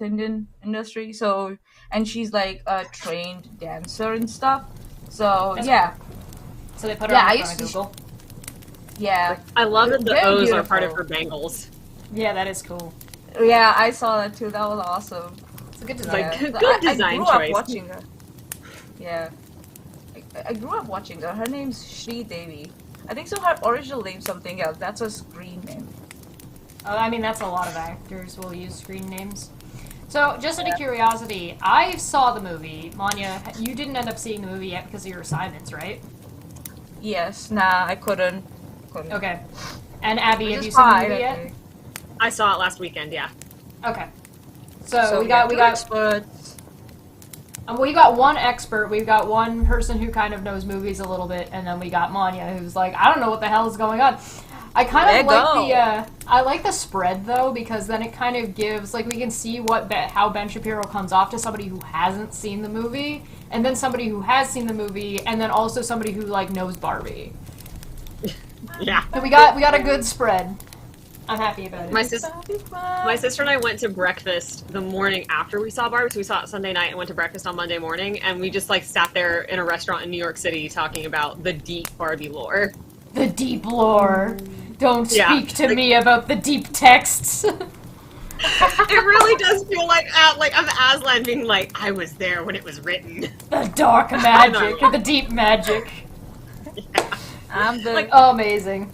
attendant industry. So, and she's like a trained dancer and stuff. So yeah, So they put her on in front of Google. Yeah, I love that the very O's beautiful. are part of her bangles. Yeah, that is cool. Yeah, I saw that too. That was awesome. It's a good design. Like, Yeah. good design I grew choice. up watching her. Yeah, I grew up watching her. Her name's Sri Devi. I think so. Her original name's something else. That's her screen name. I mean, that's a lot of actors will use screen names. So, just out of curiosity, I saw the movie. Manya, you didn't end up seeing the movie yet because of your assignments, right? Yes. Nah, I couldn't. Okay. And Abby, Which have is you seen the fine, movie yet? actually. I saw it last weekend, yeah. Okay. So we yeah, got two experts. we got one expert, we've got one person who kind of knows movies a little bit, and then we got Manya, who's like, I don't know what the hell is going on. I kind of like I like the spread though, because then it kind of gives, like, we can see how Ben Shapiro comes off to somebody who hasn't seen the movie, and then somebody who has seen the movie, and then also somebody who like knows Barbie. Yeah. So we got a good spread. I'm happy about it. My sister and I went to breakfast the morning after we saw Barbie, so we saw it Sunday night and went to breakfast on Monday morning, and we just, like, sat there in a restaurant in New York City talking about the deep Barbie lore. The deep lore. Don't Yeah, speak to me about the deep texts. It really does feel like I'm Aslan being like, I was there when it was written. The dark magic, or the deep magic. Yeah. I'm the. Like, Oh, amazing.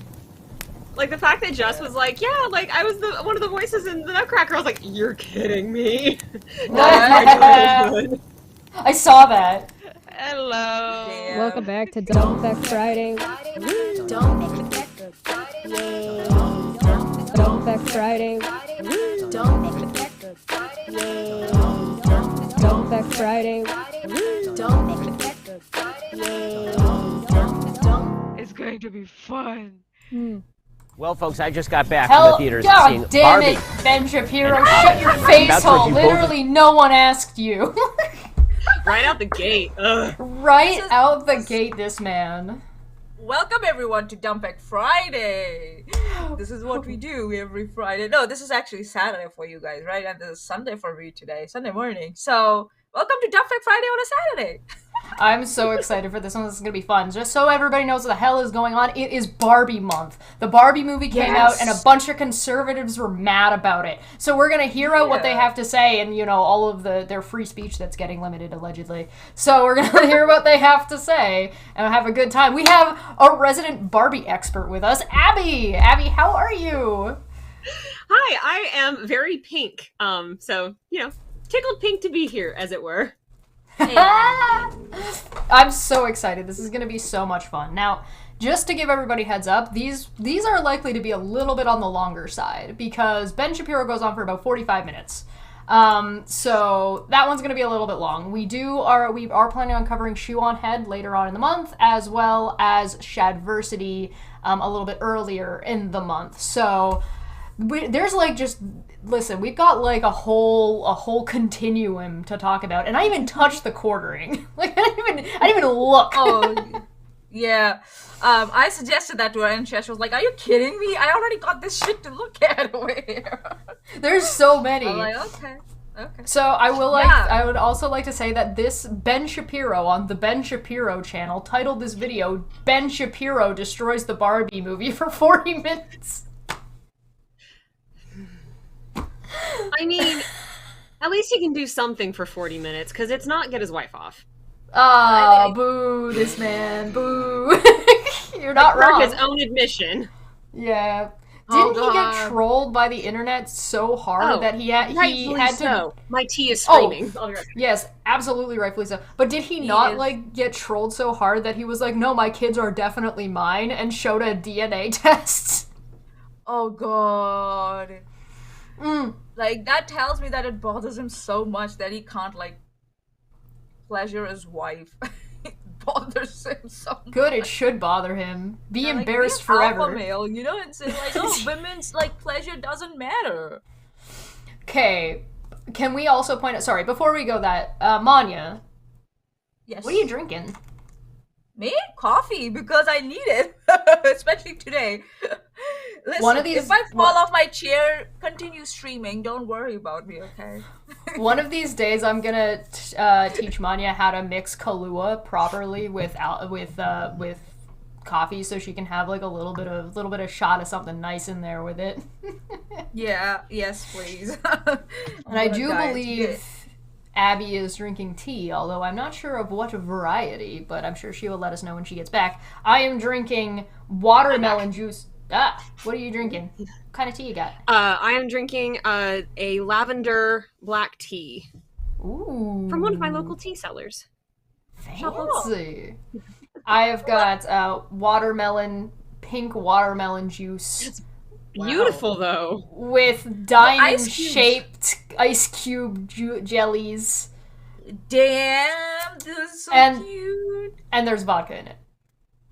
Like, the fact that Jess was like, yeah, like, I was one of the voices in the Nutcracker, I was like, you're kidding me. That's actually good. I saw that. Hello. Yeah. Welcome back to Don't Fekk Friday. Don't Fekk Friday. Don't Fekk Friday. It's going to be fun. Well, folks, I just got back from Hell, the theaters and seeing God damn Barbie. it, Ben Shapiro, shut your face That's what hole. you both- Literally, no one asked you. Right out the gate. Ugh. Right out the gate, this man. Welcome everyone to Dumpback Friday. This is what we do every Friday. No, this is actually Saturday for you guys, right? And this is Sunday for me today, Sunday morning. So welcome to Dumpback Friday on a Saturday. I'm so excited for this one. This is going to be fun. Just so everybody knows what the hell is going on, it is Barbie month. The Barbie movie came out, and a bunch of conservatives were mad about it. So we're going to hear out what they have to say, and, you know, all of their free speech that's getting limited, allegedly. So we're going to hear what they have to say, and have a good time. We have a resident Barbie expert with us, Abby. Abby, how are you? Hi, I am very pink. So, you know, tickled pink to be here, as it were. I'm so excited. This is going to be so much fun. Now, just to give everybody heads up, these are likely to be a little bit on the longer side because Ben Shapiro goes on for about 45 minutes. So that one's going to be a little bit long. We are planning on covering Shoe on Head later on in the month, as well as Shadversity a little bit earlier in the month. So there's like just listen, we've got like a whole continuum to talk about, and I even touched the quartering. Like I didn't even look. Oh, yeah. I suggested that to her, and Chesh was like, "Are you kidding me? I already got this shit to look at over here." There's so many. I'm like, okay. So I would also like to say that this Ben Shapiro on the Ben Shapiro channel titled this video "Ben Shapiro Destroys the Barbie Movie" for 40 minutes. I mean, at least he can do something for 40 minutes, because it's not get his wife off. Ah, boo, this man, boo. You're not wrong. For his own admission. Yeah. Didn't he get trolled by the internet so hard that he had to... So. My tea is screaming. Oh, yes, absolutely rightfully so. But did he not, like, get trolled so hard that he was like, no, my kids are definitely mine, and showed a DNA test? Oh, God. Like, that tells me that it bothers him so much that he can't, like, pleasure his wife. It bothers him so much. Good, it should bother him. Be embarrassed like, forever. Alpha male, you know, and say, like, oh, women's, like, pleasure doesn't matter. Okay, can we also point out, sorry, before we go that, Manya. Yes. What are you drinking? Me? Coffee, because I need it. Especially today. Listen, One of these- if I fall off my chair, continue streaming. Don't worry about me, okay? One of these days, I'm gonna teach Manya how to mix Kahlua properly with coffee, so she can have like a little bit of shot of something nice in there with it. Yeah. Yes, please. And I do believe Abby is drinking tea, although I'm not sure of what variety, but I'm sure she will let us know when she gets back. I am drinking watermelon juice. What are you drinking? What kind of tea you got? I am drinking a lavender black tea Ooh. from one of my local tea sellers. Fancy. I have got pink watermelon juice. Beautiful though. With diamond-shaped ice cube jellies. Damn, this is so cute. And there's vodka in it.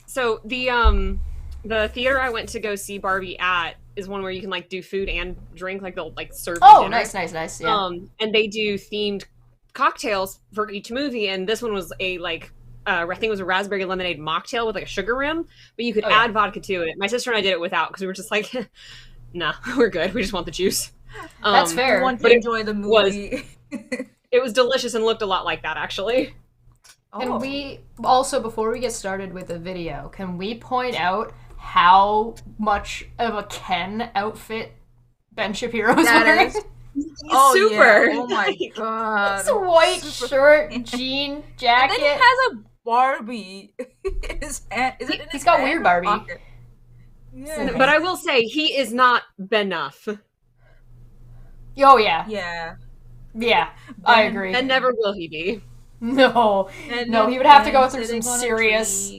So the theater I went to go see Barbie at is one where you can like do food and drink, like they'll like serve you dinner. Nice, yeah. And they do themed cocktails for each movie, and this one was a like I think it was a raspberry lemonade mocktail with like a sugar rim, but you could add vodka to it. My sister and I did it without because we were just like, nah, we're good. We just want the juice. That's fair. I want to enjoy the movie. It was delicious and looked a lot like that, actually. Can we also, before we get started with the video, can we point out how much of a Ken outfit Ben Shapiro's wearing? Super. Yeah. Oh my god. It's a white shirt, jean jacket. And then he has a Barbie. He's got weird Barbie. Yeah. But I will say, he is not enough. Oh, yeah. Yeah. Yeah, I agree. And never will he be. No, he would have to go through some serious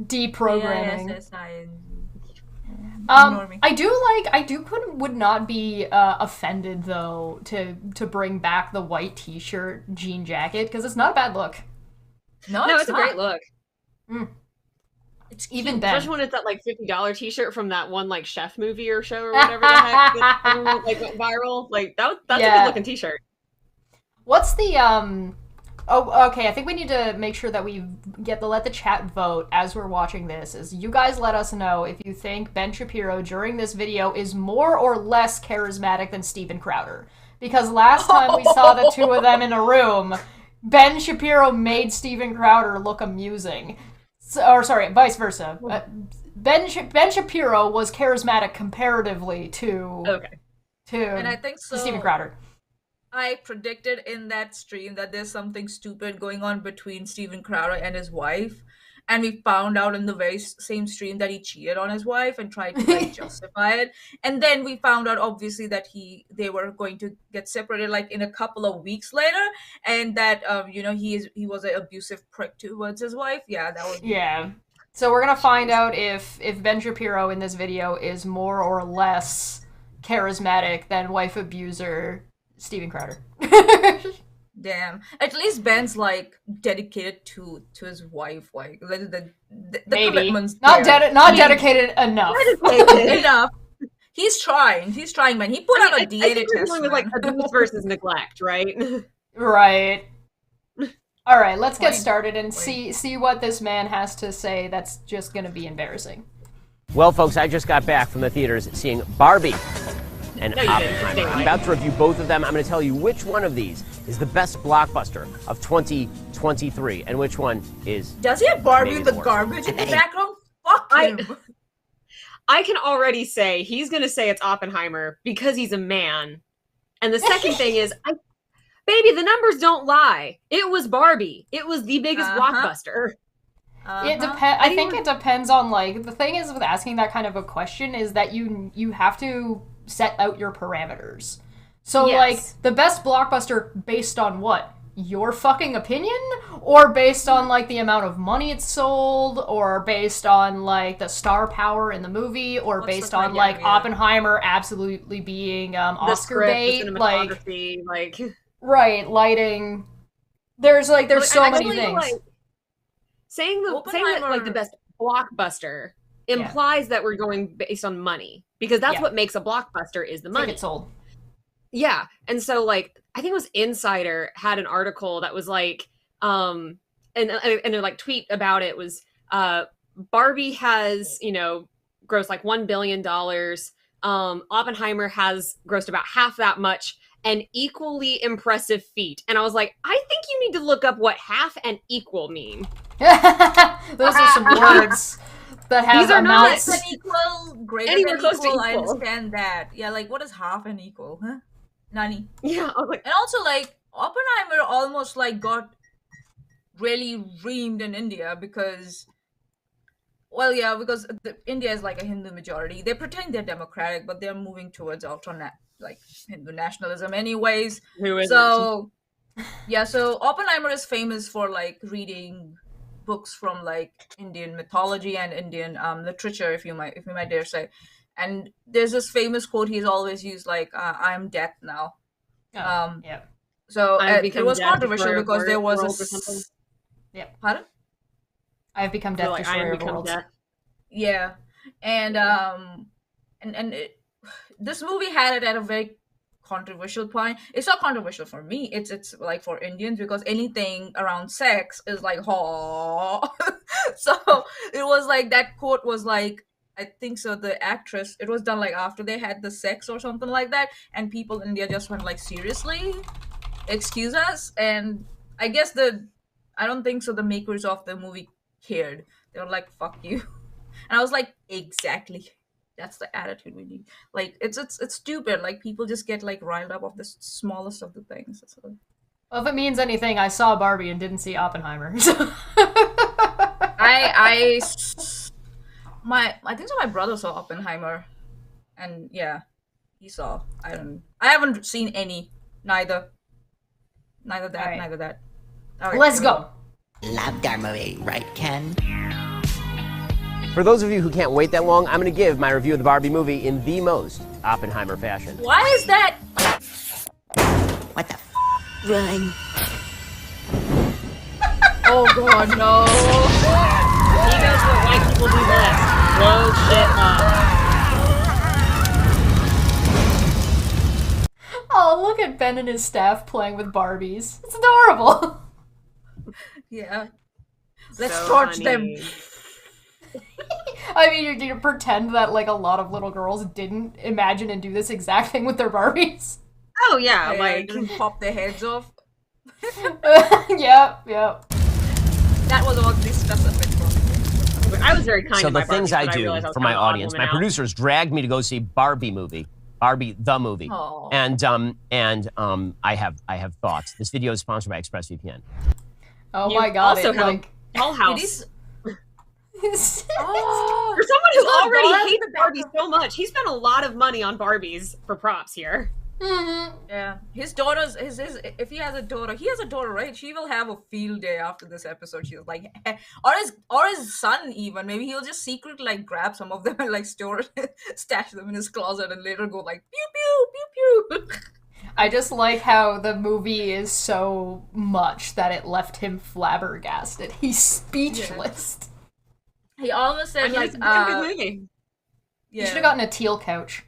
deprogramming. Yes, would not be offended though to bring back the white t-shirt jean jacket because it's not a bad look. No, it's a great look. It's even better. Especially when it's that like $50 t-shirt from that one like chef movie or show or whatever the heck that like went viral. Like that's a good looking t-shirt. What's the Oh, okay. I think we need to make sure that we let the chat vote as we're watching this. Is you guys let us know if you think Ben Shapiro during this video is more or less charismatic than Steven Crowder. Because last time we saw the two of them in a room, Ben Shapiro made Steven Crowder look amusing. Vice versa. Ben Shapiro was charismatic comparatively to and I think so. Steven Crowder. I predicted in that stream that there's something stupid going on between Steven Crowder and his wife, and we found out in the very same stream that he cheated on his wife and tried to like justify it. And then we found out obviously that they were going to get separated like in a couple of weeks later, and that he was an abusive prick towards his wife. Yeah, that was So we're gonna find out if Ben Shapiro in this video is more or less charismatic than wife abuser Steven Crowder. Damn. At least Ben's like dedicated to his wife. Like the maybe commitment's not there. Dedicated enough. Dedicated enough. He's trying, man. He put out a DNA test. With like abuse versus neglect, right? Right. All right, let's get started and see what this man has to say. That's just gonna be embarrassing. Well, folks, I just got back from the theaters seeing Barbie and Oppenheimer. I'm about to review both of them. I'm going to tell you which one of these is the best blockbuster of 2023 and which one is. Does he have Barbie with the garbage in the background? Fuck him. I can already say he's going to say it's Oppenheimer because he's a man. And the second thing is, baby, the numbers don't lie. It was Barbie. It was the biggest blockbuster. I think it depends on like the thing is with asking that kind of a question is that you have to set out your parameters. So like the best blockbuster based on what? Your fucking opinion? Or based on like the amount of money it's sold? Or based on like the star power in the movie? Or based on like Oppenheimer absolutely being Oscar bait? The cinematography, like right, lighting. There's so many things. Like, saying that like the best blockbuster implies that we're going based on money because that's what makes a blockbuster is the money. Take it sold. Yeah, and so like I think it was Insider had an article that was like, and their like tweet about it was, Barbie has grossed like $1 billion. Oppenheimer has grossed about half that much. An equally impressive feat. And I was like, I think you need to look up what half and equal mean. Those are some words that have These are not amounts. Less than equal, greater Anywhere than close to equal, I equal. understand that. Yeah, like what is half and equal? Huh? Nani. Yeah, I was like, And also, like, Oppenheimer almost, like, got really reamed in India because, well, yeah, because India is, like, a Hindu majority. They pretend they're democratic, but they're moving towards like, Hindu nationalism anyways. who is So, yeah, so Oppenheimer is famous for, like, reading books from, like, Indian mythology and Indian literature, if you might dare say. And there's this famous quote he's always used, like, I am death now. Yeah. So I've it become was death controversial before because there was world or something. Pardon? I've become death, Like, I destroyer am of become worlds. death. Yeah, and this movie had it at a very controversial point. It's not controversial for me. It's like for Indians because anything around sex is like, oh. So it was like that quote was like, I think so. The actress, it was done like after they had the sex or something like that, and people in India just went like, seriously, excuse us. And I guess I don't think so. The makers of the movie cared. They were like, fuck you. And I was like, exactly. That's the attitude we need. Like, it's stupid. Like, people just get like riled up of the smallest of the things. So. Well, if it means anything, I saw Barbie and didn't see Oppenheimer. I think so. My brother saw Oppenheimer, and yeah, he saw. I haven't seen any. Neither that. Right. Neither that. All right, Let's go. Love that movie, right, Ken? For those of you who can't wait that long, I'm going to give my review of the Barbie movie in the most Oppenheimer fashion. Why is that? What the Run. Oh god, no. He goes what white people do best. Blow shit up. Oh, look at Ben and his staff playing with Barbies. It's adorable. Yeah. Let's So torch funny. them. I mean, you pretend that like a lot of little girls didn't imagine and do this exact thing with their Barbies. Oh yeah, Yeah, like just pop their heads off. Yep. That was oddly specific for me. I was very kind So to my the things Barbies, I but do realized I was for my kind of an odd audience, woman my out. producers dragged me to go see Barbie the movie, Aw. and I have thoughts. This video is sponsored by ExpressVPN. Oh You my god! also it, have like, a dollhouse. It is. For Oh, someone who got already dollhouse hates in the back Barbies so much, he spent a lot of money on Barbies for props here. yeah. His daughter's his if he has a daughter, right? She will have a field day after this episode. She's like, or his son even. Maybe he'll just secretly like grab some of them and like stash them in his closet, and later go like pew pew pew pew. I just like how the movie is so much that it left him flabbergasted. He's speechless. He almost said I mean, like, it's a damn good movie. You should have gotten a teal couch.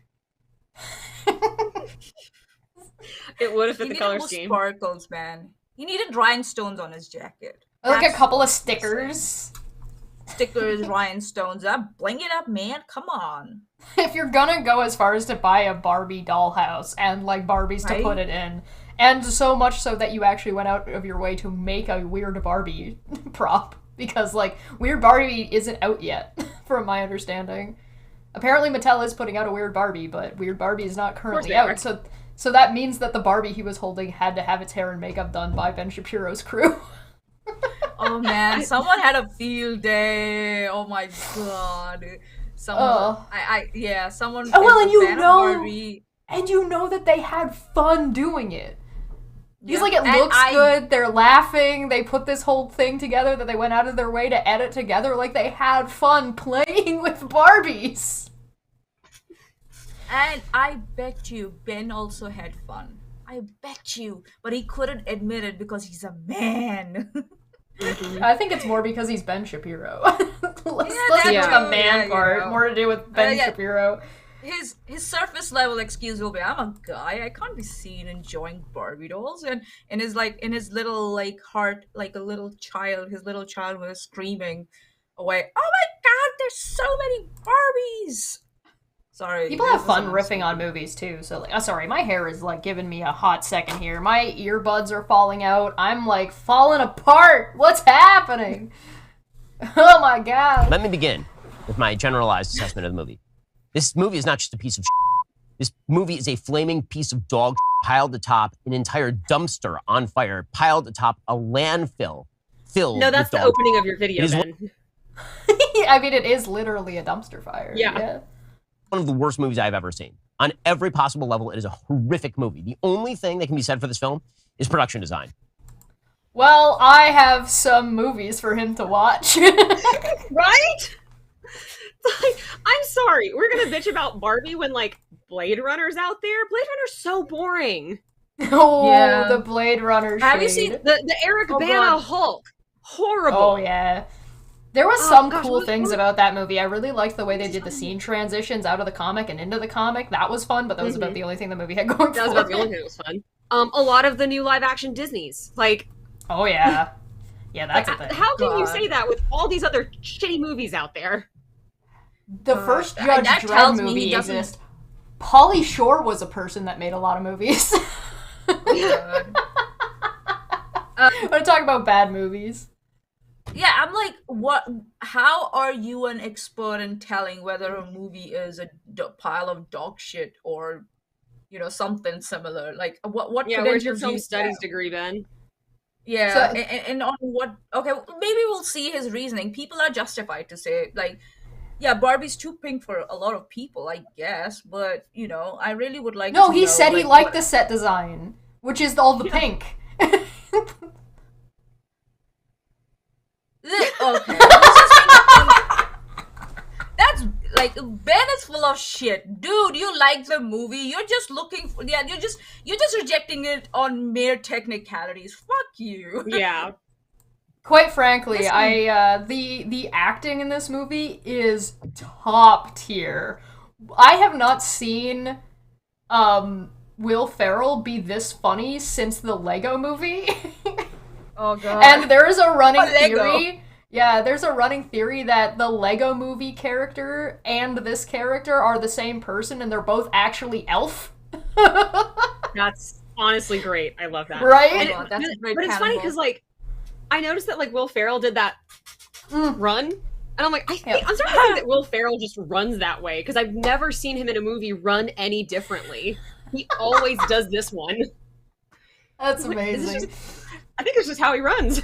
It would have He fit the needed color more scheme. sparkles, man. He needed rhinestones on his jacket. Like a That's- couple of stickers. stickers, rhinestones. Bling it up, man. Come on. If you're gonna go as far as to buy a Barbie dollhouse and like Barbies to Right? put it in, and so much so that you actually went out of your way to make a weird Barbie prop, because like Weird Barbie isn't out yet, from my understanding. Apparently Mattel is putting out a Weird Barbie, but Weird Barbie is not currently they out. are. So that means that the Barbie he was holding had to have its hair and makeup done by Ben Shapiro's crew. Oh man, someone had a field day. Oh my god. Someone, someone. Oh, well, is and a you fan of know- Barbie. And you know that they had fun doing it. He's Yeah, like, it and looks good, they're laughing, they put this whole thing together that they went out of their way to edit together, like they had fun playing with Barbies. And I bet you Ben also had fun. I bet you, but he couldn't admit it because he's a man. I think it's more because he's Ben Shapiro. let's that's get to the true. man Yeah, you part, know. more to do with Ben yeah. Shapiro. His surface level excuse will be, I'm a guy, I can't be seen enjoying Barbie dolls, and in his little like heart, like a little child, his little child was screaming away, oh my god, they're There's so many Barbies. Sorry. People have fun riffing on movies too. So, like, sorry, my hair is like giving me a hot second here. My earbuds are falling out. I'm like falling apart. What's happening? Oh my god. Let me begin with my generalized assessment of the movie. This movie is not just a piece of shit. This movie is a flaming piece of dog shit piled atop an entire dumpster on fire, piled atop a landfill filled No, that's with the dog opening of your video, Ben. I mean, it is literally a dumpster fire. Yeah. one of the worst movies I've ever seen. On every possible level, it is a horrific movie. The only thing that can be said for this film is production design. Well, I have some movies for him to watch. Right? Like, I'm sorry. We're going to bitch about Barbie when, like, Blade Runner's out there. Blade Runner's so boring. Oh, Yeah. the Blade Runner Have you shade. seen The Eric Oh, Bana God. Hulk. Horrible. Oh, yeah. There was Oh, some gosh, cool what- things about that movie. I really liked the way they did the scene transitions out of the comic and into the comic. That was fun, but that was about the only thing the movie had going That was for about the only it. thing that was fun. A lot of the new live-action Disneys. Like, Oh, yeah. Yeah, that's like, a thing. how can you God. say that with all these other shitty movies out there? The first that Judge Dredd tells me he movie doesn't- exists. Pauly Shore was a person that made a lot of movies. God. I'm gonna talk about bad movies. Yeah, I'm like, what? How are you an expert in telling whether a movie is a pile of dog shit or, you know, something similar? Like, what? Yeah, where's your credentials do film you studies have? degree, Ben? Yeah, So- and on what? Okay, maybe we'll see his reasoning. People are justified to say, like, yeah, Barbie's too pink for a lot of people, I guess. But you know, I really would like. No, to he know, said he like, liked what- the set design, which is all the pink. Okay, let's just think that's like Ben is full of shit, dude. You like the movie? You're just looking for You're just rejecting it on mere technicalities. Fuck you. Yeah. Quite frankly, Listen. the acting in this movie is top tier. I have not seen Will Ferrell be this funny since the Lego movie. Oh god. And there is a running Oh, Lego. theory. Yeah, there's a running theory that the Lego movie character and this character are the same person and they're both actually elf. That's honestly great. I love that. Right? And Oh, God, that's a great but it's funny because, like, I noticed that, like, Will Ferrell did that run, and I'm like, I'm starting to think that Will Ferrell just runs that way, because I've never seen him in a movie run any differently. He always does this one. That's Like, this is amazing. I think it's just how he runs.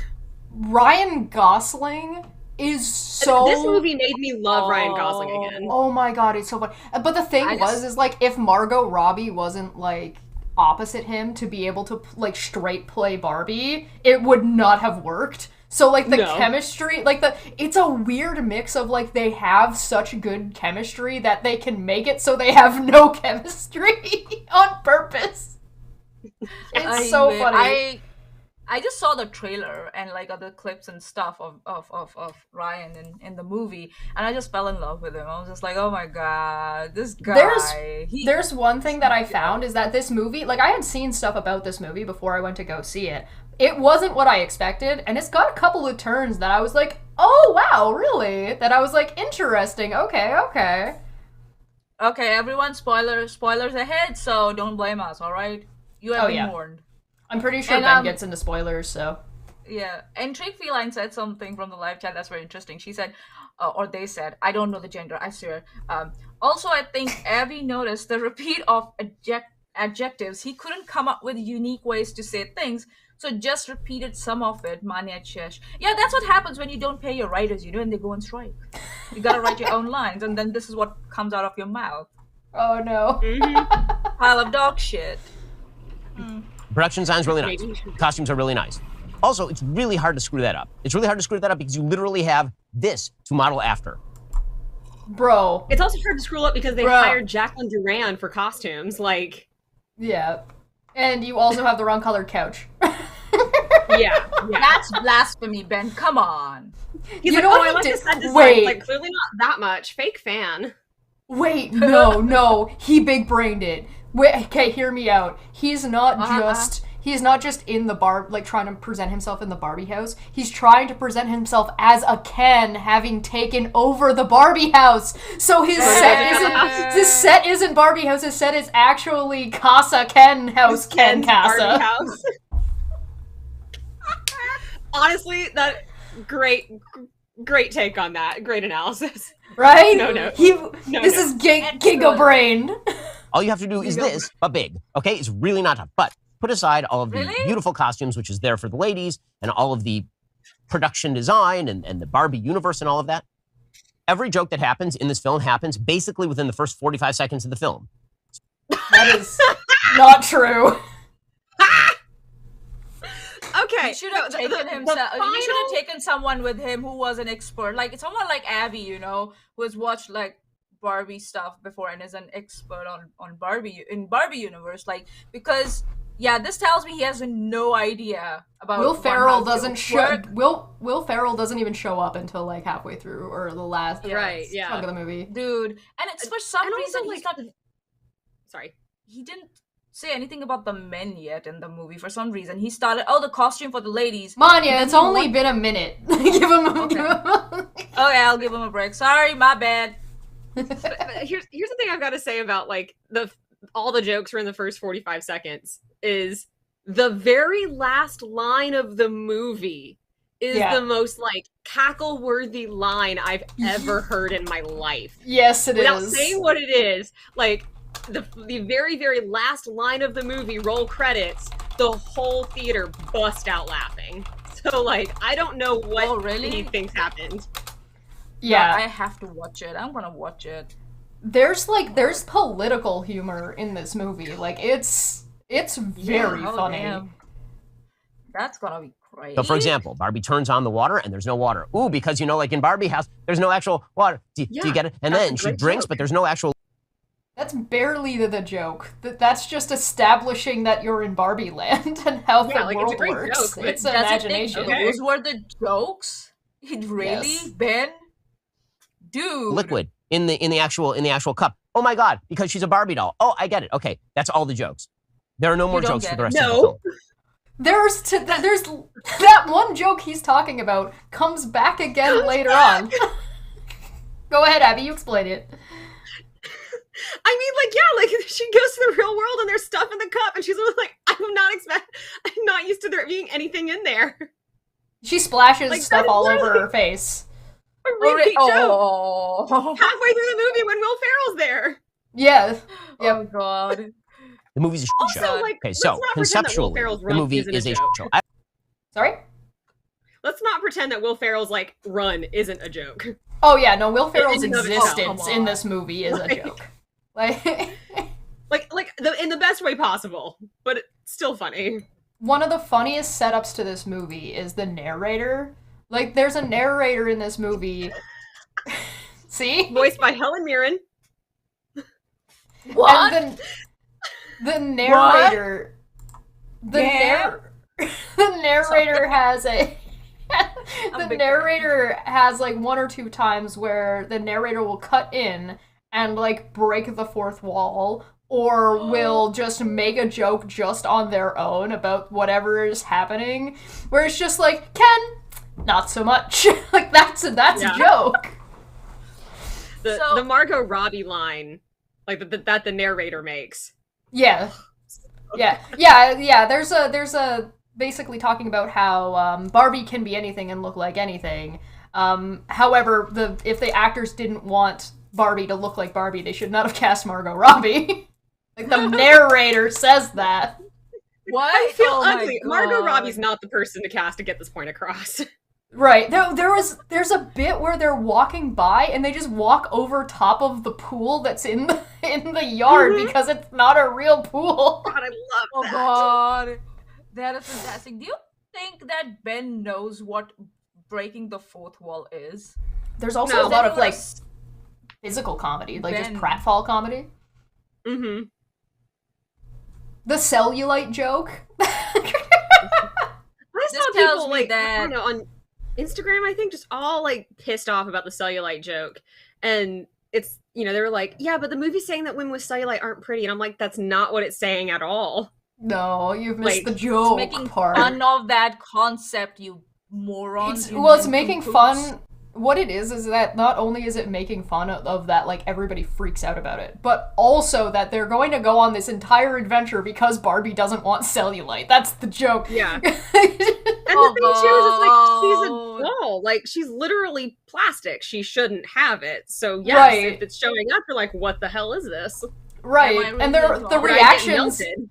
Ryan Gosling is so... This movie made me love Ryan Gosling again. Oh my god, it's so funny. But the thing is like, if Margot Robbie wasn't, like, opposite him to be able to, like, straight play Barbie, it would not have worked. So, like, the No. chemistry, like, it's a weird mix of, like, they have such good chemistry that they can make it so they have no chemistry on purpose. It's so funny. I just saw the trailer and like other clips and stuff of Ryan in the movie, and I just fell in love with him. I was just like, oh my god, this guy. There's one thing that I found is that this movie, like, I had seen stuff about this movie before I went to go see it. It wasn't what I expected, and it's got a couple of turns that I was like, oh wow, really? That I was like, interesting, okay. Okay, everyone, spoilers ahead, so don't blame us, alright? You have been warned. I'm pretty sure And, Ben gets into spoilers, so. Yeah, and Trick Feline said something from the live chat that's very interesting. She said, or they said, I don't know the gender, I swear. Also, I think Abby noticed the repeat of adjectives. He couldn't come up with unique ways to say things, so just repeated some of it. Mania Chesh. Yeah, that's what happens when you don't pay your writers, you know, and they go on strike. You gotta write your own lines, and then this is what comes out of your mouth. Oh no. Pile of dog shit. Production design's really nice. Costumes are really nice. Also, it's really hard to screw that up. It's really hard to screw that up because you literally have this to model after. Bro. It's also hard to screw up because they hired Jacqueline Duran for costumes. Like, Yeah. And you also have the wrong colored couch. yeah. That's blasphemy, Ben. Come on. He's You like, know oh, what I he like did- this set design. Wait. Like, clearly not that much. Fake fan. Wait, no, he big-brained it. Wait, okay, hear me out. He's not just he's not just in the trying to present himself in the Barbie house. He's trying to present himself as a Ken, having taken over the Barbie house. So his set isn't Barbie house. His set is actually Casa Ken house. Ken Casa. Barbie house. Honestly, that great take on that. Great analysis. Right? This is Giga Brain. All you have to do is this, but big. Okay, it's really not tough. But put aside all of the beautiful costumes, which is there for the ladies, and all of the production design and the Barbie universe and all of that. Every joke that happens in this film happens basically within the first 45 seconds of the film. That is not true. Okay. He should have taken himself. He should have taken someone with him who was an expert, like someone like Abby, who has watched like Barbie stuff before and is an expert on Barbie in Barbie universe. Like, because this tells me he has no idea about. Will Ferrell doesn't show. Will Ferrell doesn't even show up until like halfway through or the last chunk of the movie, dude. And it's for some reason he's not. Sorry, he didn't say anything about the men yet in the movie. For some reason, he started. The costume for the ladies. Manya, it's only been a minute. Give him. Okay, I'll give him a break. Sorry, my bad. Here's the thing I've got to say about like all the jokes were in the first 45 seconds is the very last line of the movie is the most like cackle worthy line I've ever heard in my life. Yes, it Without is. saying what it is, like the very, very last line of the movie, roll credits, the whole theater bust out laughing. So like I don't know what he thinks happened. Yeah, I have to watch it. I'm gonna watch it. There's political humor in this movie. Like it's very funny. Damn. That's gonna be great. So, for example, Barbie turns on the water and there's no water. Ooh, because like in Barbie house, there's no actual water. Do you get it? And then she drinks, but there's no actual. That's barely the joke. That's just establishing that you're in Barbie land and how the world works. Joke, it's imagination. Those were the jokes. Ben. Dude. Liquid in the actual cup. Oh my god, because she's a Barbie doll. Oh, I get it. Okay, that's all the jokes. There are no more jokes for the rest of the film. There's that one joke he's talking about comes back again later on. Go ahead, Abby, you explain it. I mean, like she goes to the real world and there's stuff in the cup, and she's like, I'm not used to there being anything in there. She splashes stuff all over her face. A repeat joke halfway through the movie when Will Ferrell's there. Yeah. Oh god. The movie's a shit show. Okay, so conceptually, the movie is a shit show. Sorry? Let's not pretend that Will Ferrell's like run isn't a joke. Oh yeah, no, Will Ferrell's existence in this movie is a joke. Like in the best way possible, but it's still funny. One of the funniest setups to this movie is the narrator. Like, there's a narrator in this movie. See? Voiced by Helen Mirren. What? And the narrator... The narrator has a... the narrator has, like, one or two times where the narrator will cut in and, like, break the fourth wall, or will just make a joke just on their own about whatever is happening, where it's just like, Ken... Not so much. Like that's a joke. The Margot Robbie line, like that the narrator makes. Yeah. There's a basically talking about how Barbie can be anything and look like anything. However, if the actors didn't want Barbie to look like Barbie, they should not have cast Margot Robbie. Like the narrator says that. What? I feel ugly. Margot Robbie's not the person to cast to get this point across. Right. There's a bit where they're walking by and they just walk over top of the pool that's in the yard because it's not a real pool. God, I love that. Oh god. That is fantastic. Do you think that Ben knows what breaking the fourth wall is? There's also a lot of like physical comedy, like just pratfall comedy. Mm-hmm. The cellulite joke. I saw people like that. I don't know, on Instagram, I think, just all like pissed off about the cellulite joke, and it's they were like, yeah, but the movie's saying that women with cellulite aren't pretty, and I'm like, that's not what it's saying at all. No, you've missed Like, the joke Making part. fun of that concept, you moron. It's you it's making nincompoops. fun. What it is that not only is it making fun of that, like, everybody freaks out about it, but also that they're going to go on this entire adventure because Barbie doesn't want cellulite. That's the joke. Yeah. And the thing too is, it's like, she's a doll. Like, she's literally plastic. She shouldn't have it. So yes, Right. if it's showing up, you're like, what the hell is this? Right, Am I really and a the doll? Or I get reactions, melted.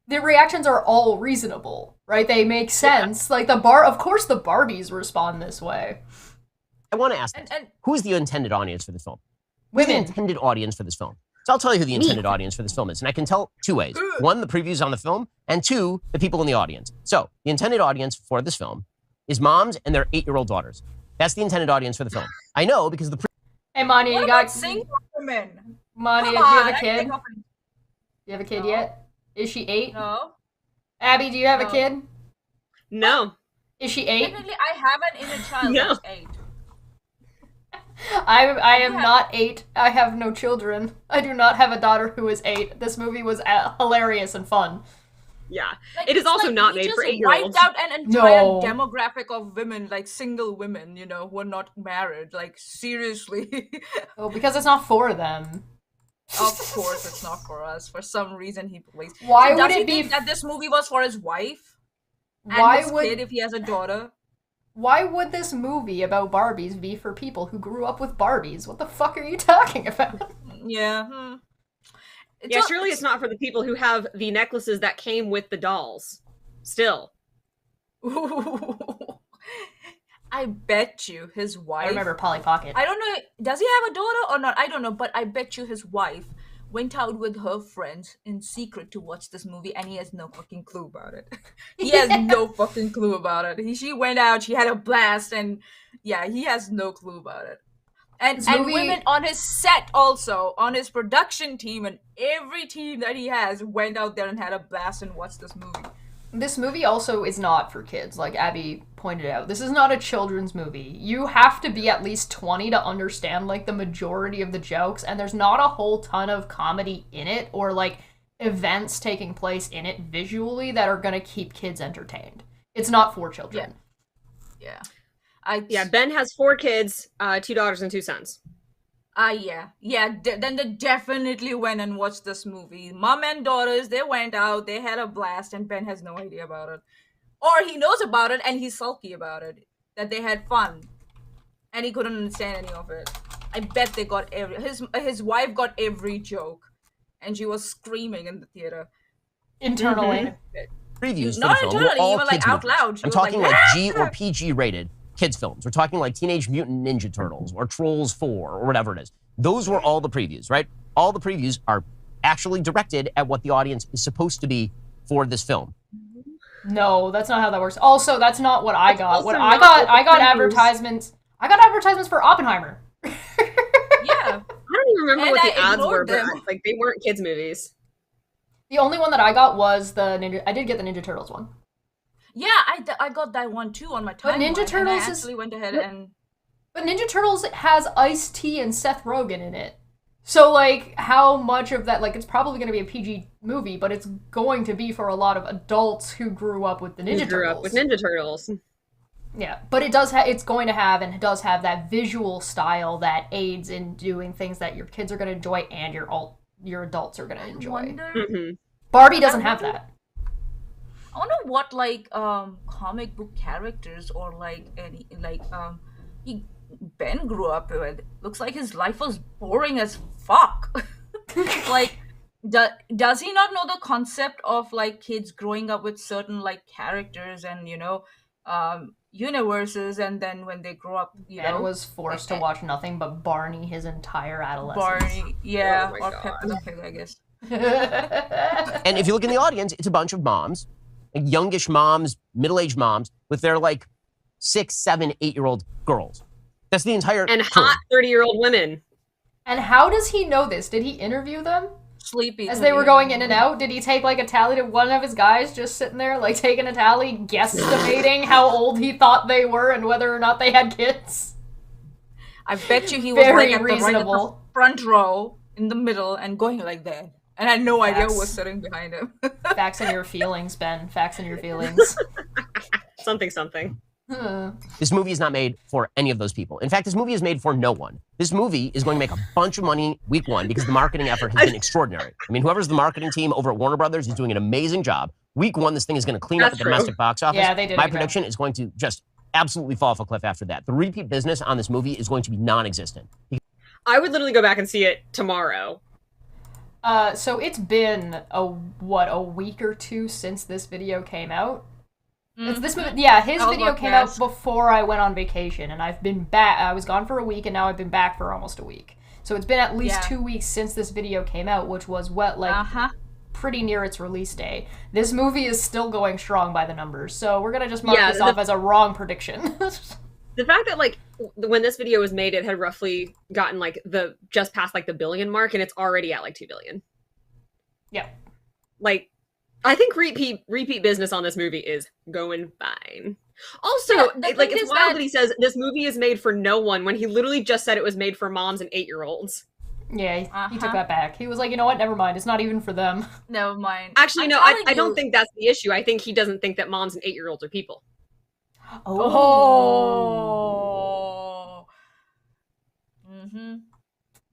the reactions are all reasonable, right? They make sense. Like, of course the Barbies respond this way. I want to ask this. And Who's the intended audience for this film? Who's the Women. intended audience for this film? So I'll tell you who the intended audience for this film is. And I can tell two ways. One, the previews on the film, and two, the people in the audience. So the intended audience for this film is moms and their 8-year-old daughters. That's the intended audience for the film. I know because the Hey, Mani, what you about got single women? Mani, do Come you on, have a I kid? take Do off- you have a kid No. yet? Is she 8? No. Abby, do you have a No. kid? No. Is she 8? Definitely, I have an inner child No. that's 8. I am Yeah. not 8. I have no children. I do not have a daughter who is 8. This movie was hilarious and fun. Yeah. Like, It is it's also like not he made just for 8-year-olds. wiped out an entire No. demographic of women, like single women, you know, who are not married. Like, seriously. Oh, because it's not for them. Of course, it's not for us. For some reason, he believes. Why So would does he it be? think that this movie was for his wife and Why his would? kid if he has a daughter? Why would this movie about Barbies be for people who grew up with Barbies? What the fuck are you talking about? Yeah. Yeah, surely it's not for the people who have the necklaces that came with the dolls. Still. I bet you his wife. I remember Polly Pocket. I don't know. Does he have a daughter or not? I don't know. But I bet you his wife went out with her friends in secret to watch this movie, and he has no fucking clue about it. He has no fucking clue about it. She went out. She had a blast, and yeah, he has no clue about it. And This and movie- women on his set also, on his production team, and every team that he has went out there and had a blast and watched this movie. This movie also is not for kids, like Abby pointed out. This is not a children's movie. You have to be at least 20 to understand, like, the majority of the jokes, and there's not a whole ton of comedy in it, or, like, events taking place in it visually that are gonna keep kids entertained. It's not for children. Yeah. Yeah, Ben has 4 kids, 2 daughters and 2 sons. Then they definitely went and watched this movie. Mom and daughters, they went out, they had a blast, and Ben has no idea about it. Or he knows about it and he's sulky about it. That they had fun. And he couldn't understand any of it. I bet they got his wife got every joke. And she was screaming in the theater. Internally. previews for Not the film internally, were all even, like, kids out movies. loud. She I'm was talking like, like G or PG rated kids films. We're talking like Teenage Mutant Ninja Turtles or Trolls 4 or whatever it is. Those were all the previews, right? All the previews are actually directed at what the audience is supposed to be for this film. No, that's not how that works. Also, that's not what I got. also What not I got what the previews- advertisements. I got advertisements for Oppenheimer. Yeah. I don't even remember And what I the ads were, ignored but them. like they weren't kids' movies. The only one that I got was the Ninja. I did get the Ninja Turtles one. Yeah, I got that one too on my But timeline. Ninja and Turtles I is- actually went ahead and But Ninja Turtles has Ice-T and Seth Rogen in it. So, like, how much of that, like, it's probably going to be a PG movie, but it's going to be for a lot of adults who grew up with the Ninja Who grew Turtles. up with Ninja Turtles. Yeah, but it does it's going to have, and it does have that visual style that aids in doing things that your kids are going to enjoy and your adults are going to enjoy. wonder. hmm Barbie doesn't have that. I wonder what like comic book characters or like any Ben grew up with. Looks like his life was boring as fuck. Like, does he not know the concept of like kids growing up with certain like characters and universes, and then when they grow up, Ben was forced to watch nothing but Barney his entire adolescence. Barney, yeah, Oh my or God. Peppa the Pig, I guess. And if you look in the audience, it's a bunch of moms, like youngish moms, middle-aged moms, with their like 6, 7, 8-year-old girls. That's the entire And crew. hot 30-year-old women. And how does he know this? Did he interview them? Sleepy. As they were going in and out, did he take like a tally to one of his guys just sitting there, like taking a tally, guesstimating how old he thought they were and whether or not they had kids? I bet you he was Very like at the reasonable. front row in the middle and going like that. And I had no idea who Facts. was sitting behind him. Facts in your feelings, Ben. Facts in your feelings. Something. This movie is not made for any of those people. In fact, this movie is made for no one. This movie is going to make a bunch of money week one because the marketing effort has been extraordinary. I mean, whoever's the marketing team over at Warner Brothers is doing an amazing job. Week one, this thing is going to clean up That's the true. domestic box office. Yeah, they did a My good job. prediction is going to just absolutely fall off a cliff after that. The repeat business on this movie is going to be non-existent. I would literally go back and see it tomorrow. So it's been a week or two since this video came out. It's this movie, yeah, his Oh, video look, came yes. out before I went on vacation, and I've been back. I was gone for a week, and now I've been back for almost a week. So it's been at least 2 weeks since this video came out, which was pretty near its release day. This movie is still going strong by the numbers, so we're gonna just mark this off as a wrong prediction. The fact that like when this video was made, it had roughly gotten like just past like the billion mark, and it's already at like 2 billion. Yeah. Like, I think repeat business on this movie is going fine. Also, it's wild that he says this movie is made for no one when he literally just said it was made for moms and 8-year-olds. Yeah, he took that back. He was like, you know what? Never mind. It's not even for them. Never mind. Actually, no, I don't think that's the issue. I think he doesn't think that moms and 8-year-olds are people. Oh.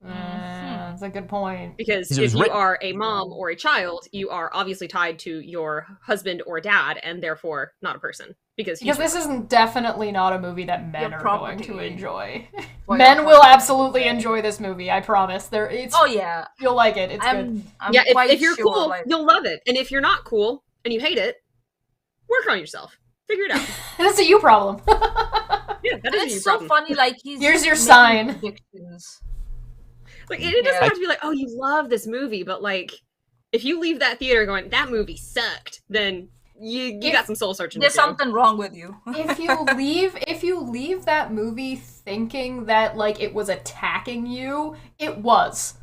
That's a good point. Because if you are a mom or a child, you are obviously tied to your husband or dad, and therefore not a person. Because this is definitely not a movie that men Your are going to property. enjoy. Well, Men will absolutely enjoy this movie, I promise. Oh yeah, You'll like it. It's good. I'm if you're sure, cool, you'll love it. And if you're not cool and you hate it, work on yourself. Figure it out. That's a you problem. Yeah, that is a you it's so problem. funny. Like Here's your making sign. predictions. Like it doesn't have to be like, oh, you love this movie, but like, if you leave that theater going, that movie sucked, then you got some soul searching. There's to do. something wrong with you. If you leave that movie thinking that like it was attacking you, it was.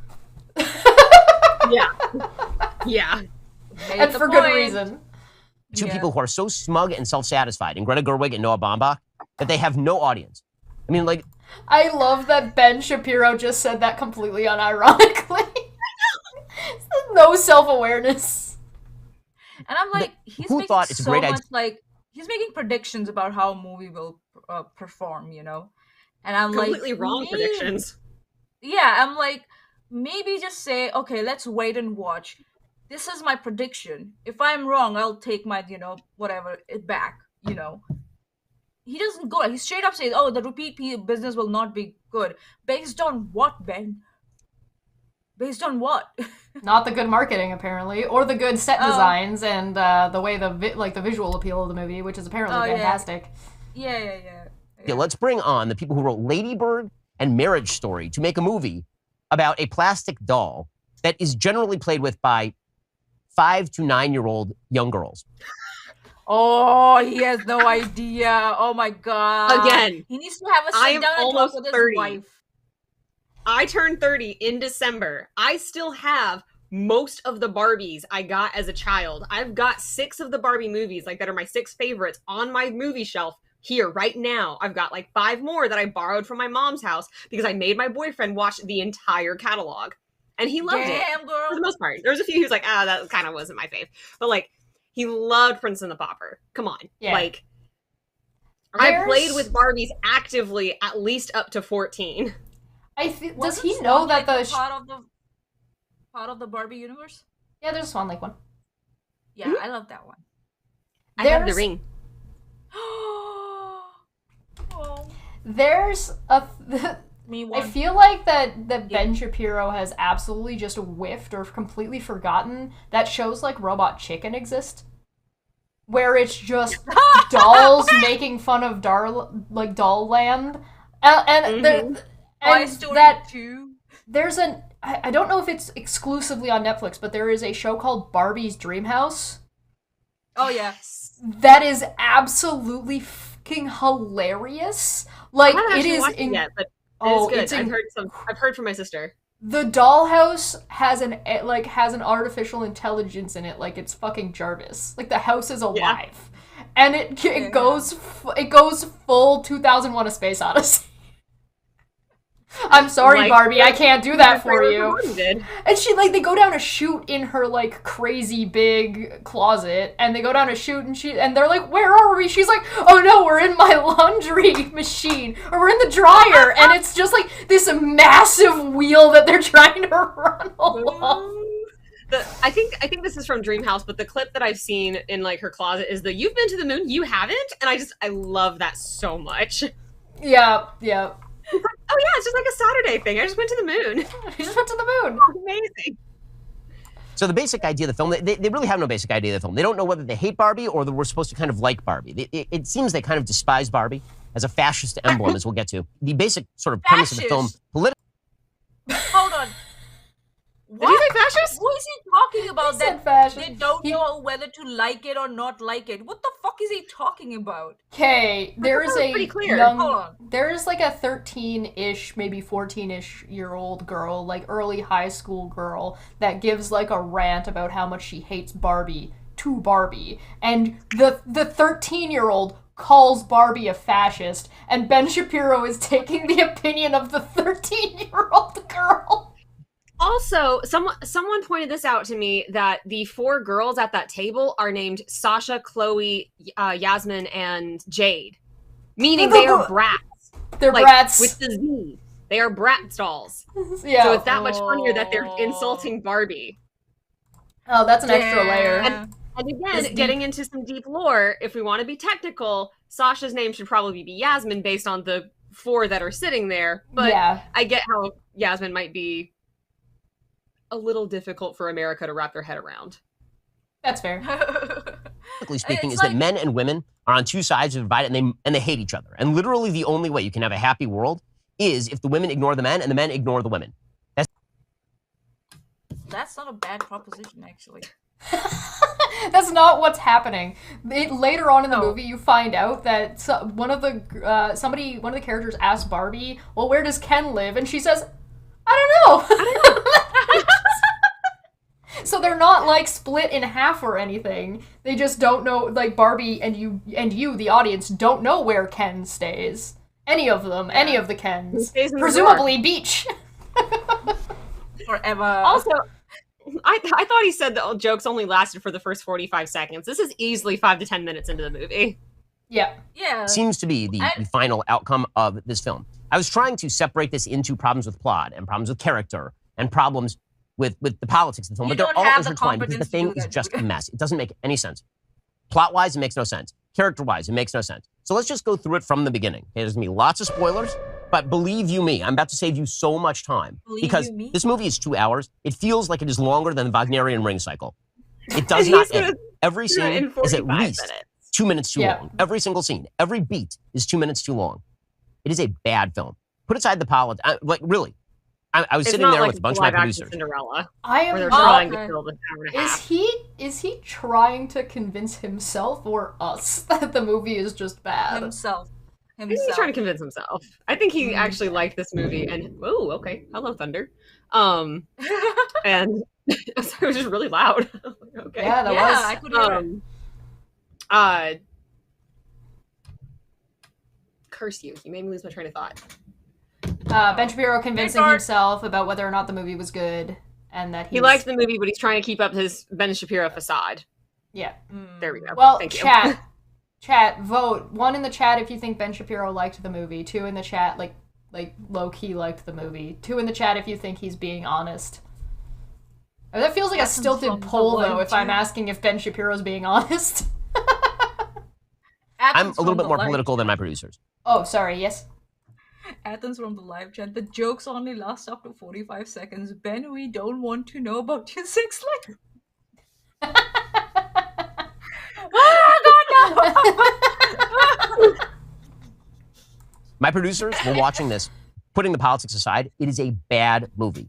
Yeah. And for good reason. Two people who are so smug and self-satisfied, and Greta Gerwig and Noah Baumbach, that they have no audience. I mean, like... I love that Ben Shapiro just said that completely unironically. No self-awareness. And I'm like, he's who making thought it's a so great much idea? like he's making predictions about how a movie will perform, you know. And I'm Completely like, wrong predictions. Yeah, I'm like, maybe just say, okay, let's wait and watch. This is my prediction. If I'm wrong, I'll take my, whatever, it back, He doesn't go. He straight up says, oh, the repeat business will not be good. Based on what, Ben? Based on what? Not the good marketing, apparently, or the good set designs and the way the visual appeal of the movie, which is apparently fantastic. Yeah. Okay, let's bring on the people who wrote Lady Bird and Marriage Story to make a movie about a plastic doll that is generally played with by 5 to 9-year-old young girls. Oh, he has no idea. Oh my god. Again, he needs to have a sit down and talk with his 30. wife. I turned 30 in December. I still have most of the Barbies I got as a child. I've got 6 of the Barbie movies, like that are my 6 favorites, on my movie shelf here right now. I've got like 5 more that I borrowed from my mom's house because I made my boyfriend watch the entire catalog. And he loved it. Girl. For the most part. There was a few who's like, that kind of wasn't my fave. But like, he loved Prince and the Pauper. Come on. Yeah. Like, I played with Barbies actively at least up to 14. Does he know that the part of the Barbie universe? Yeah, there's a Swan Lake one. Yeah, I love that one. I have the ring. There's a. I feel like that Ben Shapiro has absolutely just whiffed or completely forgotten that shows like Robot Chicken exist, where it's just dolls making fun of doll land, and that too. There's I don't know if it's exclusively on Netflix, but there is a show called Barbie's Dreamhouse. Oh yeah, that is absolutely fucking hilarious. Like it is yet, but it is good. I've heard from my sister. The dollhouse has an artificial intelligence in it, like it's fucking Jarvis. Like the house is alive, and it goes full 2001: A Space Odyssey. I'm sorry, Like, Barbie, I can't do that for Trailer you. One did. And she, like, they go down a chute in her, like, crazy big closet, and they go down a chute, and they're like, where are we? She's like, oh no, we're in my laundry machine, or we're in the dryer, and it's just, like, this massive wheel that they're trying to run along. I think this is from Dreamhouse, but the clip that I've seen in like her closet is the "You've been to the moon, you haven't," and I love that so much. Yeah. Oh yeah, it's just like a Saturday thing. I just went to the moon. He just went to the moon. It's amazing. So the basic idea of the film, they really have no basic idea of the film. They don't know whether they hate Barbie or that we're supposed to kind of like Barbie. It seems they kind of despise Barbie as a fascist emblem, as we'll get to. The basic sort of premise of the film, Hold on. Did you say fascist? Who is he talking about? He That said fascist. they don't know whether to like it or not like it. What the fuck is he talking about? Okay, there is pretty a clear. Hold young, on. there's like a 13-ish, maybe 14-ish year old girl, like early high school girl, that gives like a rant about how much she hates Barbie to Barbie, and the 13-year-old calls Barbie a fascist, and Ben Shapiro is taking the opinion of the 13-year-old girl. Also, someone pointed this out to me, that the 4 girls at that table are named Sasha, Chloe, Yasmin, and Jade, meaning they are brats. They're Like, brats. with the Z. They are brat dolls. Yeah. So it's that much funnier that they're insulting Barbie. Oh, that's an extra layer. And again, getting into some deep lore, if we want to be technical, Sasha's name should probably be Yasmin based on the 4 that are sitting there. But Yeah. I get how Yasmin might be a little difficult for America to wrap their head around. That's fair. Typically speaking, It's is like- that men and women are on two sides of the divide, and they hate each other. And literally the only way you can have a happy world is if the women ignore the men and the men ignore the women. That's not a bad proposition, actually. That's not what's happening. Later on in the movie, you find out that one of the characters asks Barbie, "Well, where does Ken live?" And she says, "I don't know." So they're not like split in half or anything. They just don't know. Like Barbie and you, the audience, don't know where Ken stays. Any of them, any of the Kens, stays in New presumably Beach. Forever. Also, I thought he said the jokes only lasted for the first 45 seconds. This is easily 5 to 10 minutes into the movie. Yeah. Yeah. Seems to be the final outcome of this film. I was trying to separate this into problems with plot and problems with character and problems with the politics of the film, You but they're don't all have the intertwined because the competence to thing do is that, just dude. a mess. It doesn't make any sense. Plot-wise, it makes no sense. Character-wise, it makes no sense. So let's just go through it from the beginning. There's going to be lots of spoilers, but believe you me, I'm about to save you so much time. Believe because you me? this movie is 2 hours. It feels like it is longer than the Wagnerian ring cycle. It does not end. Every do it in scene is at 45 least minutes. 2 minutes too Yeah. long. Every single scene, every beat is 2 minutes too long. It is a bad film. Put aside the politics. Like, really. I was It's sitting not there like with a bunch of my live-action producers. Cinderella, I where they're am. trying okay. to fill the hour and a half. Is he trying to convince himself or us that the movie is just bad? Himself. I think he's trying to convince himself. I think he actually liked this movie, and okay, hello Thunder, and it was just really loud. Okay, Yeah, that Yeah, was. I could hear it. Curse you! You made me lose my train of thought. Ben Shapiro convincing Bart. himself about whether or not the movie was good, and that He liked the movie, but he's trying to keep up his Ben Shapiro facade. Yeah. There we go. Well, Thank you. chat, vote. 1 in the chat if you think Ben Shapiro liked the movie. 2 in the chat, like low key liked the movie. 2 in the chat if you think he's being honest. Oh, that feels like a Athens stilted from the poll though. live If I'm chat. asking if Ben Shapiro's being honest. I'm Athens a little from bit the more live political than chat. my producers. Oh, sorry. Yes. Athens from the live chat. The jokes only last up to 45 seconds. Ben, we don't want to know about your sex life. My producers were watching this, putting the politics aside. It is a bad movie.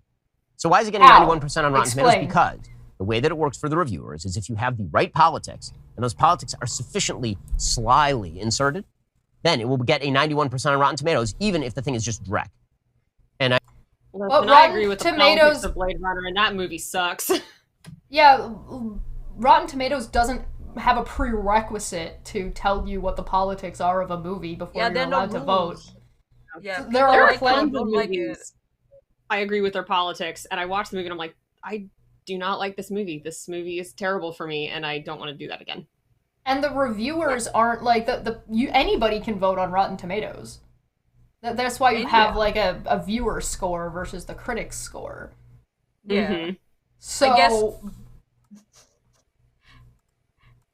So why is it getting How? 91% on Rotten Tomatoes? Explain. Because the way that it works for the reviewers is if you have the right politics, and those politics are sufficiently slyly inserted, then it will get a 91% on Rotten Tomatoes, even if the thing is just dreck. Listen, I Rotten agree with the Tomatoes- politics of Blade Runner, and that movie sucks. Yeah, Rotten Tomatoes doesn't have a prerequisite to tell you what the politics are of a movie before Yeah, you're there are no allowed to vote. rules. Yeah, There people are like it or plenty tons of don't like it. movies I agree with their politics, and I watch the movie and I'm like, I do not like this movie. This movie is terrible for me, and I don't want to do that again. And the reviewers aren't like anybody can vote on Rotten Tomatoes. That's why you have like a viewer score versus the critics score. Yeah. Mhm. So I guess.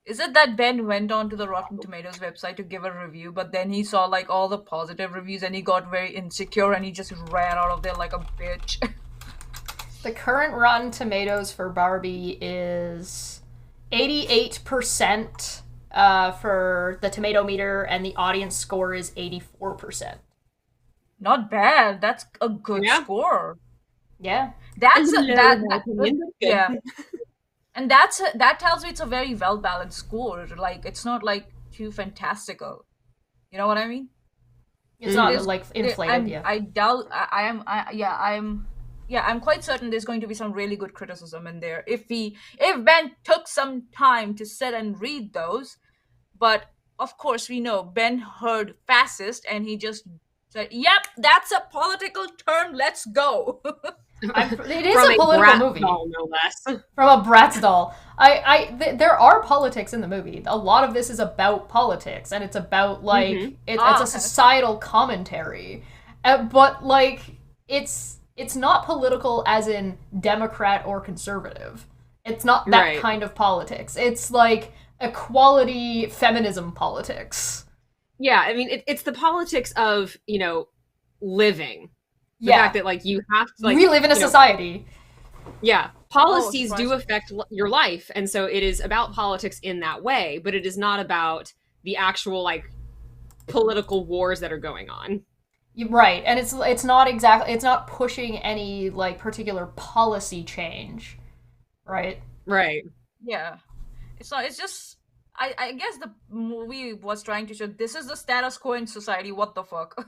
Is it that Ben went on to the Rotten Tomatoes website to give a review, but then he saw like all the positive reviews and he got very insecure and he just ran out of there like a bitch? the current Rotten Tomatoes for Barbie is 88% for the tomato meter, and the audience score is 84%. Not bad. That's a good score. Yeah. That's In my opinion, that's good. yeah. And that tells me it's a very well balanced score. Like it's not like too fantastical. You know what I mean? It's not like inflated. I'm quite certain there's going to be some really good criticism in there if Ben took some time to sit and read those. But of course we know Ben heard fascist and he just said, "Yep, that's a political term. Let's go." It is a political movie, doll, no less. From a Bratz doll. There are politics in the movie. A lot of this is about politics, and it's about like it's a societal commentary, but like it's not political as in Democrat or conservative. It's not that kind of politics. It's like equality, feminism politics. Yeah, I mean it's the politics of living. The fact that like you have to we live in a society. Yeah, policies do affect your life, and so it is about politics in that way, but it is not about the actual like political wars that are going on. Right, and it's not pushing any like particular policy change, right? Right. Yeah, it's not. It's just I guess the movie was trying to show this is the status quo in society. What the fuck?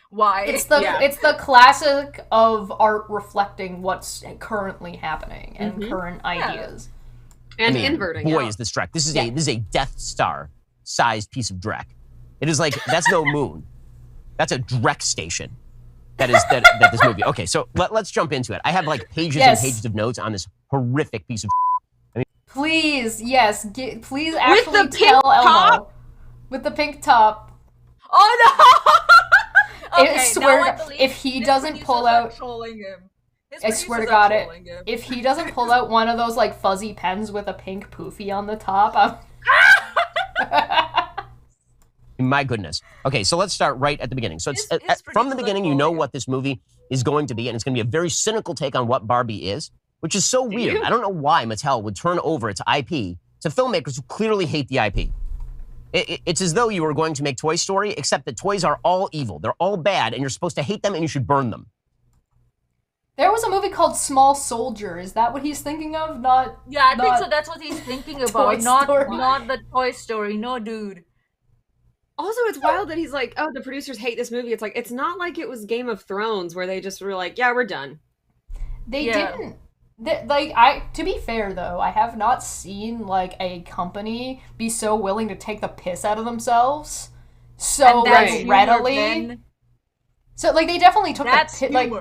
Why? It's the classic of art reflecting what's currently happening and current ideas. And inverting. Boy, is this Drek. This is a Death Star sized piece of Drek. It is like that's no moon. That's a Drek station. That this movie. Okay, so let's jump into it. I have like pages and pages of notes on this horrific piece of. Please, yes, please actually tell Elmo with the pink top. Oh no! Okay, I swear, if he doesn't pull out, I swear to God, if he doesn't pull out one of those like fuzzy pens with a pink poofy on the top, My goodness. Okay, so let's start right at the beginning. So it's from the beginning, you know what this movie is going to be, and it's going to be a very cynical take on what Barbie is, which is so weird. I don't know why Mattel would turn over its IP to filmmakers who clearly hate the IP. It's as though you were going to make Toy Story, except that toys are all evil. They're all bad, and you're supposed to hate them, and you should burn them. There was a movie called Small Soldier. Is that what he's thinking of? I think so. That's what he's thinking about. Not the Toy Story. No, dude. Also, it's wild that he's like, oh, the producers hate this movie. It's like, it's not like it was Game of Thrones where they just were like, yeah, we're done. They didn't. To be fair though, I have not seen like a company be so willing to take the piss out of themselves so readily. So like they definitely took the piss. Like,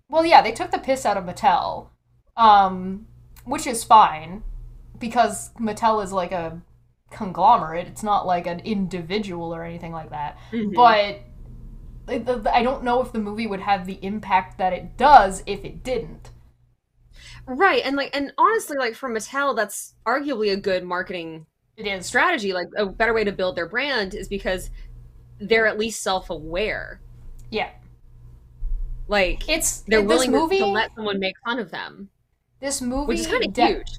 well, yeah, they took the piss out of Mattel, which is fine because Mattel is like a conglomerate. It's not like an individual or anything like that. But I don't know if the movie would have the impact that it does if it didn't. Right, and honestly, like for Mattel, that's arguably a good marketing strategy. Like a better way to build their brand is because they're at least self-aware. Yeah, like they're willing to let someone make fun of them. This movie, which is kind of huge.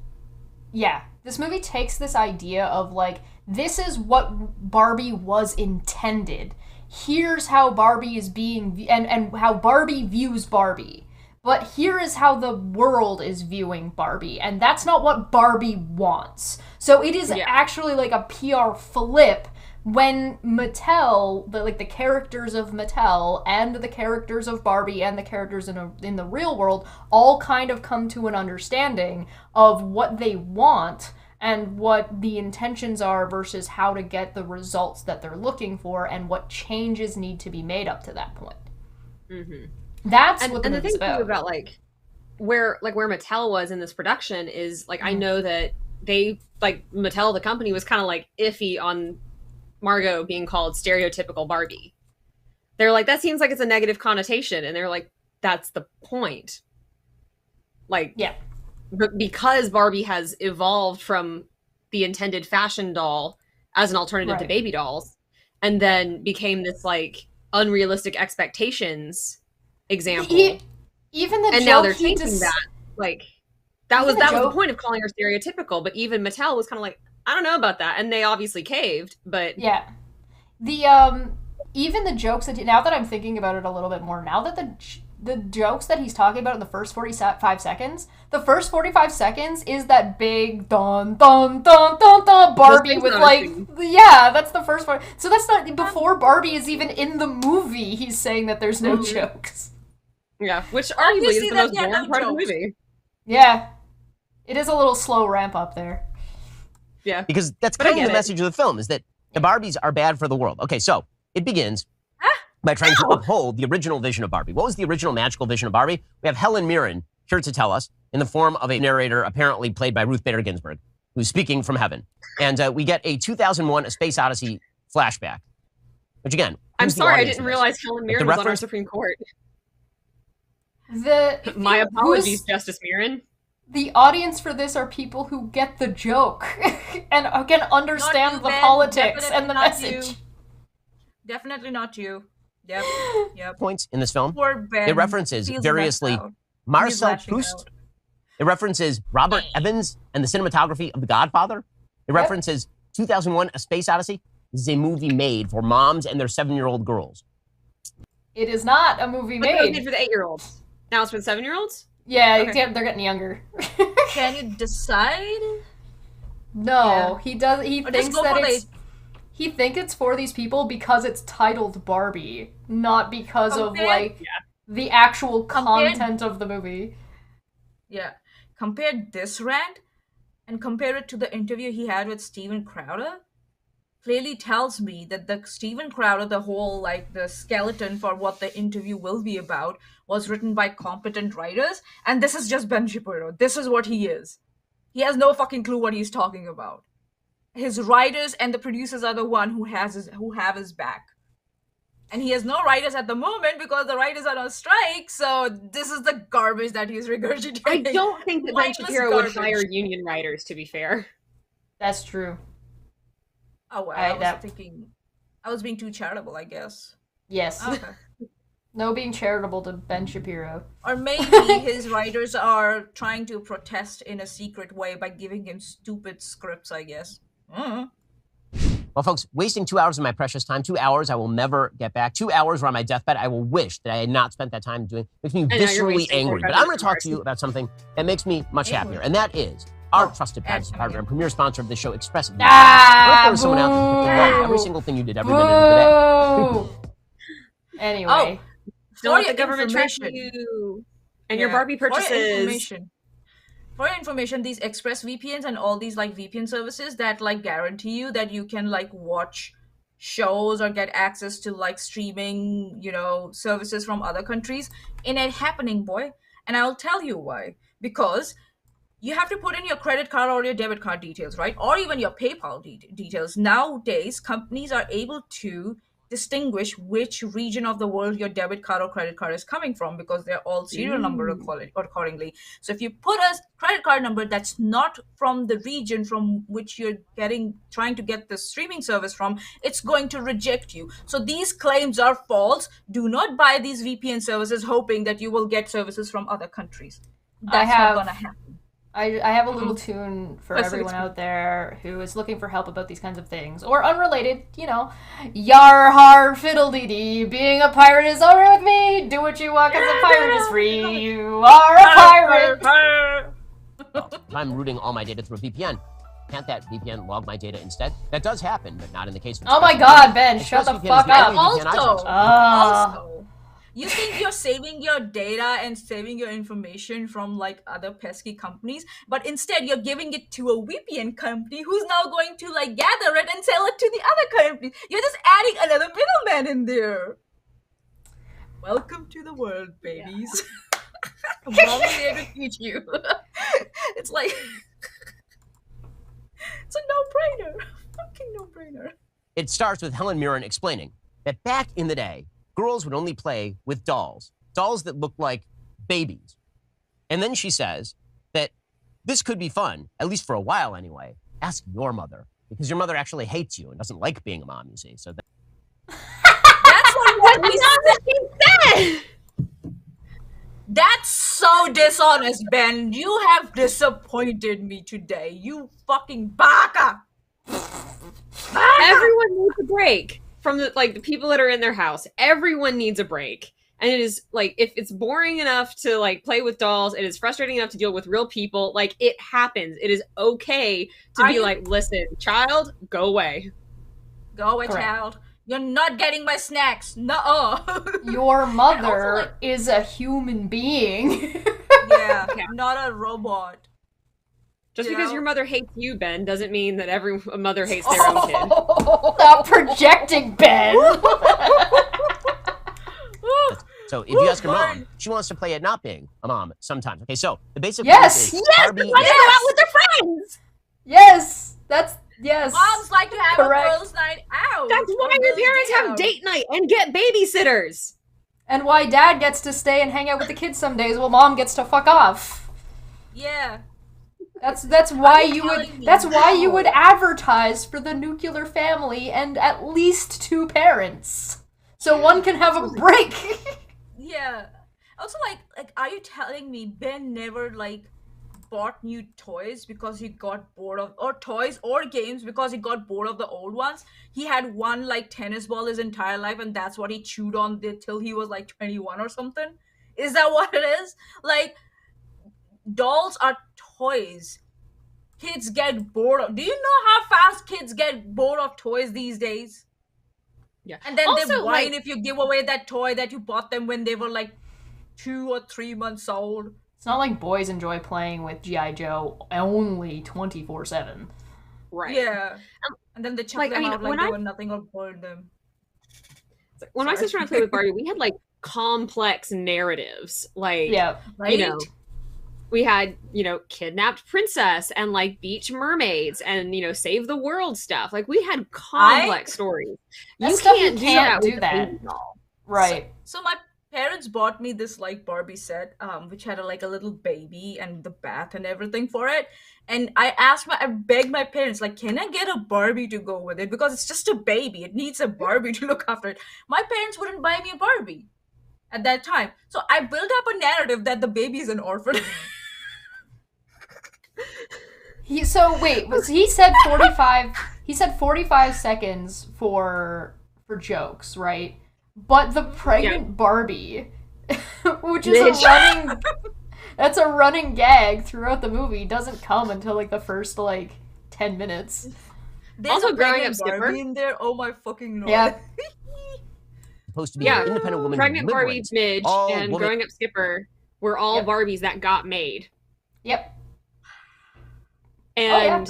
Yeah, this movie takes this idea of like this is what Barbie was intended. Here's how Barbie is being and how Barbie views Barbie. But here is how the world is viewing Barbie, and that's not what Barbie wants. So it is actually like a PR flip when Mattel, the characters of Mattel and the characters of Barbie and the characters in the real world all kind of come to an understanding of what they want and what the intentions are versus how to get the results that they're looking for and what changes need to be made up to that point. Mm-hmm. That's what the thing movie's about. About where Mattel was in this production is I know that they Mattel the company was kind of iffy on Margot being called stereotypical Barbie. They're like, that seems like it's a negative connotation, and they're like, that's the point. Yeah. But because Barbie has evolved from the intended fashion doll as an alternative to baby dolls, and then became this unrealistic expectations example. Even the and joke now they're changing that. That was the point of calling her stereotypical. But even Mattel was kind of I don't know about that, and they obviously caved. But yeah, the even the jokes that now that I'm thinking about it a little bit more, now that the jokes that he's talking about in the first 45 seconds, the first 45 seconds is that big dun dun dun dun dun Barbie with that's the first part. So that's not before Barbie is even in the movie. He's saying that there's no jokes. Yeah, which arguably is the most boring part of the movie. Yeah, it is a little slow ramp up there. Yeah, because that's kind of the message of the film, is that the Barbies are bad for the world. Okay, so it begins by trying to uphold the original vision of Barbie. What was the original magical vision of Barbie? We have Helen Mirren here to tell us, in the form of a narrator apparently played by Ruth Bader Ginsburg, who's speaking from heaven. And we get a 2001 A Space Odyssey flashback, which again, I'm sorry, I didn't realize Helen Mirren was on our Supreme Court. My apologies, Justice Mirren. The audience for this are people who get the joke and can understand the politics and the message. Definitely not you. Yep. Points in this film. Poor Ben. It references variously Marcel Proust. It references Robert Evans and the cinematography of The Godfather. It references 2001 A Space Odyssey. This is a movie made for moms and their 7-year-old girls. It is not a movie made. It was made for the 8-year-olds. Now it's for the 7-year-olds? Yeah, they're getting younger. Can you decide? No, he does. He thinks that it's. He thinks it's for these people because it's titled Barbie, not because of the actual content of the movie. Yeah, compare this rant and compare it to the interview he had with Steven Crowder. Clearly tells me that the Steven Crowder, the whole the skeleton for what the interview will be about, was written by competent writers, and this is just Ben Shapiro. This is what he is. He has no fucking clue what he's talking about. His writers and the producers are the one who have his back, and he has no writers at the moment because the writers are on strike. So this is the garbage that he's regurgitating. I don't think that Ben Shapiro would hire union writers. To be fair, that's true. Oh, well, I was being too charitable, I guess. Yes. Okay. No being charitable to Ben Shapiro. Or maybe his writers are trying to protest in a secret way by giving him stupid scripts, I guess. Well, folks, wasting 2 hours of my precious time, 2 hours I will never get back, 2 hours where on my deathbed I will wish that I had not spent that time doing, makes me viscerally angry. But I'm going to talk to you about something that makes me much happier, and that is our trusted partner and premier sponsor of the show, ExpressVPN. What if there was someone out there who could log every single thing you did every minute of the day? Anyway. Don't let the government track you and your Barbie purchases. For your information, these ExpressVPNs and all these VPN services that guarantee you that you can watch shows or get access to streaming, services from other countries, it ain't happening, boy. And I'll tell you why. Because you have to put in your credit card or your debit card details, right? Or even your PayPal details. Nowadays, companies are able to distinguish which region of the world your debit card or credit card is coming from because they're all serial numbered accordingly. So if you put a credit card number that's not from the region from which you're trying to get the streaming service from, it's going to reject you. So these claims are false. Do not buy these VPN services hoping that you will get services from other countries. That's not going to happen. I have a little tune for everyone out there who is looking for help about these kinds of things. Or unrelated, Yar har fiddle-dee-dee, being a pirate is alright with me. Do what you want because a pirate is free. You are a pirate. Well, if I'm routing all my data through a VPN, can't that VPN log my data instead? That does happen, but not in the case of... Oh my god, Ben, shut the fuck up. Also, You think you're saving your data and saving your information from like other pesky companies, but instead you're giving it to a VPN company who's now going to like gather it and sell it to the other company. You're just adding another middleman in there. Welcome to the world, babies. Mom's here to teach you. It's like it's a no-brainer. Fucking no-brainer. It starts with Helen Mirren explaining that back in the day, girls would only play with dolls that looked like babies. And then she says that this could be fun, at least for a while anyway. Ask your mother, because your mother actually hates you and doesn't like being a mom, you see. So That's what we said. That's so dishonest, Ben. You have disappointed me today. You fucking baka. Everyone needs a break from the people that are in their house. Everyone needs a break. And it is like, if it's boring enough to like play with dolls, it is frustrating enough to deal with real people. Like, it happens. It is okay to be like, listen, child, go away. Go away, child. You're not getting my snacks. No. Your mother is a human being. Yeah, not a robot. Just because your mother hates you, Ben, doesn't mean that every mother hates their own kid. Stop projecting, Ben. So if you ask her mom, she wants to play at not being a mom sometimes. Okay, so the basic yes, is Barbie. Yes, go out with their friends. Yes, yes. Moms like to have a girls' night out. That's why your parents have date night and get babysitters. And why dad gets to stay and hang out with the kids some days while mom gets to fuck off. Yeah. That's why you would advertise for the nuclear family and at least 2 parents. So one can have a break. Yeah. Also, like, are you telling me Ben never, like, bought new toys because he got bored of, or toys or games because he got bored of the old ones? He had one, like, tennis ball his entire life, and that's what he chewed on till he was, like, 21 or something? Is that what it is? Like, dolls are toys. Kids get bored of. Do you know how fast kids get bored of toys these days? Yeah. And then also, they whine if you give away that toy that you bought them when they were like 2 or 3 months old. It's not like boys enjoy playing with G.I. Joe only 24/7. Right. Yeah. And then they chuck them out like they were nothing or burn them. When my sister and I played with Barbie, we had like complex narratives. Like, right? You know, we had, you know, kidnapped princess and like beach mermaids and, you know, save the world stuff. Like, we had complex stories. You can't do that. Right. So my parents bought me this like Barbie set, which had a little baby and the bath and everything for it. And I begged my parents, like, can I get a Barbie to go with it? Because it's just a baby. It needs a Barbie to look after it. My parents wouldn't buy me a Barbie at that time. So I built up a narrative that the baby is an orphan. He said 45. He said 45 seconds for jokes, right? But the pregnant Barbie, which is that's a running gag throughout the movie, doesn't come until like the first 10 minutes. There's also growing up Skipper in there. Oh my fucking lord! Yeah. Supposed to be an independent woman. Pregnant Barbie, Midge, and Growing Up Skipper were all Barbies that got made. Yep. And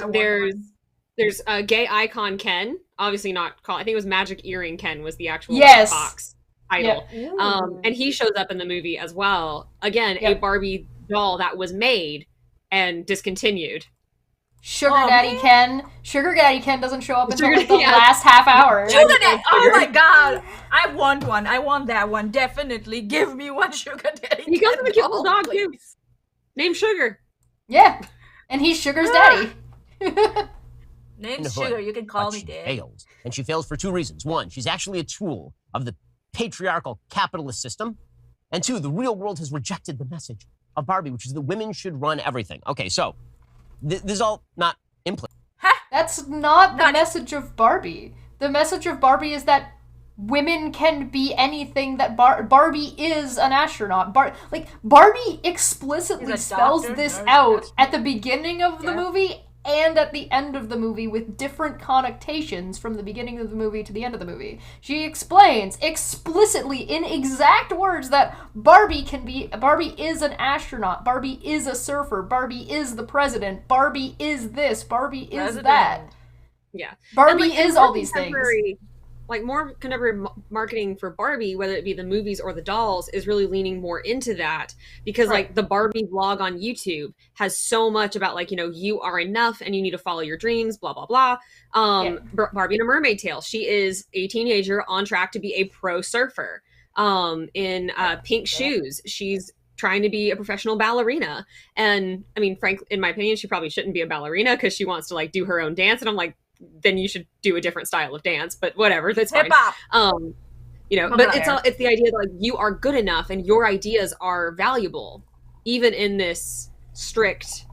there's a gay icon Ken, obviously not called. I think it was Magic Earring Ken was the actual box title. Yep. And he shows up in the movie as well. Again, a Barbie doll that was made and discontinued. Sugar Daddy Ken doesn't show up until the last half hour. Sugar Daddy! Oh my god! I want one. I want that one. Definitely give me one Sugar Daddy. He comes with a cute little dog too, named Sugar. Yeah, and he's Sugar's daddy. Name's Sugar. You can call me Dad. Fails, and she fails for 2 reasons. 1, she's actually a tool of the patriarchal capitalist system, and 2, the real world has rejected the message of Barbie, which is that women should run everything. Okay, so this is all not implicit. That's not the message of Barbie. The message of Barbie is that women can be anything. That Barbie is an astronaut. Barbie explicitly spells this out at the beginning of the movie and at the end of the movie with different connotations from the beginning of the movie to the end of the movie. She explains explicitly in exact words that Barbie is an astronaut, Barbie is a surfer, Barbie is the president, Barbie is this, Barbie is that. Yeah. Barbie is all these things. Like, more contemporary marketing for Barbie, whether it be the movies or the dolls, is really leaning more into that, because like the Barbie vlog on YouTube has so much about, like, you know, you are enough and you need to follow your dreams, blah blah blah. Barbie in a Mermaid Tale, she is a teenager on track to be a pro surfer. In Pink Shoes, she's trying to be a professional ballerina, and I mean, frankly, in my opinion, she probably shouldn't be a ballerina because she wants to like do her own dance, and I'm like, then you should do a different style of dance, but whatever, that's fine. You know, but it's the idea that like you are good enough and your ideas are valuable, even in this strict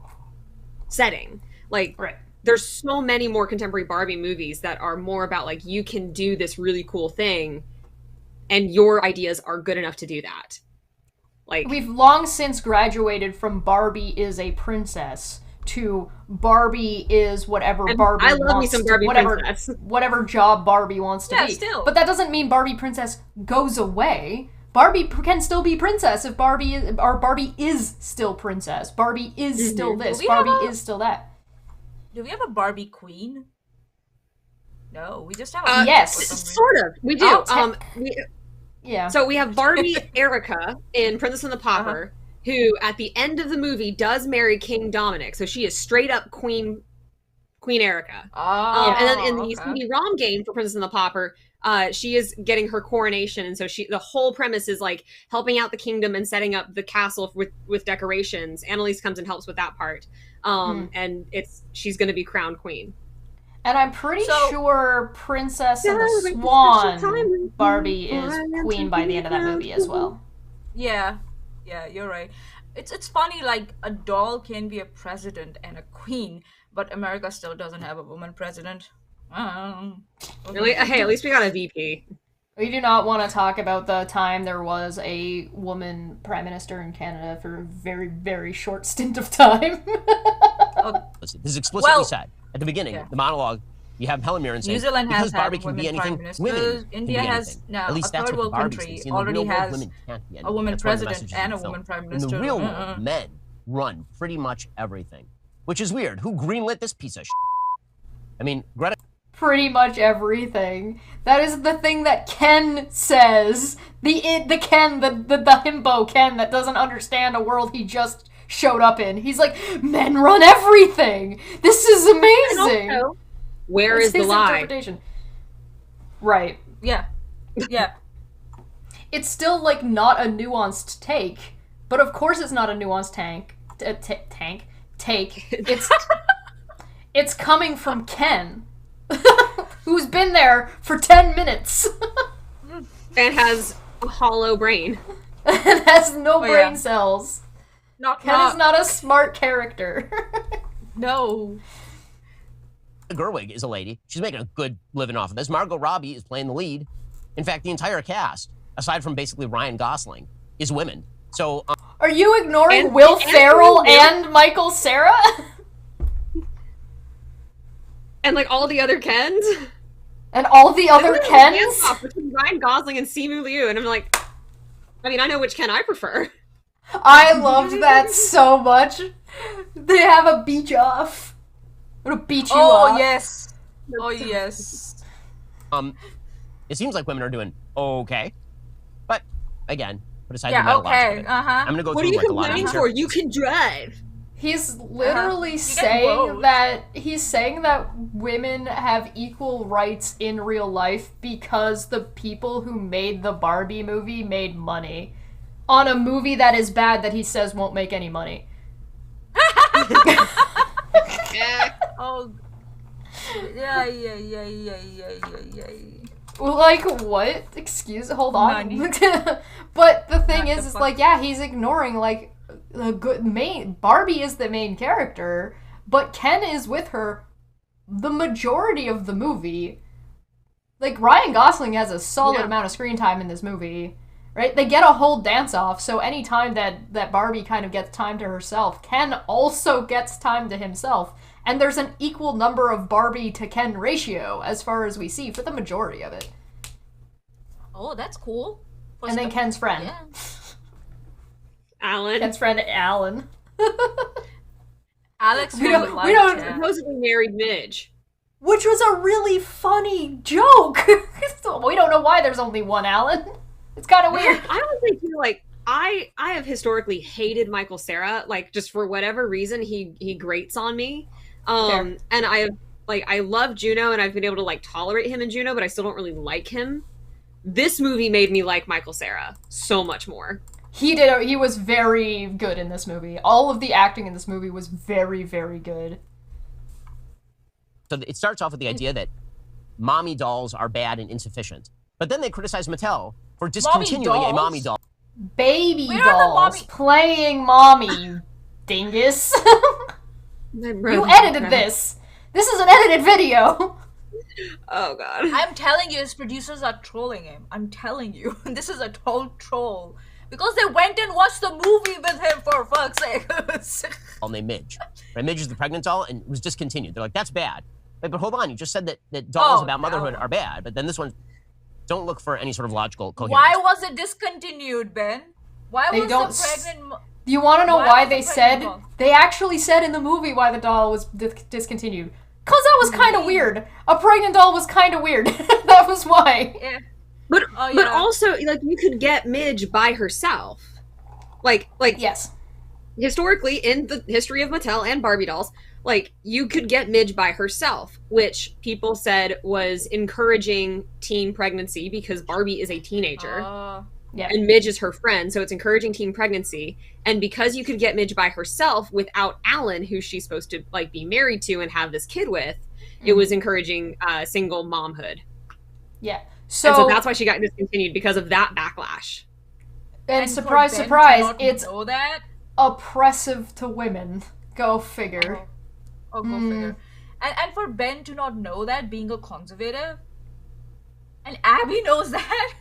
setting. Like, there's so many more contemporary Barbie movies that are more about like, you can do this really cool thing and your ideas are good enough to do that. Like, we've long since graduated from Barbie is a princess to Barbie is whatever Barbie I love wants me some Barbie to, whatever job Barbie wants to be. Still. But that doesn't mean Barbie princess goes away. Barbie can still be princess if Barbie is still princess. Barbie is still this. Barbie is still that. Do we have a Barbie queen? No, we just have a yes, sort of. We do. Yeah. So we have Barbie Erica in Princess and the Pauper, who at the end of the movie does marry King Dominic. So she is straight up Queen Erica. And then in the CD-ROM game for Princess and the Pauper, she is getting her coronation, and so the whole premise is like helping out the kingdom and setting up the castle with decorations. Annalise comes and helps with that part, and she's going to be crowned queen. And I'm pretty sure Princess and the Swan Barbie is queen by the end of that movie as well. Yeah, you're right. It's funny, like, a doll can be a president and a queen, but America still doesn't have a woman president. Really? Hey, at least we got a VP. We do not want to talk about the time there was a woman prime minister in Canada for a very, very short stint of time. This is explicitly said at the beginning. The monologue, you have Helen Mirren saying, New Zealand because has Barbie had can be women anything, prime women ministers. can India be has anything. now At least a that's third what the world Barbie country says. In the already real world, has women can't be anything. a woman That's one of the president messages and a of the woman film. prime minister. In the real world, men run pretty much everything, which is weird. Who greenlit this piece of shit? I mean, Greta. Pretty much everything. That is the thing that Ken says. The Ken, the himbo Ken that doesn't understand a world he just showed up in. He's like, men run everything. This is amazing. Also, where is the lie? Interpretation. Right. Yeah. It's still like not a nuanced take, but of course it's not a nuanced take. It's coming from Ken, who's been there for 10 minutes. And has a hollow brain. And has no brain cells. Ken is not a smart character. No. Gerwig is a lady. She's making a good living off of this. Margot Robbie is playing the lead. In fact, the entire cast, aside from basically Ryan Gosling, is women. So, are you ignoring Will Ferrell and Michael Cera? And like all the other Kens? And all the other Kens? Between Ryan Gosling and Simu Liu, and I'm like, I mean, I know which Ken I prefer. I loved that so much. They have a beach off. I'm gonna beat you off. Yes. Oh, yes. It seems like women are doing okay. But, again, put aside the Yeah, monologues okay. of it. I'm gonna go What are through you like a lot of complaining these for? here. You can drive. He's literally You get saying votes. that women have equal rights in real life because the people who made the Barbie movie made money on a movie that is bad that he says won't make any money. Oh. Yeah. Like, what? Hold on. But the thing is like, yeah, he's ignoring, like, the good Barbie is the main character, but Ken is with her the majority of the movie. Like, Ryan Gosling has a solid amount of screen time in this movie, right? They get a whole dance-off, so any time that Barbie kind of gets time to herself, Ken also gets time to himself. and there's an equal number of Barbie to Ken ratio as far as we see for the majority of it. Oh, that's cool. And then Ken's friend. Yeah. Alan. Ken's friend, Alan. Alex We don't- from we don't- Live Chat. Supposedly married Midge. Which was a really funny joke. We don't know why there's only one Alan. It's kind of weird. I honestly feel like I have historically hated Michael Cera, like just for whatever reason he grates on me. Fair. And I love Juno and I've been able to like tolerate him in Juno, but I still don't really like him. This movie made me like Michael Cera so much more. He was very good in this movie. All of the acting in this movie was very, very good. So it starts off with the idea that mommy dolls are bad and insufficient. But then they criticize Mattel for discontinuing a mommy doll. Baby Where are the dolls mommy- playing mommy, dingus. You edited this. This is an edited video. Oh god. I'm telling you, his producers are trolling him. I'm telling you. This is a total troll. Because they went and watched the movie with him, for fuck's sake. Named Midge. Right? Midge is the pregnant doll and was discontinued. They're like, that's bad. Wait, but hold on, you just said that dolls about motherhood are bad, but then this one, don't look for any sort of logical coherence. Why was it discontinued, Ben? Why They was don't the s- pregnant... Do you want to know Why why was the they pregnant said? doll? They actually said in the movie why the doll was discontinued. Cause that was kind of weird. A pregnant doll was kind of weird. That was why. Yeah. But Oh, but yeah. also like you could get Midge by herself. Like Yes. historically in the history of Mattel and Barbie dolls, like you could get Midge by herself, which people said was encouraging teen pregnancy because Barbie is a teenager Yeah. and Midge is her friend, so it's encouraging teen pregnancy. And because you could get Midge by herself without Alan, who she's supposed to like be married to and have this kid with, it was encouraging single momhood. Yeah. And so So, that's why she got discontinued because of that backlash. and for surprise, Ben to surprise, not it's know that? oppressive to women. Go figure. Oh, go figure. And for Ben to not know that, being a conservative, and Abby knows that.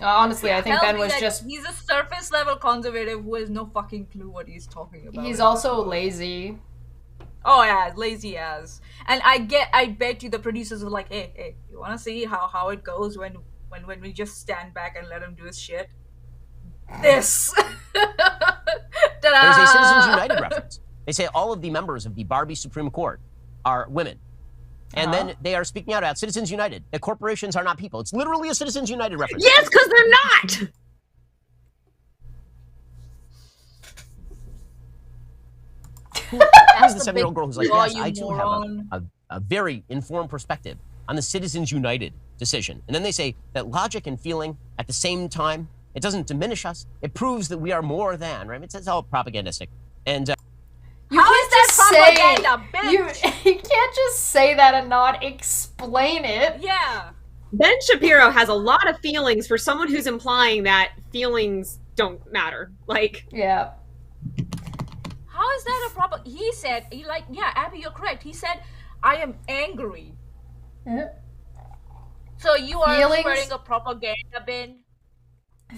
Honestly, I think tells Ben me was that just. he's a surface level conservative who has no fucking clue what he's talking about. He's also lazy. Oh yeah, lazy ass. And I bet you the producers were like, hey, you wanna see how it goes when we just stand back and let him do his shit? This. Ta-da! There's a Citizens United reference. They say all of the members of the Barbie Supreme Court are women. And then they are speaking out about Citizens United, that corporations are not people. It's literally a Citizens United reference. Yes, because they're not. Here's the 7-year-old girl who's like, flaw, yes, you I too moron." have a very informed perspective on the Citizens United decision. And then they say that logic and feeling at the same time, it doesn't diminish us. It proves that we are more than, right? It's all propagandistic. And You How can't is that just propaganda, bitch? you can't just say that and not explain it. Yeah. Ben Shapiro has a lot of feelings for someone who's implying that feelings don't matter. Like, Yeah. How is that a proper? He said, yeah, Abby, you're correct. He said, I am angry. So you are Feelings- spreading a propaganda bin?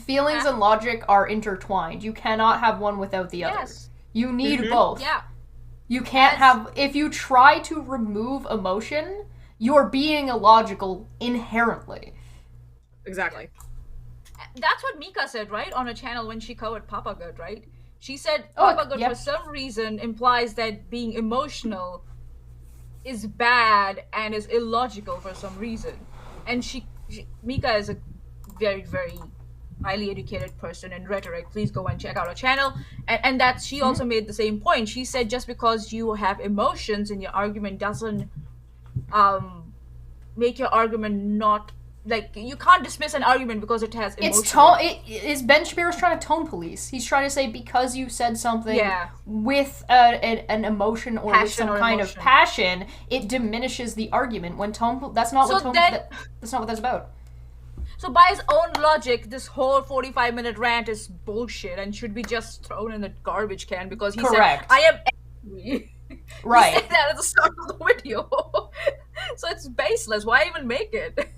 Feelings and logic are intertwined. You cannot have one without the other. Yes. You need both. Yeah. You can't Yes. have. If you try to remove emotion, you're being illogical inherently. exactly. That's what Mika said, right? On a channel when she covered Papa Good, right? She said Oh, Papa Good yep. for some reason implies that being emotional is bad and is illogical for some reason. And Mika is a very, very highly educated person in rhetoric. Please go and check out her channel. And that she also made the same point. She said just because you have emotions in your argument doesn't make your argument not, like, you can't dismiss an argument because it has emotion. It's tone. It is Ben Shapiro's trying to tone police. He's trying to say because you said something Yeah. with an emotion or with Passion some or kind of emotion. passion, it diminishes the argument. When tone, that's not what So tone. then- That's not what that's about. So by his own logic, this whole 45-minute rant is bullshit and should be just thrown in the garbage can because he Correct. said, I am angry. Right. He said that at the start of the video. So it's baseless. Why even make it?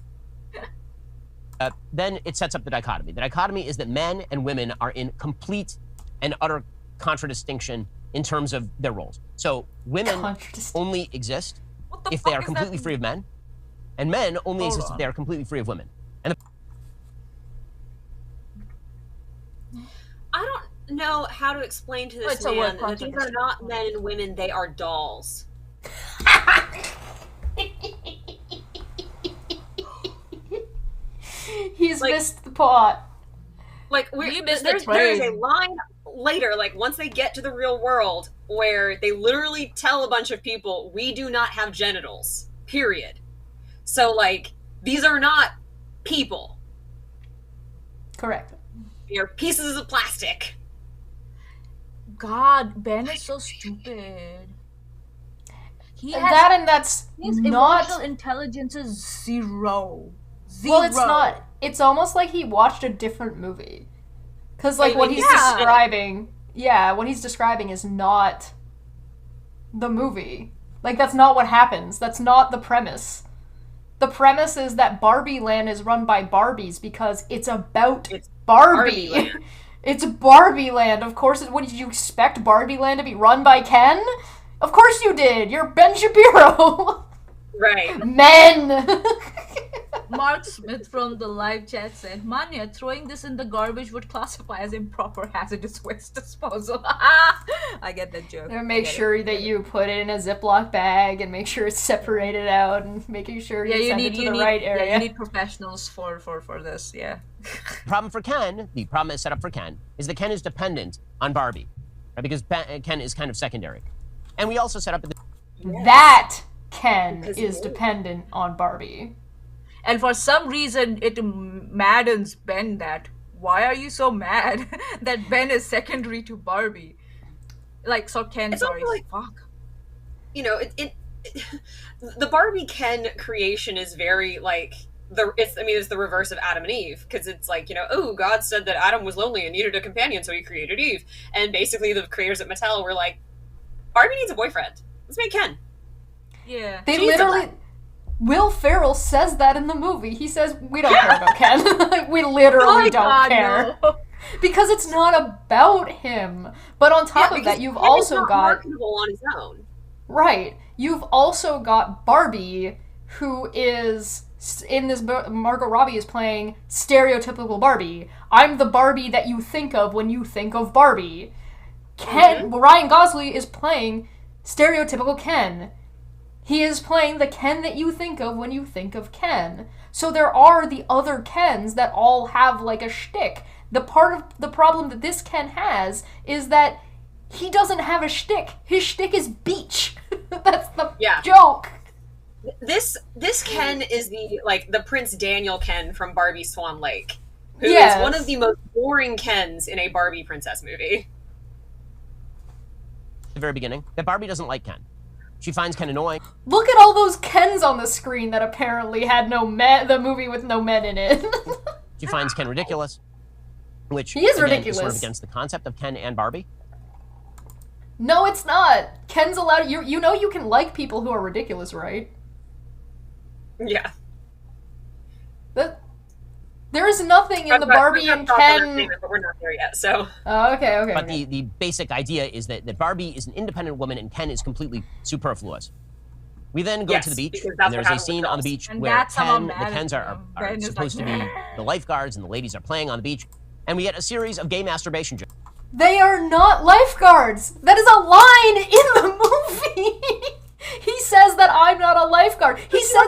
then it sets up the dichotomy. The dichotomy is that men and women are in complete and utter contradistinction in terms of their roles. So women only exist if they are completely free of men, and men only exist if they are completely free of women. And I don't know how to explain to this man that these are not men and women, they are dolls. He's missed the plot. Like, there's a line later, like, once they get to the real world, where they literally tell a bunch of people, we do not have genitals. Period. So, like, these are not people. Correct. They are pieces of plastic. God, Ben is so stupid. His emotional intelligence is zero. Well, it's not. It's almost like he watched a different movie. Because, like, what he's describing... Yeah, what he's describing is not the movie. Like, that's not what happens. That's not the premise. The premise is that Barbie Land is run by Barbies because it's about Barbie. It's Barbie Land. Of course, what did you expect Barbie Land to be run by Ken? Of course you did. You're Ben Shapiro. Right. Men. Mark Smith from the live chat said, Manya, throwing this in the garbage would classify as improper hazardous waste disposal. I get that joke. And make sure that you put it in a Ziploc bag and make sure it's separated out and making sure you send it to the right area. Yeah, you need professionals for this, yeah. The problem is set up for Ken, is that Ken is dependent on Barbie, right? Because Ken is kind of secondary. And we also set up that Ken is dependent on Barbie. And for some reason, it maddens Ben that, why are you so mad that Ben is secondary to Barbie? Like, so Ken, it's sorry, like, fuck. You know, the Barbie Ken creation is very, like, it's the reverse of Adam and Eve, because it's like, you know, oh, God said that Adam was lonely and needed a companion, so he created Eve. And basically the creators at Mattel were like, Barbie needs a boyfriend. Let's make Ken. Yeah. They literally... Will Ferrell says that in the movie. He says, we don't care about Ken. We literally don't care. No. Because it's not about him. But on top of that, you've Ken also is not got... marketable on his own. Right. You've also got Barbie, who is... In this, Margot Robbie is playing stereotypical Barbie. I'm the Barbie that you think of when you think of Barbie. Ryan Gosling is playing stereotypical Ken. He is playing the Ken that you think of when you think of Ken. So there are the other Kens that all have, like, a shtick. The part of the problem that this Ken has is that he doesn't have a shtick. His shtick is beach. That's the joke. This Ken is the Prince Daniel Ken from Barbie Swan Lake, who is one of the most boring Kens in a Barbie princess movie. At the very beginning, that Barbie doesn't like Ken. She finds Ken annoying. Look at all those Kens on the screen that apparently had no men, the movie with no men in it. She finds Ken ridiculous, which he is again, ridiculous. Is sort of against the concept of Ken and Barbie. No, it's not. Ken's allowed. You know you can like people who are ridiculous, right? Yeah. There is nothing in the Barbie and Ken... But we're not there yet, so... Oh, okay. But the basic idea is that Barbie is an independent woman and Ken is completely superfluous. We then go to the beach, and there's a scene on the beach where the Kens are supposed to be the lifeguards, and the ladies are playing on the beach, and we get a series of gay masturbation jokes. They are not lifeguards! That is a line in the movie! He says that I'm not a lifeguard. He said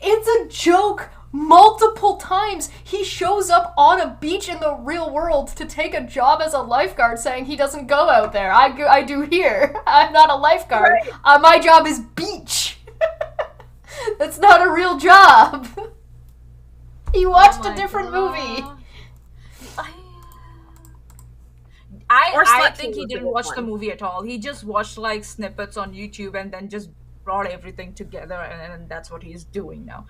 it's a joke multiple times. He shows up on a beach in the real world to take a job as a lifeguard, saying he doesn't go out there. I do here. I'm not a lifeguard. Right. My job is beach. That's not a real job. He watched a different movie. I think he didn't watch the movie at all. He just watched like snippets on YouTube and then just brought everything together, and that's what he's doing now.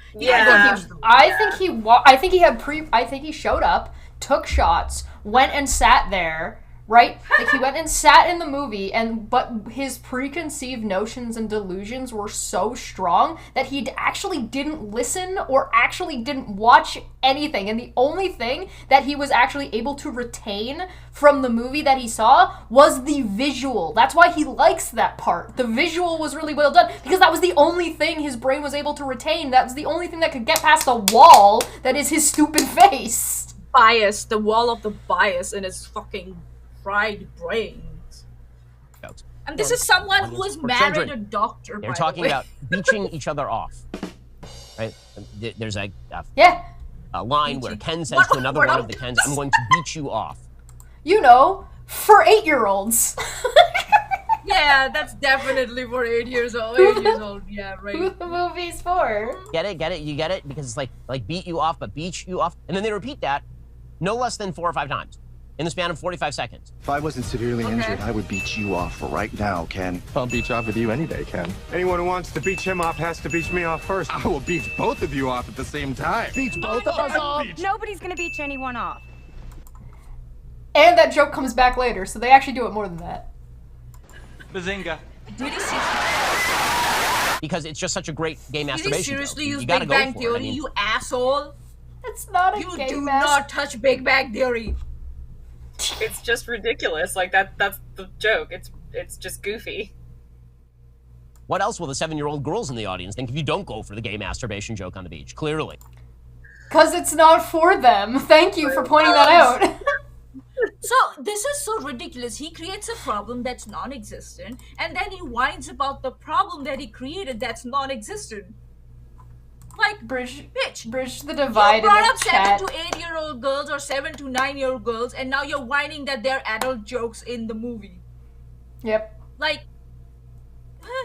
I think he showed up, took shots, went and sat there right? Like, he went and sat in the movie, but his preconceived notions and delusions were so strong that he actually didn't listen or actually didn't watch anything. And the only thing that he was actually able to retain from the movie that he saw was the visual. That's why he likes that part. The visual was really well done, because that was the only thing his brain was able to retain. That was the only thing that could get past the wall that is his stupid face. Bias, the wall of the bias in his fucking fried brains. And this is someone who has married children. a doctor. They're talking about beaching each other off, right? There's a line where Ken says to another one of the Kens, "I'm going to beat you off." You know, for 8-year-olds. Yeah, that's definitely for 8 years old. 8 years old, yeah, right. Who the movie's for? Get it? You get it? Because it's like beat you off, but beach you off, and then they repeat that no less than 4 or 5 times in the span of 45 seconds. If I wasn't severely injured, I would beat you off right now, Ken. I'll beach off with you any day, Ken. Anyone who wants to beach him off has to beach me off first. I will beach both of you off at the same time. Beach both of us off? Nobody's gonna beach anyone off. And that joke comes back later, so they actually do it more than that. Bazinga. Did he seriously? Because it's just such a great gay masturbation. Did he seriously use you Big gotta Bang go for it. Theory, you asshole? It's not a You gay do mask. not touch Big Bang Theory. It's just ridiculous. Like that's the joke. It's just goofy. What else will the 7-year-old girls in the audience think if you don't go for the gay masturbation joke on the beach? Clearly. Because it's not for them. Thank you for pointing that out. So, this is so ridiculous. He creates a problem that's non-existent, and then he whines about the problem that he created that's non-existent. Like, Bridge the you divide in brought the up chat. 7 to 8-year-old girls or 7 to 9-year-old girls, and now you're whining that they're adult jokes in the movie. Yep. Like,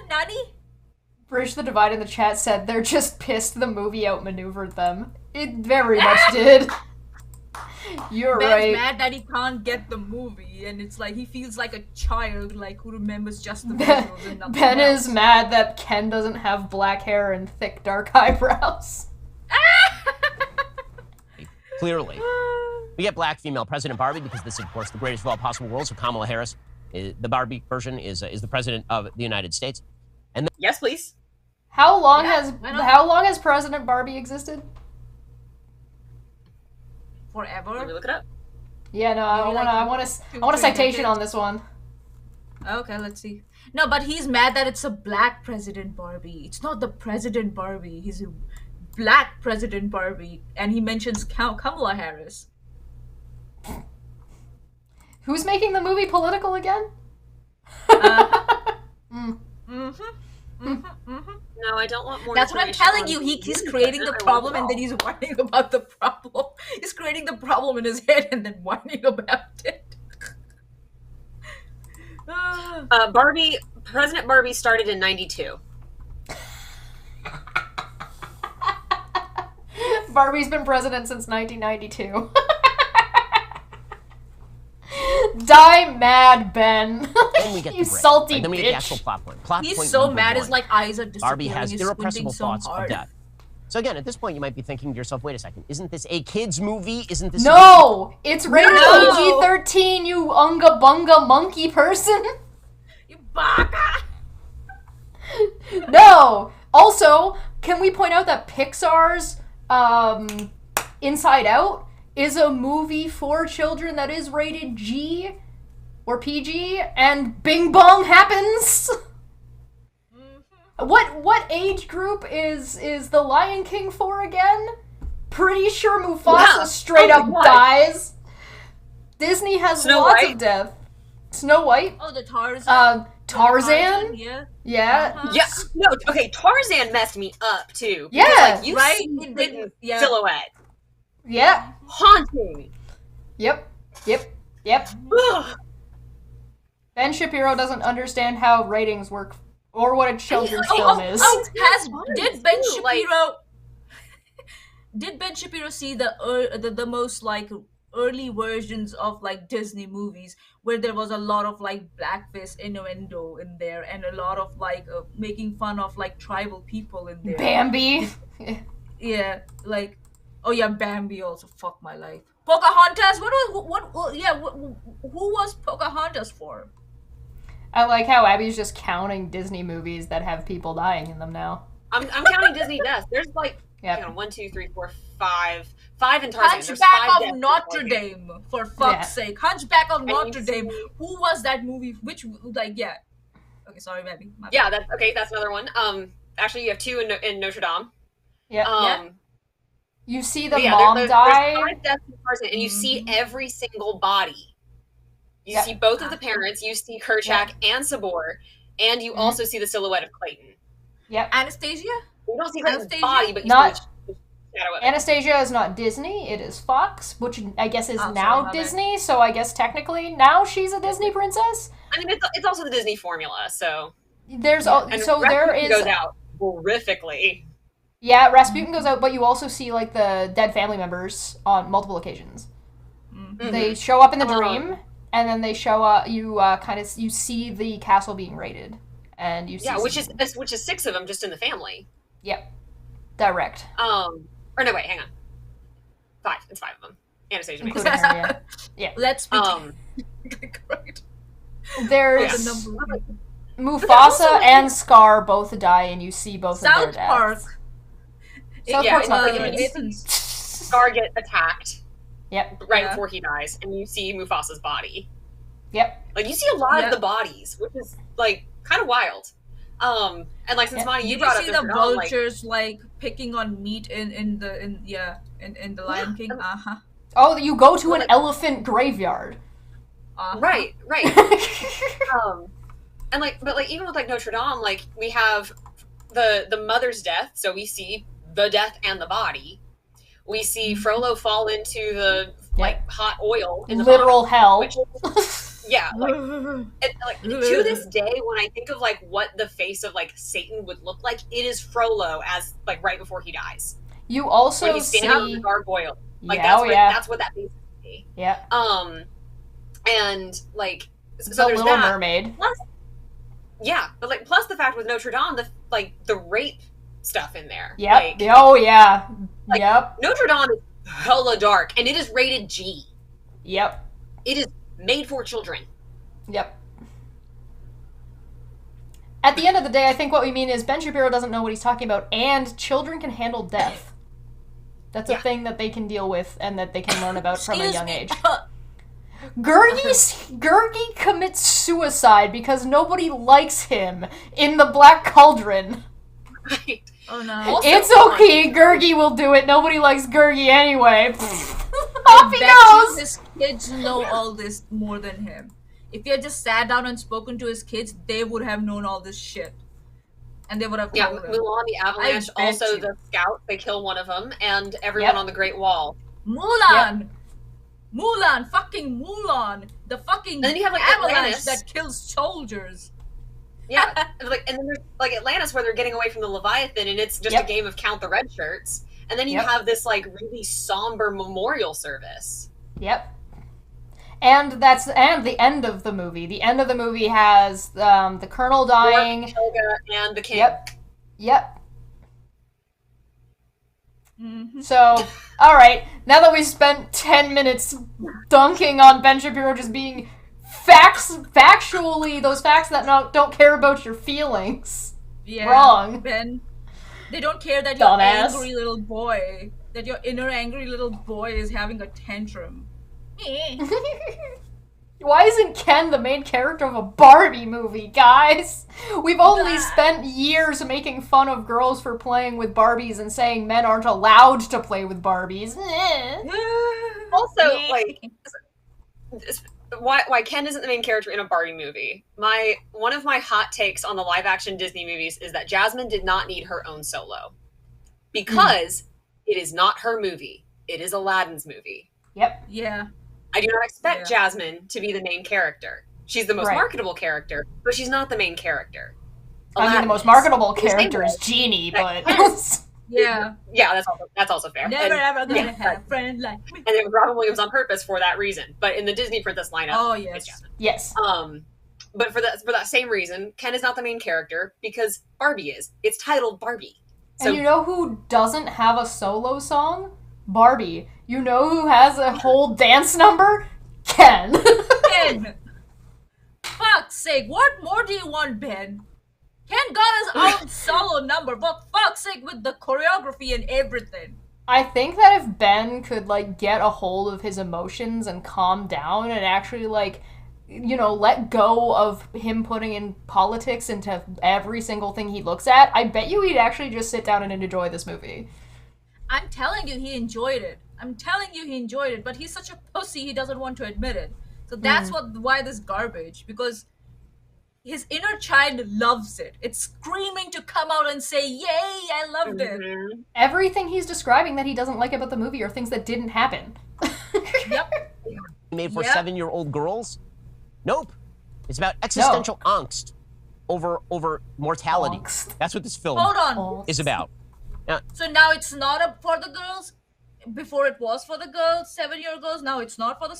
Nani? Bridge the divide in the chat said they're just pissed the movie outmaneuvered them. It very much did. You're Ben's right. mad that he can't get the movie, and it's like he feels like a child, like who remembers just the visuals and nothing Ben else. is mad that Ken doesn't have black hair and thick dark eyebrows. Clearly. We get black female President Barbie because this is, of course, the greatest of all possible worlds. So Kamala Harris, the Barbie version, is the president of the United States. And then, Yes, please. How long has President Barbie existed? Forever. Let me look it up. Yeah, no, I want a citation on this one. Okay, let's see. No, but he's mad that it's a black President Barbie. It's not the President Barbie. He's a black President Barbie, and he mentions Kamala Harris. Who's making the movie political again? No, I don't want more. That's what I'm telling you. He's creating the problem, and then he's whining about the problem. He's creating the problem in his head, and then whining about it. President Barbie started in 92. Barbie's been president since 1992. Die mad, Ben. then we get You the break. salty Right, then we get the bitch. actual plot point. Plot He's point so number mad. one. His eyes are disappearing. Barbie has He's irrepressible squinting thoughts so of hard. death. So again, at this point, you might be thinking to yourself, wait a second, isn't this a kid's movie? Isn't this No! It's rated No! PG-13, you unga bunga monkey person. You baka! No! Also, can we point out that Pixar's Inside Out is a movie for children that is rated G or PG, and Bing Bong happens? What age group is The Lion King for again? Pretty sure Mufasa straight up dies. Disney has Snow lots White? of death. Snow White? Oh, the Tarzan. Tarzan? Yeah. Yeah. Uh-huh. Yeah, no, okay, Tarzan messed me up too. Yeah. Because, like, you Right? see It the did, yeah. silhouette. Yeah. Haunting. Yep. Ugh. Ben Shapiro doesn't understand how ratings work or what a children's film is. Did Ben too, like- Shapiro? Did Ben Shapiro see the most like early versions of like Disney movies where there was a lot of like blackface innuendo in there and a lot of like making fun of like tribal people in there? Bambi. Yeah, like, oh yeah, Bambi also. Fuck my life. Pocahontas. Who was Pocahontas for? I like how Abby's just counting Disney movies that have people dying in them now. I'm counting Disney deaths. There's like, Yep. hang on, 1, 2, 3, 4, 5. 5 in Tarzan. There's Hunchback 5 of deaths in Notre Tarzan. Dame, for fuck's sake. Hunchback of Notre Dame. Who was that movie? Which, like, yeah. Okay, sorry, baby. Yeah, that's another one. Actually, you have 2 in Notre Dame. Yeah. You see the yeah, mom there's die. 5 deaths in Tarzan, and you see every single body. You see both of the parents. You see Kerchak and Sabor, and you also see the silhouette of Clayton. Yep. Anastasia? You don't see Clayton's Anastasia? body, but you Not see the shadow of it. Anastasia is not Disney. It is Fox, which I guess is Oh, now sorry, my bad. Disney. So I guess technically now she's a Disney princess. I mean, it's also the Disney formula, so There's and so there Rasputin is goes out horrifically. Yeah, Rasputin goes out, but you also see like the dead family members on multiple occasions. Mm-hmm. They show up in the dream, and then they show up. You you see the castle being raided, and you see which is 6 of them just in the family. Yep, direct. Or no, wait, hang on. 5. It's 5 of them. Anastasia makes Including sense. her, yeah. Let's be There's Yes. Mufasa and Scar both die, and you see both of their South deaths. Park. South Park's not for like, kids. Scar get attacked Yep. right before he dies, and you see Mufasa's body. Yep. Like, you see a lot of the bodies, which is, like, kind of wild. And, like, since Monty, you Did brought you up see Notre the Dame, vultures like picking on meat in the Lion King? Oh, you go to an elephant graveyard. Right. And like, but like even with like Notre Dame, like we have the mother's death, so we see the death and the body. We see Frollo fall into the like hot oil in the literal bottom, hell. which is, yeah, like, to this day, when I think of like what the face of like Satan would look like, it is Frollo as like right before he dies. You also when he's standing on the see gargoyle, like Yeah, that's what that face would be. Yeah. And like so the there's Little that. Mermaid. Yeah, but like plus the fact with Notre Dame, the rape stuff in there. Yep. Like, Oh yeah. like, Yep. Notre Dame is hella dark, and it is rated G. Yep. It is made for children. Yep. At the end of the day, I think what we mean is Ben Shapiro doesn't know what he's talking about, and children can handle death. That's a thing that they can deal with and that they can learn about from a young age. Gurgi commits suicide because nobody likes him in the Black Cauldron. Right. Oh no. Also, It's okay, Gurgi will do it. Nobody likes Gurgi anyway. Off he bet goes! you his kids know all this more than him. If he had just sat down and spoken to his kids, they would have known all this shit. And they would have told him. Mulan the Avalanche, I bet also you. the Scouts, they kill one of them, and everyone on the Great Wall. Mulan! Mulan! Fucking Mulan! The fucking And then you have, like, avalanche Atlantis. that kills soldiers. Yeah, like, and then there's like Atlantis where they're getting away from the Leviathan, and it's just a game of count the red shirts. And then you have this like really somber memorial service. Yep. And the end of the movie. The end of the movie has the Colonel dying. Helga and the King. Yep. So, alright, now that we spent 10 minutes dunking on Ben Shapiro just being factually, those facts that don't care about your feelings. Yeah. Wrong. Ben. They don't care that your Dumbass. angry little boy, that your inner angry little boy is having a tantrum. Why isn't Ken the main character of a Barbie movie, guys? We've only spent years making fun of girls for playing with Barbies and saying men aren't allowed to play with Barbies. Also, like, why Ken isn't the main character in a Barbie movie? One of my hot takes on the live action Disney movies is that Jasmine did not need her own solo because it is not her movie. It is Aladdin's movie. Yep. Yeah. I do not expect Jasmine to be the main character. She's the most marketable character, but she's not the main character. I mean, the most marketable character is Genie, but... Yeah. Yeah, that's also fair. Never ever gonna have a friend like me. And it was Robin Williams on purpose for that reason. But in the Disney princess lineup, it's Jasmine. Yes. But for that same reason, Ken is not the main character because Barbie is. It's titled Barbie. So And you know who doesn't have a solo song? Barbie. You know who has a whole dance number? Ken. Ben! Fuck's sake, what more do you want, Ben? Ken got his own solo number, but fuck's sake with the choreography and everything. I think that if Ben could, like, get a hold of his emotions and calm down and actually, like, you know, let go of him putting in politics into every single thing he looks at, I bet you he'd actually just sit down and enjoy this movie. I'm telling you, he enjoyed it. But he's such a pussy, he doesn't want to admit it. So that's why this garbage, because his inner child loves it. It's screaming to come out and say, yay, I loved it. Everything he's describing that he doesn't like about the movie are things that didn't happen. Yep. Made for 7-year-old girls? Nope. It's about existential angst over mortality. Angst. That's what this film is about. So now it's not for the girls? Before it was for the girls, 7-year girls, now it's not for the...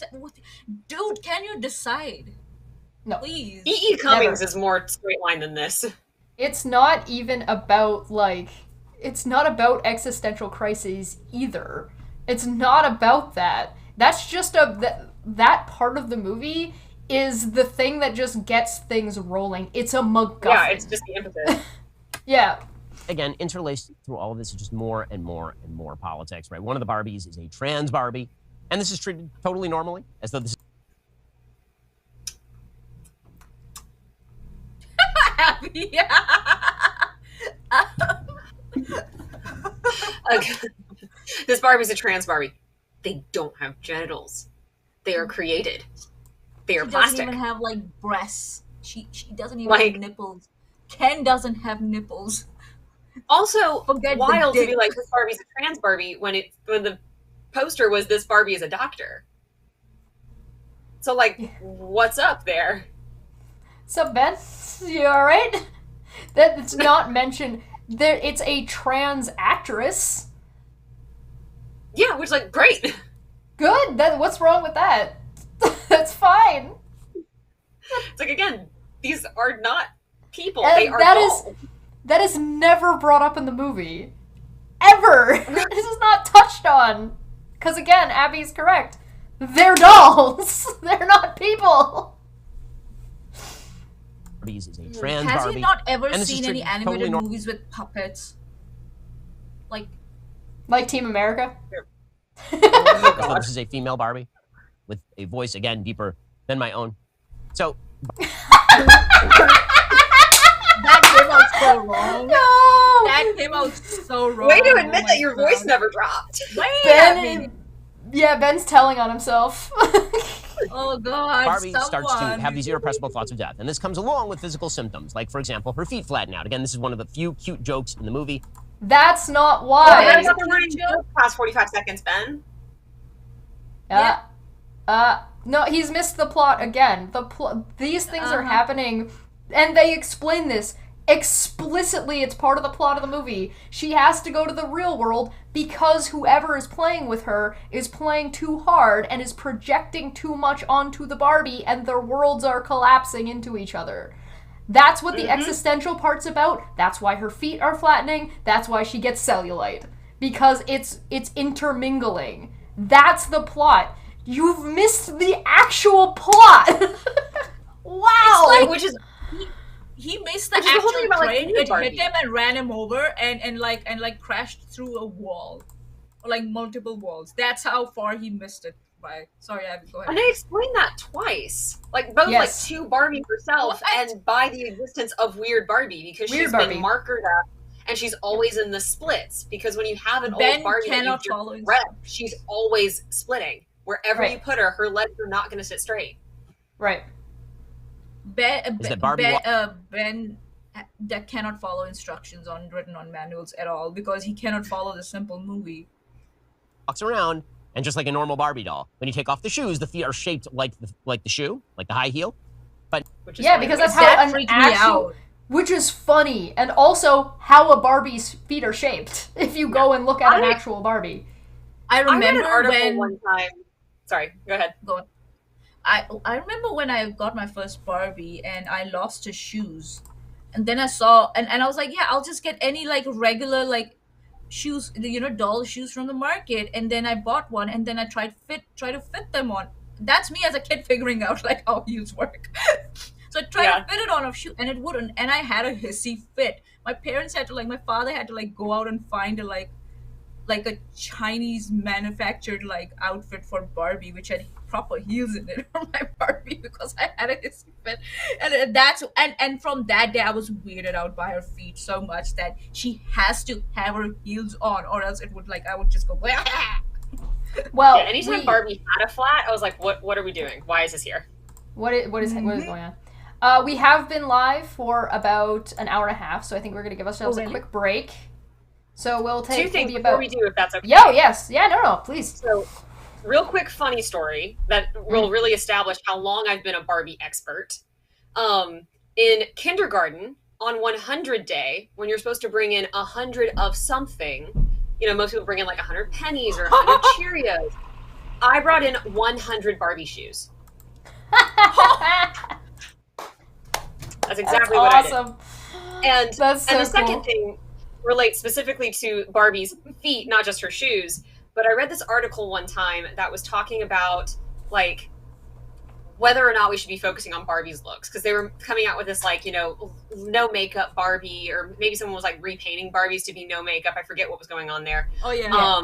Dude, can you decide? No. Please. E.E. Cummings is more straight line than this. It's not even about, like... It's not about existential crises either. It's not about that. That's just that part of the movie is the thing that just gets things rolling. It's a MacGuffin. Yeah, it's just the impetus. Yeah. Again, interlaced through all of this is just more and more and more politics, right? One of the Barbies is a trans Barbie, and this is treated totally normally, as though this is... Happy. This Barbie's a trans Barbie. They don't have genitals. They are created. They are plastic. She doesn't even have, like, breasts. She doesn't even have nipples. Ken doesn't have nipples. Also, wild to be like, this Barbie's a trans Barbie when the poster was this Barbie is a doctor. So, like, what's up there? So, Ben, you alright? That's not mentioned. It's a trans actress. Yeah, which, like, great. Good. What's wrong with that? That's fine. It's like, again, these are not people. They are dolls. That is never brought up in the movie. Ever! This is not touched on. Because again, Abby's correct. They're dolls! They're not people! Is a trans Has Barbie. he not ever seen any animated movies with puppets? Like Team America? Oh, this is a female Barbie with a voice, again, deeper than my own. So... That came out so wrong. No! That came out so wrong. Way to admit that your voice never dropped. Ben's telling on himself. Oh god, Barbie starts to have these irrepressible thoughts of death, and this comes along with physical symptoms, like, for example, her feet flatten out. Again, this is one of the few cute jokes in the movie. That's not why. That's not the running joke past 45 seconds, Ben. No, he's missed the plot again. These things are happening, and they explain this explicitly. It's part of the plot of the movie. She has to go to the real world because whoever is playing with her is playing too hard and is projecting too much onto the Barbie, and their worlds are collapsing into each other. That's what the existential part's about. That's why her feet are flattening. That's why she gets cellulite. Because it's intermingling. That's the plot. You've missed the actual plot. Wow. Which is he missed the actual train. It hit him and ran him over and crashed through a wall, or like multiple walls. That's how far he missed it. By sorry, Abby, go ahead. And they explained that twice, like both like to Barbie herself and by the existence of Weird Barbie, because she's been markered up and she's always in the splits. Because when you have an old Barbie that you've just read, she's always splitting. Wherever you put her, her legs are not going to sit straight. Right. Ben that cannot follow instructions written on manuals at all, because he cannot follow the simple movie. Walks around, and just like a normal Barbie doll, when you take off the shoes, the feet are shaped like the shoe, like the high heel. But because that's how an actual, which is funny, and also how a Barbie's feet are shaped. If you go and look at an actual Barbie, I remember read an article one time. Sorry, go ahead. Go on. I remember when I got my first Barbie and I lost her shoes, and then I saw and I was like, yeah, I'll just get any like regular like shoes, doll shoes from the market, and then I bought one, and then I try to fit them on. That's me as a kid figuring out like how heels work. So I tried to fit it on a shoe, and it wouldn't, and I had a hissy fit. My parents had to my father had to go out and find a a Chinese manufactured outfit for Barbie, which had proper heels in it for my Barbie because I had a hissy fit, and and from that day I was weirded out by her feet so much that she has to have her heels on, or else it would I would just go. Well, anytime Barbie had a flat, I was like, what are we doing? Why is this here? What is going on? We have been live for about an hour and a half, so I think we're going to give ourselves a quick break. So we'll take 2 things before we do, if that's okay. Yes. Yeah, no, please. So, real quick funny story that will really establish how long I've been a Barbie expert. In kindergarten, on 100 day, when you're supposed to bring in 100 of something, most people bring in 100 pennies or 100 Cheerios. I brought in 100 Barbie shoes. That's exactly what awesome. I did. And That's so the second cool. thing relates specifically to Barbie's feet, not just her shoes. But I read this article one time that was talking about whether or not we should be focusing on Barbie's looks, because they were coming out with this no makeup Barbie, or maybe someone was repainting Barbies to be no makeup. I forget what was going on there. Oh yeah.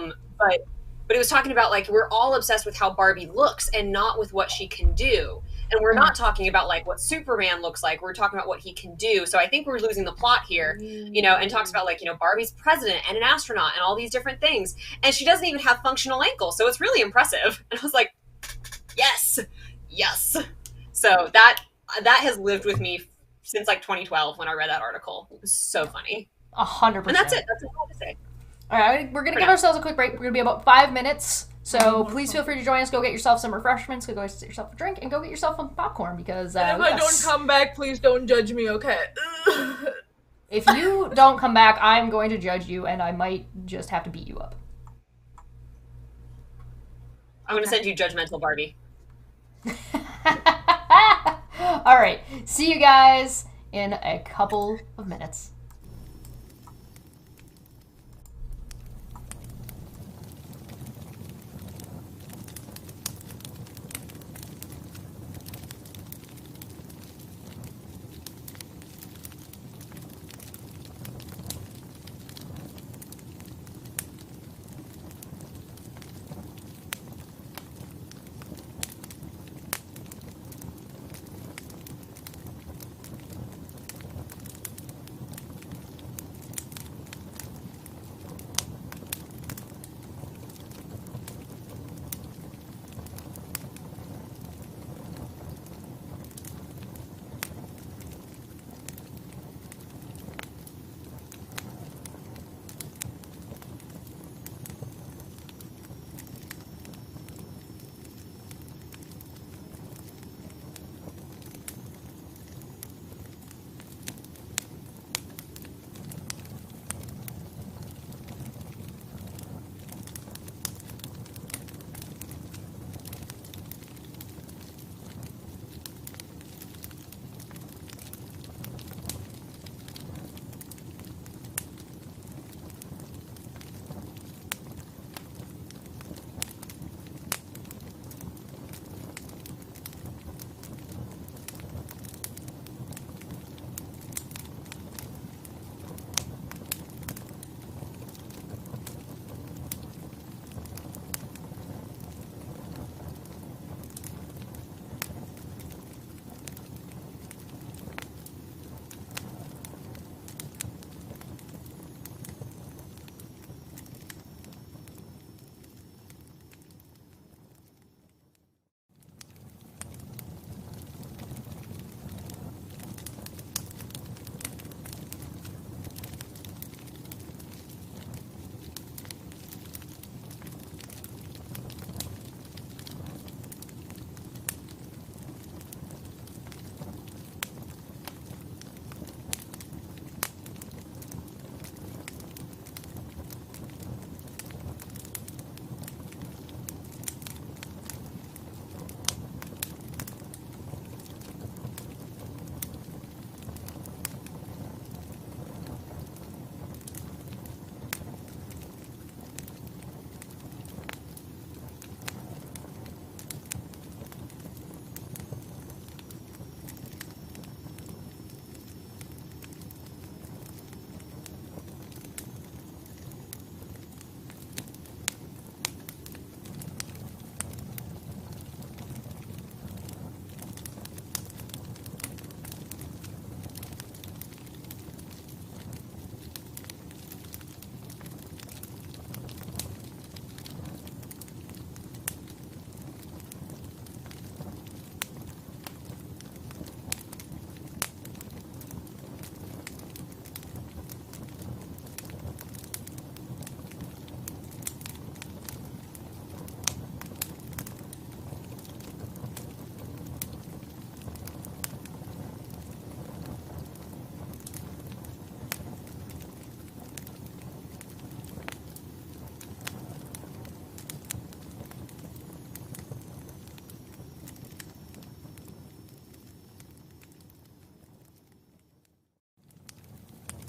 But it was talking about we're all obsessed with how Barbie looks and not with what she can do. And we're not talking about what Superman looks like. We're talking about what he can do. So I think we're losing the plot here, and talks about Barbie's president and an astronaut and all these different things. And she doesn't even have functional ankles. So it's really impressive. And I was like, yes. So that has lived with me since 2012 when I read that article. It was so funny. 100%. And that's it. That's all I have to say. All right, we're going to give ourselves a quick break. We're going to be about 5 minutes. So please feel free to join us. Go get yourself some refreshments. Go get yourself a drink, and go get yourself some popcorn because and if I don't come back, please don't judge me, okay? If you don't come back, I'm going to judge you, and I might just have to beat you up. I'm going to send you judgmental Barbie. All right. See you guys in a couple of minutes.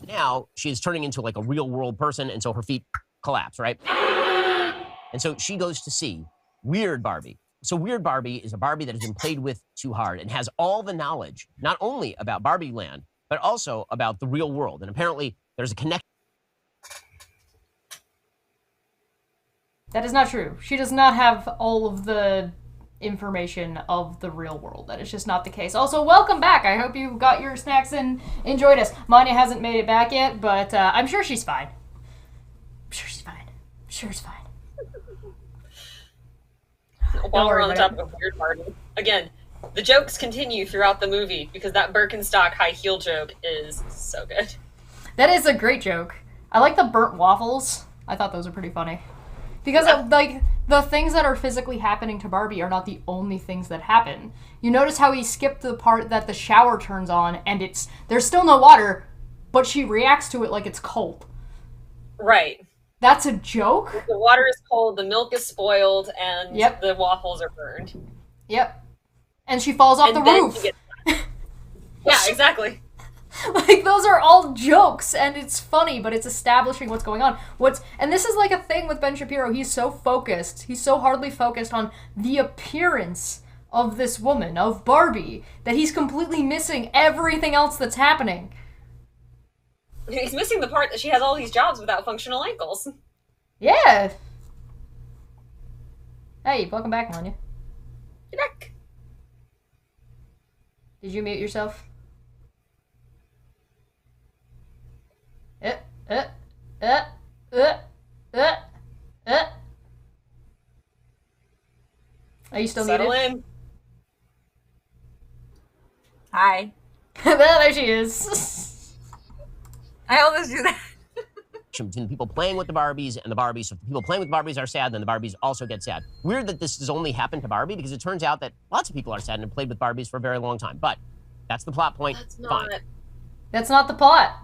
now she is turning into like a real world person, and so her feet collapse, right? And so she goes to see Weird Barbie. So Weird Barbie is a Barbie that has been played with too hard and has all the knowledge, not only about Barbie Land, but also about the real world. And apparently there's a connection. That is not true. She does not have all of the information of the real world. That is just not the case. Also, welcome back. I hope you got your snacks and enjoyed us. Manya hasn't made it back yet, but I'm sure she's fine. I'm sure she's fine. I'm sure it's fine. While we're on the topic of Weird Barbie, again, the jokes continue throughout the movie because that Birkenstock high heel joke is so good. That is a great joke. I like the burnt waffles. I thought those were pretty funny. Because, like, the things that are physically happening to Barbie are not the only things that happen. You notice how he skipped the part that the shower turns on and there's still no water, but she reacts to it like it's cold. Right. That's a joke? The water is cold, the milk is spoiled, and the waffles are burned. Yep. And she falls off the roof. Yeah, exactly. Like, those are all jokes, and it's funny, but it's establishing what's going on. And this is like a thing with Ben Shapiro. He's so focused. He's so hardly focused on the appearance of this woman, of Barbie, that he's completely missing everything else that's happening. He's missing the part that she has all these jobs without functional ankles. Yeah. Hey, welcome back, Manya. You're back. Did you mute yourself? Are you still Settle muted? in. Hi. There she is. I always do that. Between people playing with the Barbies and the Barbies. So if the people playing with Barbies are sad, then the Barbies also get sad. Weird that this has only happened to Barbie, because it turns out that lots of people are sad and have played with Barbies for a very long time. But that's the plot point. Fine. That's not the plot.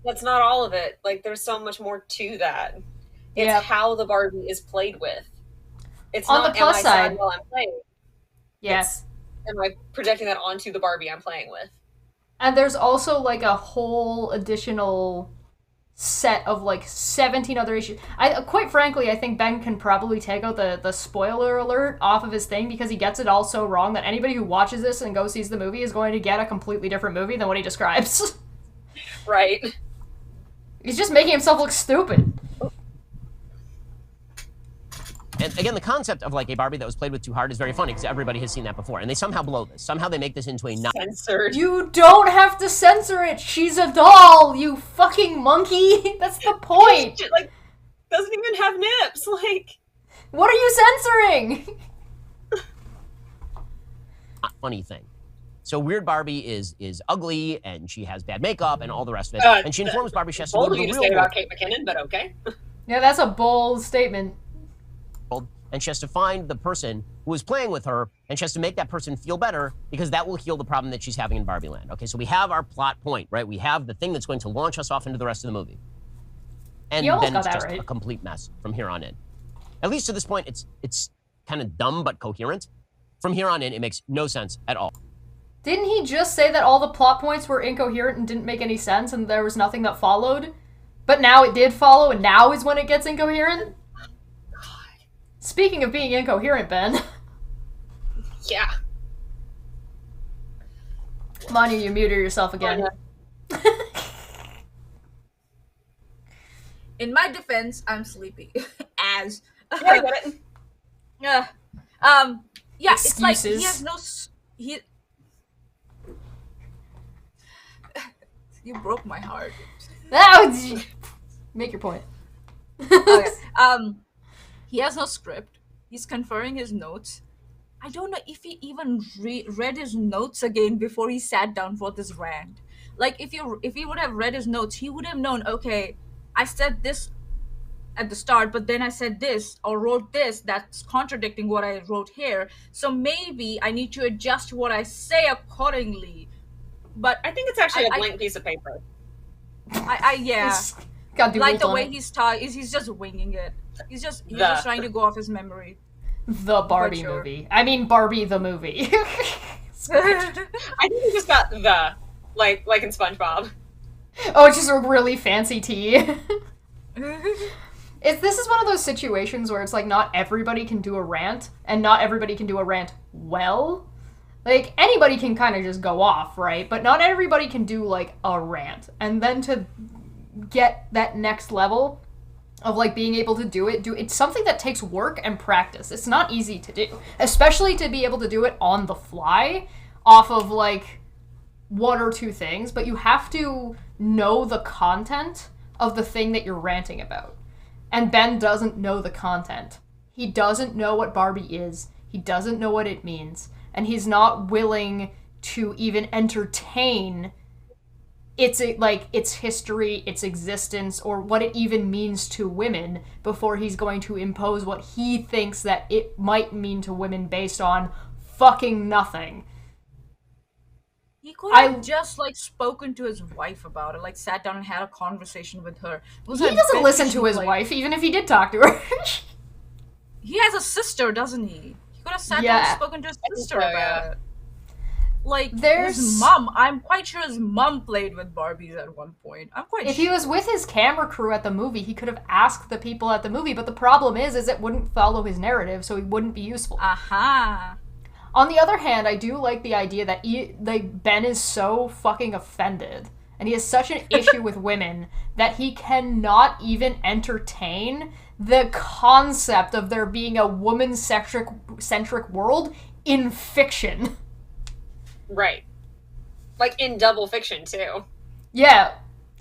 That's not all of it. Like, there's so much more to that. It's how the Barbie is played with. It's on not, the plus am I side sad while I'm playing? Yes. Am I projecting that onto the Barbie I'm playing with? And there's also, like, a whole additional set of, like, 17 other issues. Quite frankly, I think Ben can probably take out the spoiler alert off of his thing, because he gets it all so wrong that anybody who watches this and goes sees the movie is going to get a completely different movie than what he describes. Right. He's just making himself look stupid. And again, the concept of like a Barbie that was played with too hard is very funny, because everybody has seen that before. And they somehow blow this. Somehow they make this into a censored. You don't have to censor it. She's a doll, you fucking monkey. That's the point. She, like, doesn't even have nips. Like, what are you censoring? Funny thing. So Weird Barbie is ugly, and she has bad makeup, and all the rest of it. And she informs Barbie she has to go to the real world. About Kate McKinnon, but okay. Yeah, that's a bold statement. And she has to find the person who is playing with her, and she has to make that person feel better, because that will heal the problem that she's having in Barbie Land. Okay, so we have our plot point, right? We have the thing that's going to launch us off into the rest of the movie. And then it's just a complete mess from here on in. At least to this point, it's kind of dumb but coherent. From here on in, it makes no sense at all. Didn't he just say that all the plot points were incoherent and didn't make any sense, and there was nothing that followed? But now it did follow, and now is when it gets incoherent? Speaking of being incoherent, Ben. Yeah. Manya, you muted yourself again. In my defense, I'm sleepy. As. Yeah, I get it. Yeah. Yeah, Excuses. it's like he has no... You broke my heart. Make your point. Okay. He has no script. He's conferring his notes. I don't know if he even read his notes again before he sat down for this rant. Like, if he would have read his notes, he would have known, okay, I said this at the start, but then I said this or wrote this that's contradicting what I wrote here. So maybe I need to adjust what I say accordingly. But I think it's actually a blank piece of paper. Yeah. Like the way he's talking, he's just winging it. He's just trying to go off his memory. The Barbie movie. I mean, Barbie the movie. I think he just got like in SpongeBob. Oh, it's just a really fancy tea. This is one of those situations where it's like not everybody can do a rant, and not everybody can do a rant well. Like, anybody can kind of just go off, right? But not everybody can do, like, a rant. And then to get that next level of, like, being able to do it's something that takes work and practice. It's not easy to do. Especially to be able to do it on the fly, off of, like, one or two things. But you have to know the content of the thing that you're ranting about. And Ben doesn't know the content. He doesn't know what Barbie is. He doesn't know what it means. And he's not willing to even entertain its history, its existence, or what it even means to women before he's going to impose what he thinks that it might mean to women based on fucking nothing. He could have just, like, spoken to his wife about it, like, sat down and had a conversation with her. He doesn't listen to his wife, even if he did talk to her. He has a sister, doesn't he? He could have sat down and spoken to his sister about it. Like, his mom, I'm quite sure his mom played with Barbies at one point. If he was with his camera crew at the movie, he could have asked the people at the movie, but the problem is it wouldn't follow his narrative, so he wouldn't be useful. Aha. On the other hand, I do like the idea that Ben is so fucking offended, and he has such an issue with women, that he cannot even entertain the concept of there being a woman-centric world in fiction. Right. Like, in double fiction, too. Yeah.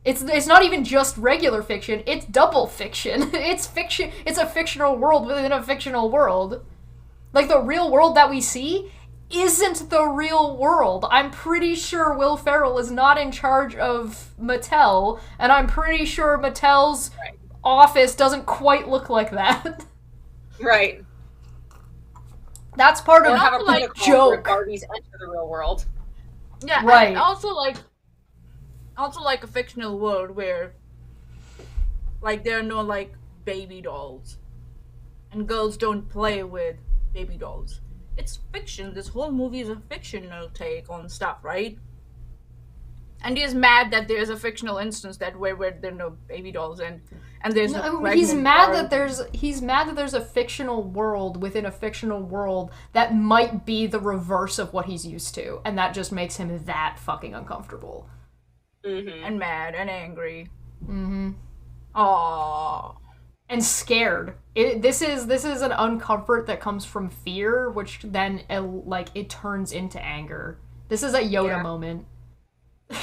It's not even just regular fiction, it's double fiction. It's fiction. It's a fictional world within a fictional world. Like, the real world that we see isn't the real world. I'm pretty sure Will Ferrell is not in charge of Mattel, and I'm pretty sure Mattel's office doesn't quite look like that. Right. That's part of the joke. Barbies enter the real world. Yeah, right. And also like a fictional world where, like, there are no, like, baby dolls, and girls don't play with baby dolls. It's fiction. This whole movie is a fictional take on stuff, right? And he's mad that there's a fictional instance that where there are no baby dolls and there's he's mad that there's a fictional world within a fictional world that might be the reverse of what he's used to, and that just makes him that fucking uncomfortable. Mm-hmm. And mad and angry. Mm-hmm. Aww. And scared. This is an uncomfort that comes from fear, which then it turns into anger. This is a Yoda moment.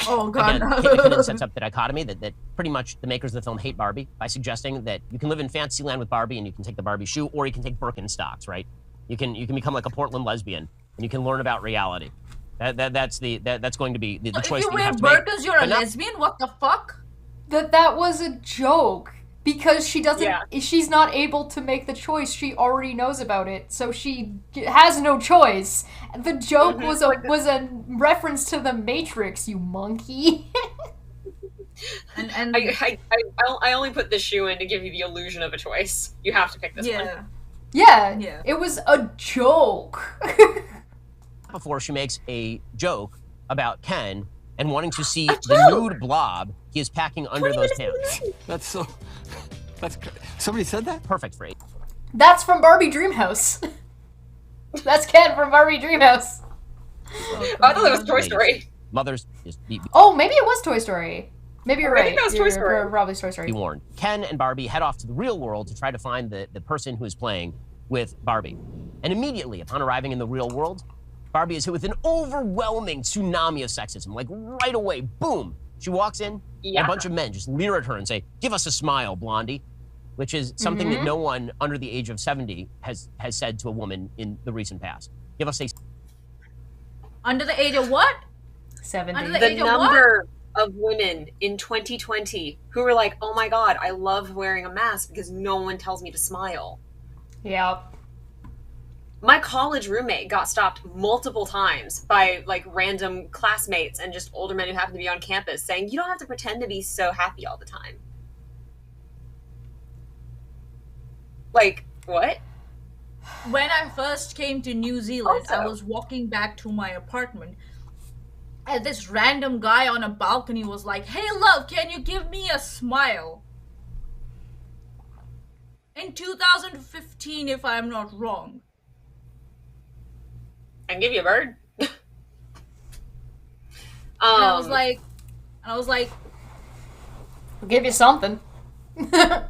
Oh god. Again, Kanan sets up the dichotomy that pretty much the makers of the film hate Barbie by suggesting that you can live in Fantasyland with Barbie and you can take the Barbie shoe, or you can take Birkenstocks, right? You can become like a Portland lesbian and you can learn about reality. That's going to be the choice that you have to make. If you wear Birkins, you're a lesbian? What the fuck? That was a joke. Because she doesn't, she's not able to make the choice. She already knows about it, so she has no choice. The joke was a reference to the Matrix, you monkey. and I only put the shoe in to give you the illusion of a choice. You have to pick this one. Yeah, it was a joke. Before she makes a joke about Ken and wanting to see the nude blob he is packing under those pants. That's somebody said that? Perfect phrase. That's from Barbie Dreamhouse. That's Ken from Barbie Dreamhouse. I thought it was Toy Story. Mothers just oh, maybe it was Toy Story. Maybe you're right. I think that was Toy Story. Probably Toy Story. Be warned. Ken and Barbie head off to the real world to try to find the person who is playing with Barbie. And immediately, upon arriving in the real world, Barbie is hit with an overwhelming tsunami of sexism. Like, right away, boom! She walks in, and a bunch of men just leer at her and say, "Give us a smile, blondie," which is something that no one under the age of 70 has said to a woman in the recent past. Give us a... Under the age of what? 70. Under The number of women in 2020 who were like, "Oh my god, I love wearing a mask because no one tells me to smile." Yeah. My college roommate got stopped multiple times by, like, random classmates and just older men who happened to be on campus saying, "You don't have to pretend to be so happy all the time." Like, what? When I first came to New Zealand, I was walking back to my apartment, And this random guy on a balcony was like, "Hey, love, can you give me a smile?" In 2015, if I'm not wrong. I can give you a bird. And I was like, I'll give you something. And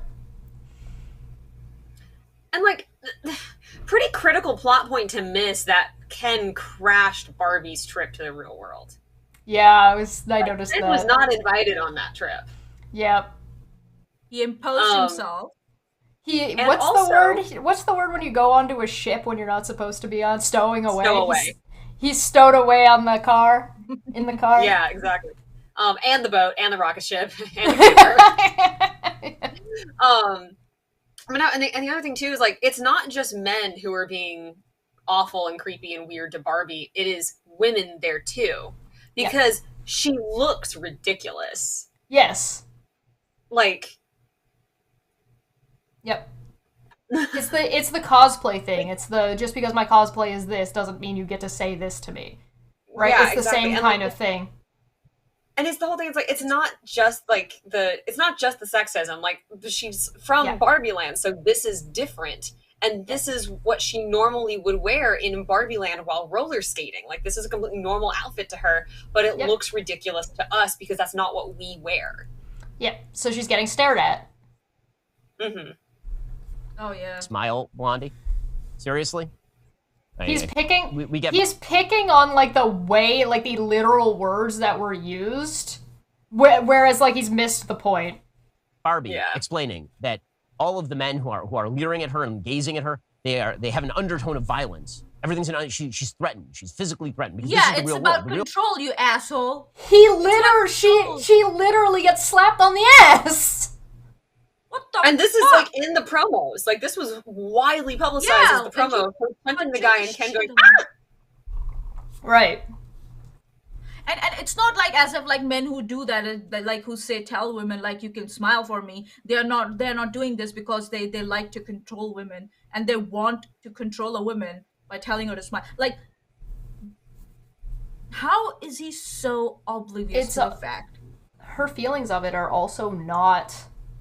like, pretty critical plot point to miss that Ken crashed Barbie's trip to the real world. Yeah, I noticed Ken that. was not invited on that trip. Yep. he imposed himself. What's the word when you go onto a ship when you're not supposed to be on? Stowing away. Stow away. He's stowed away on the car. In the car. Yeah, exactly. And the boat, and the rocket ship, and the camper. And the other thing too is like, it's not just men who are being awful and creepy and weird to Barbie. It is women there too, because she looks ridiculous. Yes. Like. Yep. It's the cosplay thing. It's the just because my cosplay is this doesn't mean you get to say this to me. Right? Yeah, it's the exactly. same kind of thing. And it's the whole thing. It's like, it's not just the sexism. Like, she's from Barbie Land, so this is different. And this is what she normally would wear in Barbie Land while roller skating. Like, this is a completely normal outfit to her, but it looks ridiculous to us because that's not what we wear. Yeah, so she's getting stared at. Mm-hmm. Oh, yeah. Smile, Blondie? Seriously? He's picking. We get. He's picking on like the way, like the literal words that were used, whereas like he's missed the point. Barbie explaining that all of the men who are leering at her and gazing at her, they have an undertone of violence. Everything's she's threatened. She's physically threatened. Because this is the it's real about world. control, you asshole. She literally gets slapped on the ass. What the And this fuck? is like in the promos. Like, this was widely publicized as the promo. Punching the guy and Ken going, ah! Right. And it's not like as if like men who do that, like who say tell women like you can smile for me. They're not doing this because they like to control women and they want to control a woman by telling her to smile. Like, how is he so oblivious to the fact? Her feelings of it are also not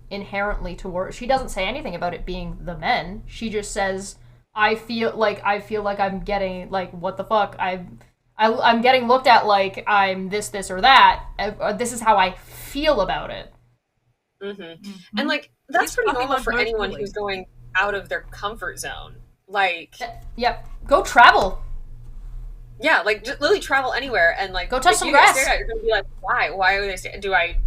inherently toward. She doesn't say anything about it being the men. She just says, I feel like I'm getting like, what the fuck? I'm getting looked at like I'm this or that. This is how I feel about it. Mm-hmm. Mm-hmm. And like, that's pretty normal for anyone who's going out of their comfort zone. Like, yep, go travel. Yeah, like just literally travel anywhere and like go touch some grass. You're gonna be like, why? Why are they staring? Do I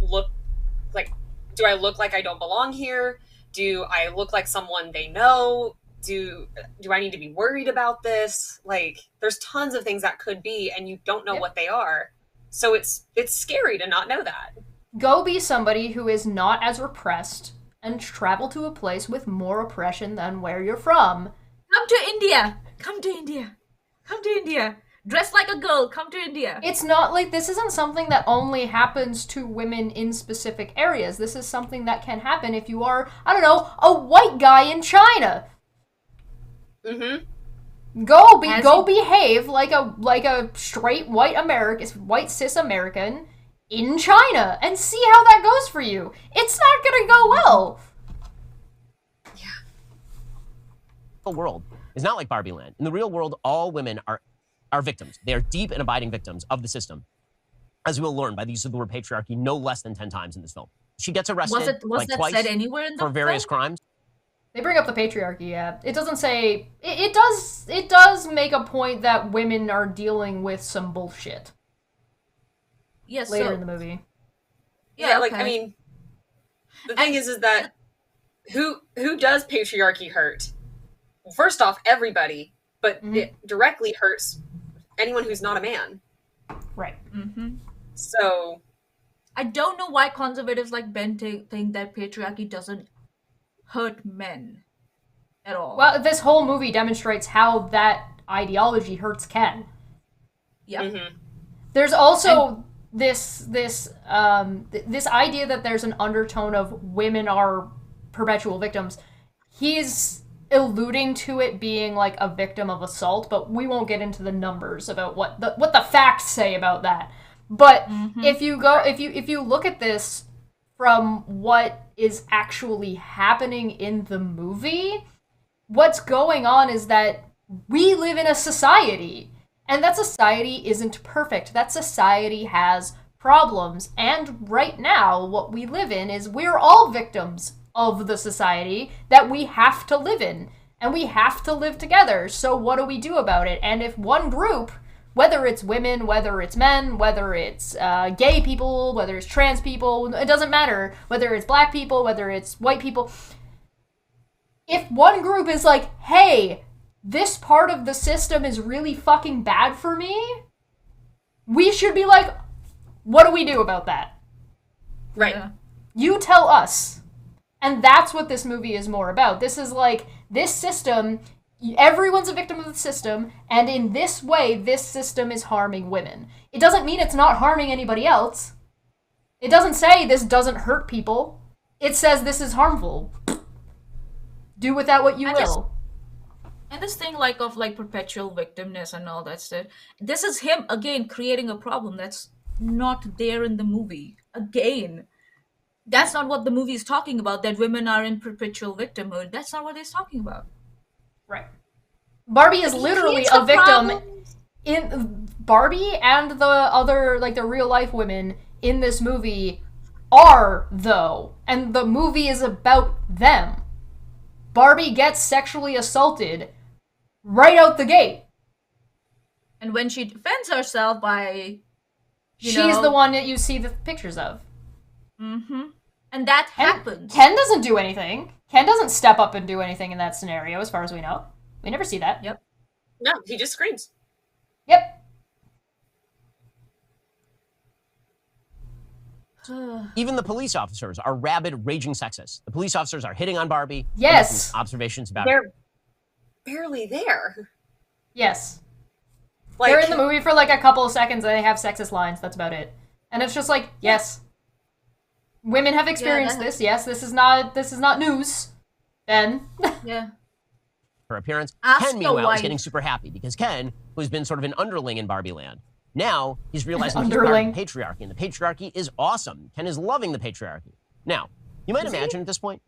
look like I don't belong here? Do I look like someone they know? Do I need to be worried about this? Like, there's tons of things that could be, and you don't know what they are. So it's scary to not know that. Go be somebody who is not as repressed and travel to a place with more oppression than where you're from. Come to India. Come to India. Come to India. Dress like a girl. Come to India. It's not like this isn't something that only happens to women in specific areas. This is something that can happen if you are, I don't know, a white guy in China. Mm-hmm. Go behave like a straight white cis American in China and see how that goes for you. It's not gonna go well. Yeah. The world is not like Barbie Land. In the real world, all women are victims. They are deep and abiding victims of the system, as we'll learn by the use of the word patriarchy no less than 10 times in this film. She gets arrested was that twice said anywhere in the for various crimes. They bring up the patriarchy, yeah. It doesn't say... It does make a point that women are dealing with some bullshit. Yes, later in the movie. Yeah, like, I mean... The thing is that... Who does patriarchy hurt? First off, everybody. But it directly hurts anyone who's not a man. Right. Mm-hmm. So... I don't know why conservatives like Ben think that patriarchy doesn't hurt men at all. Well, this whole movie demonstrates how that ideology hurts Ken. Yeah. Mm-hmm. There's also this idea that there's an undertone of women are perpetual victims. He's alluding to it being like a victim of assault, but we won't get into the numbers about what the facts say about that. But if you look at this from what is actually happening in the movie, what's going on is that we live in a society, and that society isn't perfect. That society has problems, and right now, what we live in is we're all victims of the society that we have to live in, and we have to live together. So what do we do about it? And if one group, whether it's women, whether it's men, whether it's gay people, whether it's trans people, it doesn't matter, whether it's black people, whether it's white people, if one group is like, hey, this part of the system is really fucking bad for me, we should be like, what do we do about that? Right. Yeah. You tell us. And that's what this movie is more about. This is like, this system, everyone's a victim of the system, and in this way, this system is harming women. It doesn't mean it's not harming anybody else. It doesn't say this doesn't hurt people. It says this is harmful. Do with that what you will. And this thing of perpetual victimness and all that stuff, this is him, again, creating a problem that's not there in the movie. Again. That's not what the movie is talking about, that women are in perpetual victimhood. That's not what it's talking about. Right. Barbie is literally a victim. In Barbie and the other, the real life women in this movie are, though. And the movie is about them. Barbie gets sexually assaulted right out the gate. And when she defends herself by, she's the one that you see the pictures of. Mm-hmm. And that happens. Ken doesn't do anything. Ken doesn't step up and do anything in that scenario, as far as we know. We never see that. Yep. No, he just screams. Yep. Even the police officers are rabid, raging sexists. The police officers are hitting on Barbie. Yes. Observations about They're barely there. Yes. They're in the movie for a couple of seconds and they have sexist lines. That's about it. And it's just yes. Women have experienced this. Yes, this is not news. Ben. Yeah. her appearance. Ask Ken, meanwhile, the is getting wife. super happy because Ken, who's been sort of an underling in Barbie Land, now he's realizing he's Underling. part of the patriarchy, and the patriarchy is awesome. Ken is loving the patriarchy. Now, you might imagine at this point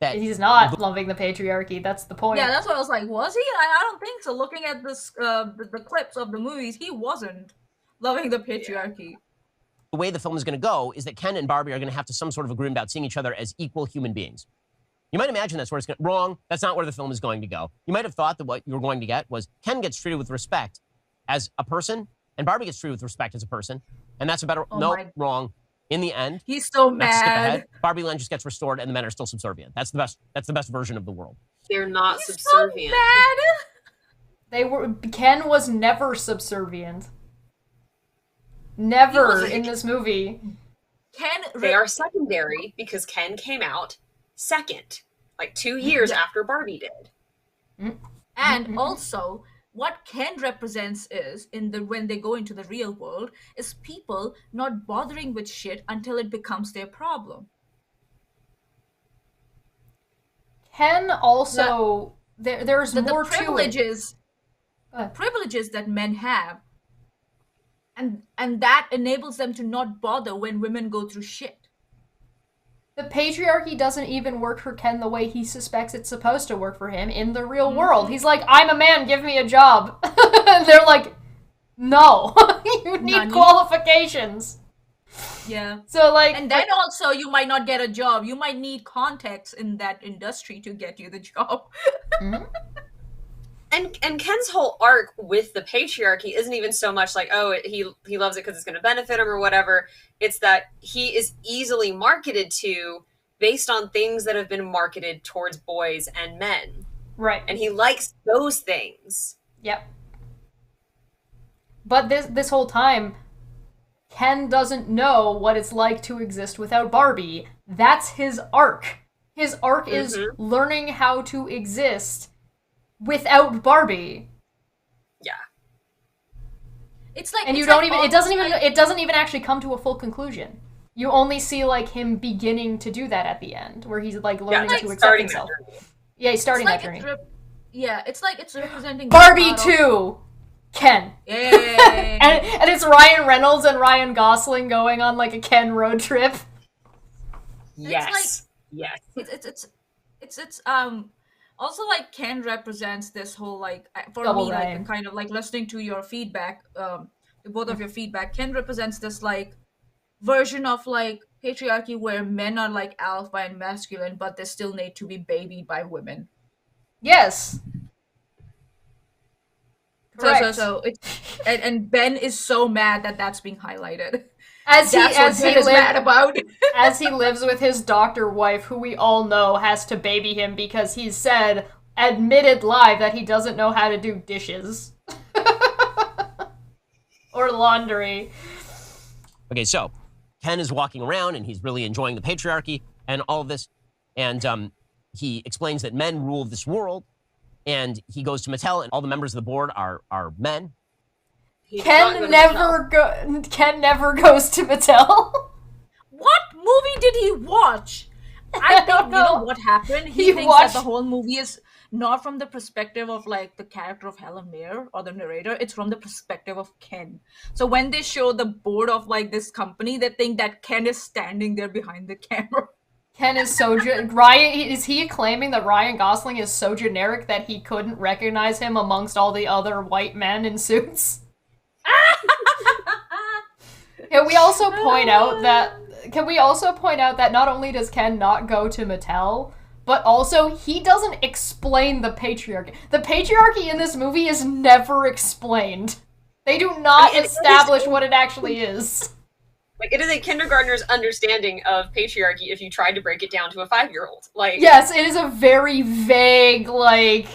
that He's not loving the patriarchy. That's the point. Yeah, that's what I was like. Was he? I don't think so. Looking at this, the clips of the movies, he wasn't loving the patriarchy. the way the film is going to go is that Ken and Barbie are going to have to some sort of agreement about seeing each other as equal human beings. You might imagine that's where it's going. Wrong. That's not where the film is going to go. You might have thought that what you were going to get was Ken gets treated with respect as a person, and Barbie gets treated with respect as a person, and that's a better. No, wrong. In the end, he's so let's skip mad. ahead. Barbie Land just gets restored, and the men are still subservient. That's the best. That's the best version of the world. They're not He's subservient. so mad. They were. Ken was never subservient. Never in this movie. Ken. They are secondary because Ken came out second, like 2 years after Barbie did. And also, what Ken represents is when they go into the real world is people not bothering with shit until it becomes their problem. Ken also there's more the to it. privileges that men have, and that enables them to not bother when women go through shit. The patriarchy doesn't even work for Ken the way he suspects it's supposed to work for him in the real world. He's like, I'm a man, give me a job. And they're like, no, you need qualifications. Yeah. So like, and then also you might not get a job. You might need contacts in that industry to get you the job. And Ken's whole arc with the patriarchy isn't even so much like, oh, he loves it because it's going to benefit him or whatever. It's that he is easily marketed to based on things that have been marketed towards boys and men. Right. And he likes those things. Yep. But this whole time, Ken doesn't know what it's like to exist without Barbie. That's his arc. His arc is learning how to exist without Barbie. Yeah. It's like, and you it's don't like even it doesn't even actually come to a full conclusion. You only see like him beginning to do that at the end, where he's like learning to accept himself. Yeah, he's starting that journey. It's like it's representing Barbie 2. Ken. Yay! and it's Ryan Reynolds and Ryan Gosling going on like a Ken road trip. Yes. Yes. It's also like Ken represents this whole like for Double me Ryan. like kind of like listening to your feedback, both of your feedback. Ken represents this like version of like patriarchy where men are like alpha and masculine, but they still need to be babied by women. Yes. So it's and Ben is so mad that that's being highlighted. As That's what Ben is mad about. as he lives with his doctor wife, who we all know has to baby him because he said, admitted live, that he doesn't know how to do dishes. Or laundry. Okay, so Ken is walking around and he's really enjoying the patriarchy and all of this. And he explains that men rule this world. And he goes to Mattel, and all the members of the board are men. Ken never goes to Mattel. What movie did he watch? I think you know what happened. He thinks that the whole movie is not from the perspective of like the character of Helen Mir or the narrator. It's from the perspective of Ken. So when they show the board of like this company, they think that Ken is standing there behind the camera. Ken is so Ryan. Is he claiming that Ryan Gosling is so generic that he couldn't recognize him amongst all the other white men in suits? Can we also point out that not only does Ken not go to Mattel, but also he doesn't explain the patriarchy. The patriarchy in this movie is never explained. They do not establish what it actually is. Like, it is a kindergartner's understanding of patriarchy if you tried to break it down to a 5-year-old. Like, yes, it is a very vague, like,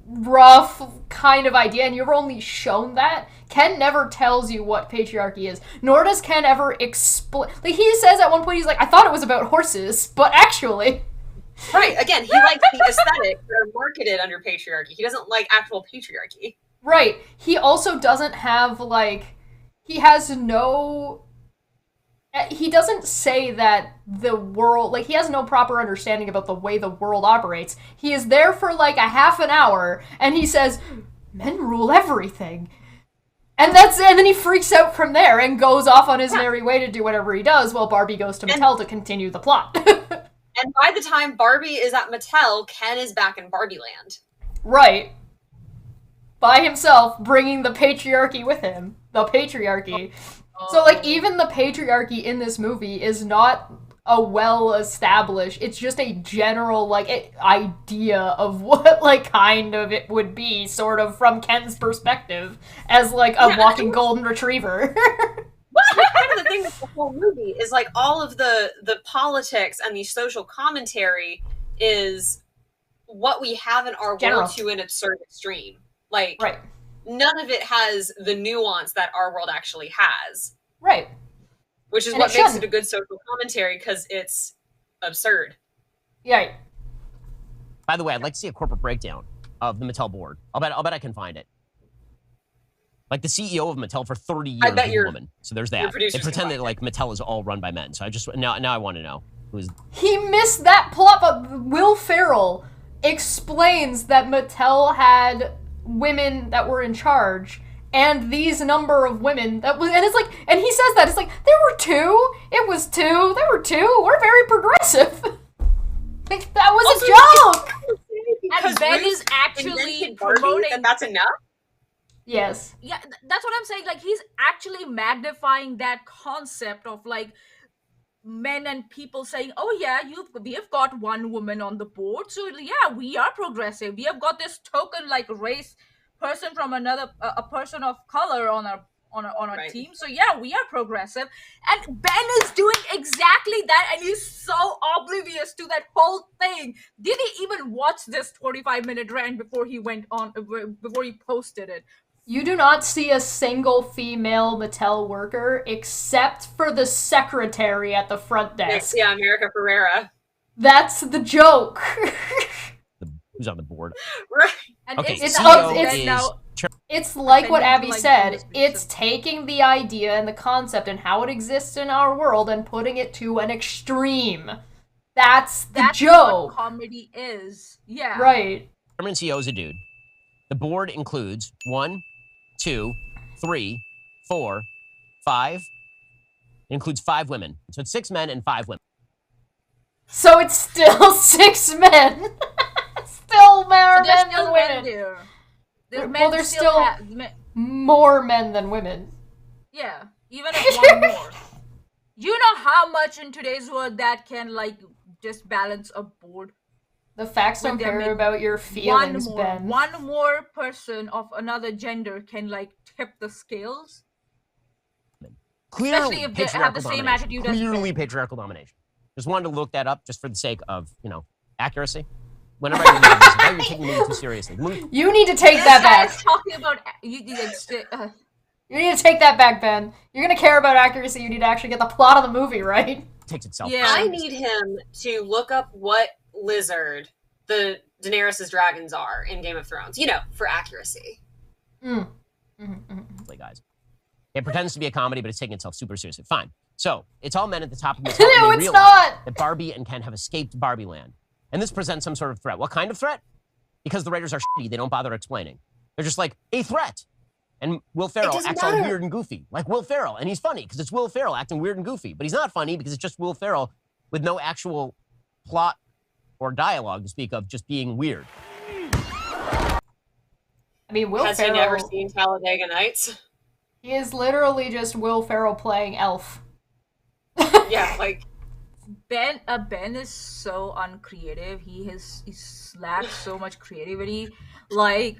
rough kind of idea, and you're only shown that. Ken never tells you what patriarchy is, nor does Ken ever explain. Like, he says at one point, he's like, I thought it was about horses, but actually... Right, again, he likes the aesthetic that are marketed under patriarchy. He doesn't like actual patriarchy. Right. He also doesn't have, like... He has no... He doesn't say that the world, like, he has no proper understanding about the way the world operates. He is there for, like, a half an hour, and he says, men rule everything. And then he freaks out from there and goes off on his merry way to do whatever he does while Barbie goes to Mattel to continue the plot. And by the time Barbie is at Mattel, Ken is back in Barbie Land. Right. By himself, bringing the patriarchy with him. The patriarchy. So, like, even the patriarchy in this movie is not a well-established, it's just a general, like, idea of what, like, kind of it would be, sort of, from Ken's perspective, as, like, a walking golden retriever. Kind of the thing with the whole movie is, like, all of the politics and the social commentary is what we have in our world to an absurd extreme. Like, right. None of it has the nuance that our world actually has. Right. Which is what makes it a good social commentary, because it's absurd. Yeah. By the way, I'd like to see a corporate breakdown of the Mattel board. I'll bet I can find it. Like, the CEO of Mattel for 30 years was a woman. So there's that. They pretend that, like, Mattel is all run by men. So now I want to know who's... He missed that plot, but Will Ferrell explains that Mattel had women that were in charge, and these number of women that was, and it's like, and he says that, it's like, there were two, we're very progressive. Like, that was also a joke! And Ben is actually promoting... And that's enough? Yes. Yeah, that's what I'm saying, like, he's actually magnifying that concept of, like, men and people saying, oh yeah, we have got one woman on the board, so yeah, we are progressive. We have got this token like race person from another a person of color on our team, so yeah, we are progressive. And Ben is doing exactly that, and he's so oblivious to that whole thing. Did he even watch this 45-minute rant before he posted it? You do not see a single female Mattel worker except for the secretary at the front desk. Yeah, America Ferrera. That's the joke. Who's on the board? Right. And okay, it's like what Abby said. It's taking the idea and the concept and how it exists in our world and putting it to an extreme. That's the joke. What comedy is. Yeah. Right. Chairman CEO is a dude. The board includes 1, 2, 3, 4, 5. It includes 5 women. So it's 6 men and 5 women. So it's still 6 men. Still more men than women. There's still more men than women. Yeah, even if one more. You know how much in today's world that can, like, just balance a board? The facts don't care about your feelings, Ben. One more person of another gender can, like, tip the scales. Clearly, especially if they have the same attitude as clearly patriarchal domination. Just wanted to look that up just for the sake of, accuracy. Whenever I do this, you're taking me too seriously. You need to take that back. Talking about you need to take that back, Ben. You're gonna care about accuracy. You need to actually get the plot of the movie right. Takes itself. Yeah, I need him to look up what lizard the Daenerys' dragons are in Game of Thrones. For accuracy. Guys, it pretends to be a comedy, but it's taking itself super seriously. Fine. So it's all men at the top of the No, it's not. That Barbie and Ken have escaped Barbie Land. And this presents some sort of threat. What kind of threat? Because the writers are shitty, they don't bother explaining. They're just like, a threat. And Will Ferrell acts all weird and goofy. Like Will Ferrell. And he's funny because it's Will Ferrell acting weird and goofy. But he's not funny because it's just Will Ferrell with no actual plot or dialogue to speak of, just being weird. I mean, Will Has Ferrell... he never seen Talladega Nights? He is literally just Will Ferrell playing Elf. Yeah, like... Ben is so uncreative. He lacks so much creativity, like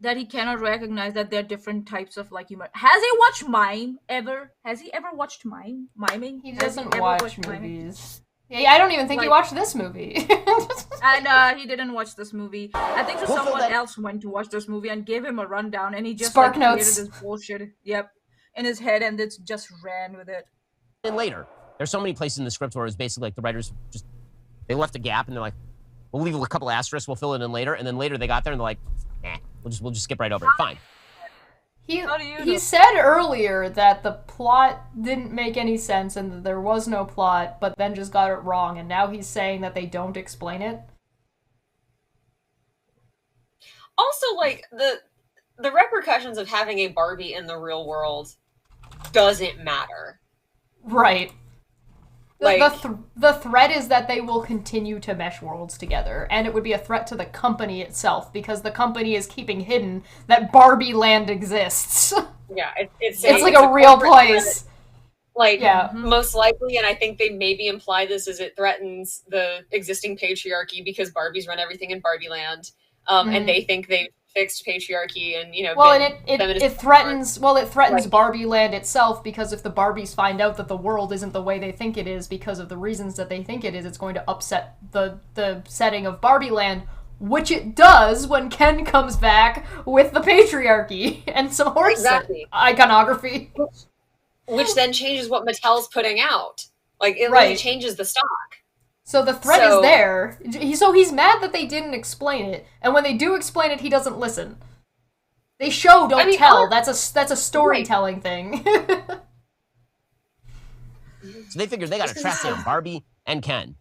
that he cannot recognize that there are different types of like humor. Has he watched mime ever? Has he ever watched miming? He doesn't watch movies. Yeah, I don't even think he watched this movie. And he didn't watch this movie. I think someone else went to watch this movie and gave him a rundown, and he just created this bullshit. Yep, in his head, and it just ran with it. And later. There's so many places in the script where it's basically like the writers they left a gap and they're like, we'll leave a couple asterisks, we'll fill it in later. And then later they got there and they're like, we'll just skip right over it. Fine. He said earlier that the plot didn't make any sense and that there was no plot, but then just got it wrong. And now he's saying that they don't explain it. Also, like, the repercussions of having a Barbie in the real world doesn't matter. Right. The threat is that they will continue to mesh worlds together, and it would be a threat to the company itself, because the company is keeping hidden that Barbie Land exists. Yeah, it's like a real place. Most likely, and I think they maybe imply this as it threatens the existing patriarchy because Barbies run everything in Barbie Land, and they think they've fixed patriarchy and it threatens Barbie Land itself, because if the Barbies find out that the world isn't the way they think it is because of the reasons that they think it is, it's going to upset the setting of Barbie Land, which it does when Ken comes back with the patriarchy and some horse iconography, which then changes what Mattel's putting out. Like, it really changes the stock. So the threat is there. So he's mad that they didn't explain it, and when they do explain it, he doesn't listen. They don't tell. That's a storytelling thing. So they figured they got to track down Barbie and Ken.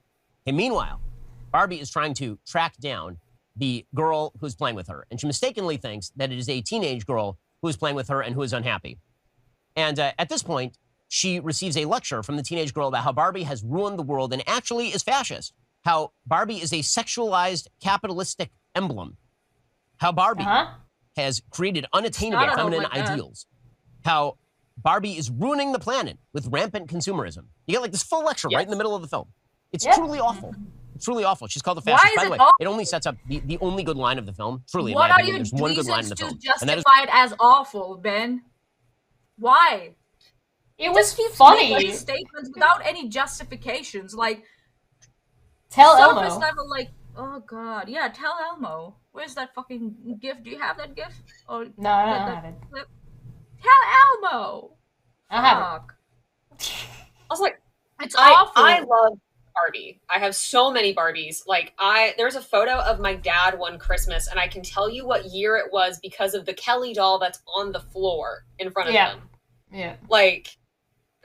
And meanwhile, Barbie is trying to track down the girl who's playing with her, and she mistakenly thinks that it is a teenage girl who is playing with her and who is unhappy. And at this point, she receives a lecture from the teenage girl about how Barbie has ruined the world and actually is fascist. How Barbie is a sexualized capitalistic emblem. How Barbie has created unattainable feminine ideals. How Barbie is ruining the planet with rampant consumerism. You get like this full lecture right in the middle of the film. It's truly awful. It's truly awful. She's called the fascist. By the way, it only sets up the only good line of the film. Truly, what in my are opinion, your there's one good line in the film. Reasons to justify it as awful, Ben? Why? It was funny. Making statements without any justifications, like tell surface Elmo. level, like, oh god, yeah, tell Elmo. Where's that fucking GIF? Do you have that GIF? Or no, I don't have it. Tell Elmo. I have it. I was like, it's awful. I love Barbie. I have so many Barbies. Like, there's a photo of my dad one Christmas, and I can tell you what year it was because of the Kelly doll that's on the floor in front of him. Yeah. Like,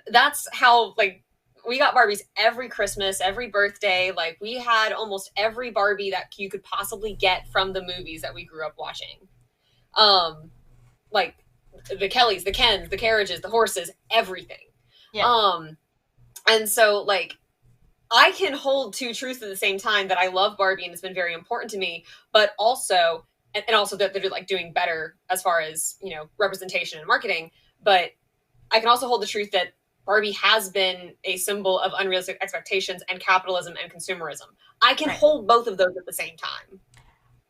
that's how, like, we got Barbies every Christmas, every birthday. Like, we had almost every Barbie that you could possibly get from the movies that we grew up watching. Like, the Kellys, the Kens, the carriages, the horses, everything. Yeah. And so, like, I can hold two truths at the same time, that I love Barbie and it's been very important to me, but also, and also that they're like doing better as far as, you know, representation and marketing. But I can also hold the truth that Barbie has been a symbol of unrealistic expectations and capitalism and consumerism. I can hold both of those at the same time.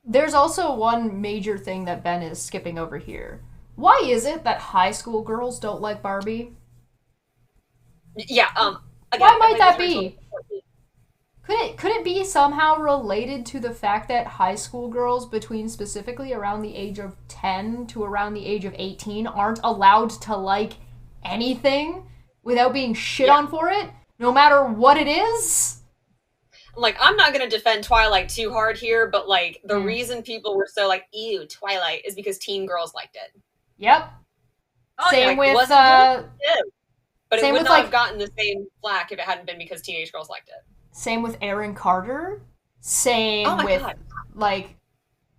There's also one major thing that Ben is skipping over here. Why is it that high school girls don't like Barbie? Yeah, again, why might that be? Could it be somehow related to the fact that high school girls between specifically around the age of 10 to around the age of 18 aren't allowed to like anything without being shit on for it, no matter what it is? Like, I'm not going to defend Twilight too hard here, but, like, the reason people were so, like, ew, Twilight, is because teen girls liked it. Yep. Same with, but it same would with, not like, have gotten the same flack if it hadn't been because teenage girls liked it. Same with Aaron Carter. Same with, God. like,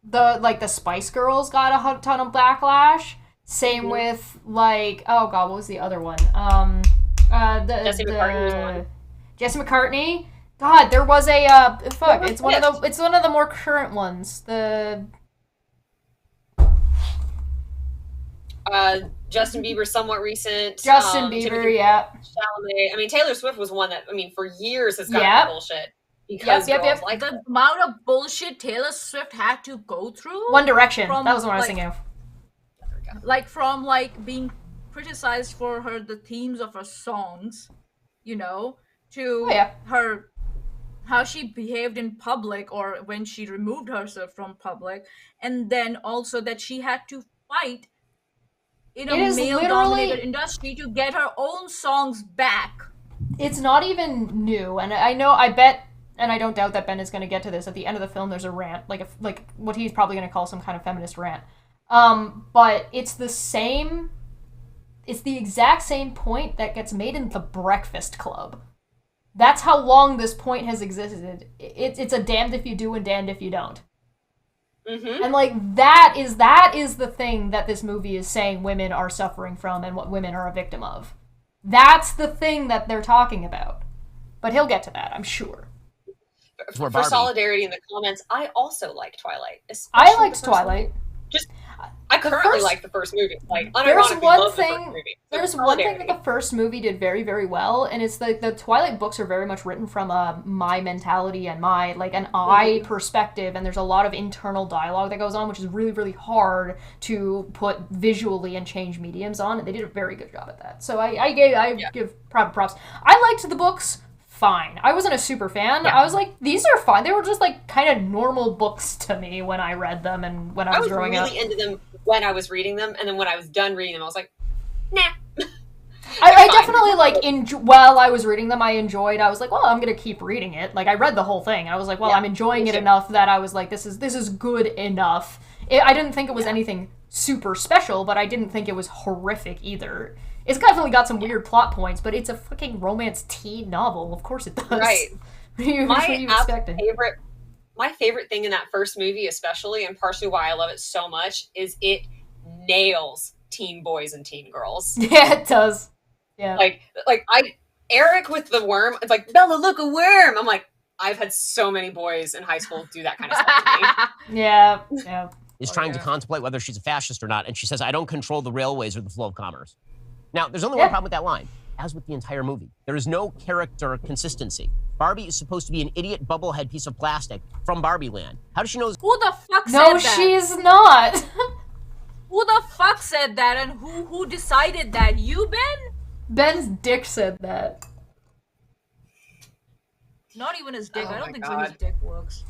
the Spice Girls got a ton of backlash. Same with, like, oh god, what was the other one? Jesse McCartney was one. Jesse McCartney. God, there was a fuck. It's one of the more current ones. Justin Bieber, somewhat recent. Justin Bieber, yeah. Chalamet. I mean, Taylor Swift was one that, I mean, for years has gotten bullshit because girls like the amount of bullshit Taylor Swift had to go through. One Direction. That was what I was thinking of. Like, from like being criticized for the themes of her songs, you know, to her how she behaved in public or when she removed herself from public, and then also that she had to fight in a male-dominated industry to get her own songs back. It's not even new, and I bet, and I don't doubt that Ben is going to get to this at the end of the film. There's a rant, like what he's probably going to call some kind of feminist rant. But it's the exact same point that gets made in The Breakfast Club. That's how long this point has existed. It's a damned if you do and damned if you don't. Mm-hmm. And, like, that is the thing that this movie is saying women are suffering from and what women are a victim of. That's the thing that they're talking about. But he'll get to that, I'm sure. For solidarity in the comments, I also like Twilight. I liked Twilight. I currently like the first movie. Like, there's unironically one love thing. The first movie. There's one thing that the first movie did very, very well, and it's the Twilight books are very much written from my mentality and my I perspective, and there's a lot of internal dialogue that goes on, which is really, really hard to put visually and change mediums on, and they did a very good job at that. So I give props. I liked the books. Fine. I wasn't a super fan. I was like, these are fine. They were just like kind of normal books to me when I read them and when I was growing up. I was really into them when I was reading them, and then when I was done reading them, I was like, nah. I definitely while I was reading them, I was like, well, I'm gonna keep reading it. Like, I read the whole thing. I was like, well, I'm enjoying it enough that I was like, this is good enough. I didn't think it was anything super special, but I didn't think it was horrific either. It's definitely got some weird plot points, but it's a fucking romance teen novel. Of course it does. Right. What are you expecting? My favorite thing in that first movie, especially, and partially why I love it so much, is it nails teen boys and teen girls. Yeah, it does. Yeah. Eric with the worm, it's like, Bella, look, a worm! I'm like, I've had so many boys in high school do that kind of stuff to me. Yeah. Is trying to contemplate whether she's a fascist or not, and she says, I don't control the railways or the flow of commerce. Now, there's only one problem with that line. As with the entire movie, there is no character consistency. Barbie is supposed to be an idiot bubblehead piece of plastic from Barbie Land. How does she know? Who the fuck said that? No, she's not. Who the fuck said that, and who decided that? You, Ben? Ben's dick said that. Not even his dick. I don't think so his dick works.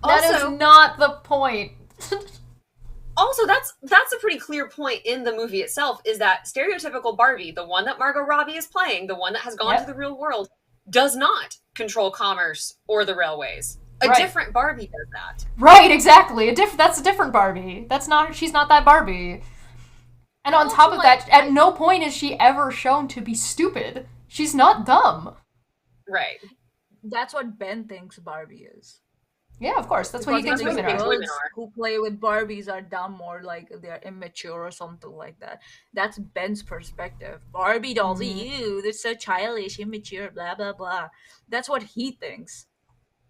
That is not the point. Also, that's a pretty clear point in the movie itself, is that stereotypical Barbie, the one that Margot Robbie is playing, the one that has gone to the real world, does not control commerce or the railways. A different Barbie does that. Right, exactly. That's a different Barbie. She's not that Barbie. And on top of that, at no point is she ever shown to be stupid. She's not dumb. Right. That's what Ben thinks Barbie is. Yeah, of course. That's what he thinks women are. Girls who play with Barbies are dumb or like they're immature or something like that. That's Ben's perspective. Barbie dolls, ew, they're so childish, immature, blah blah blah. That's what he thinks.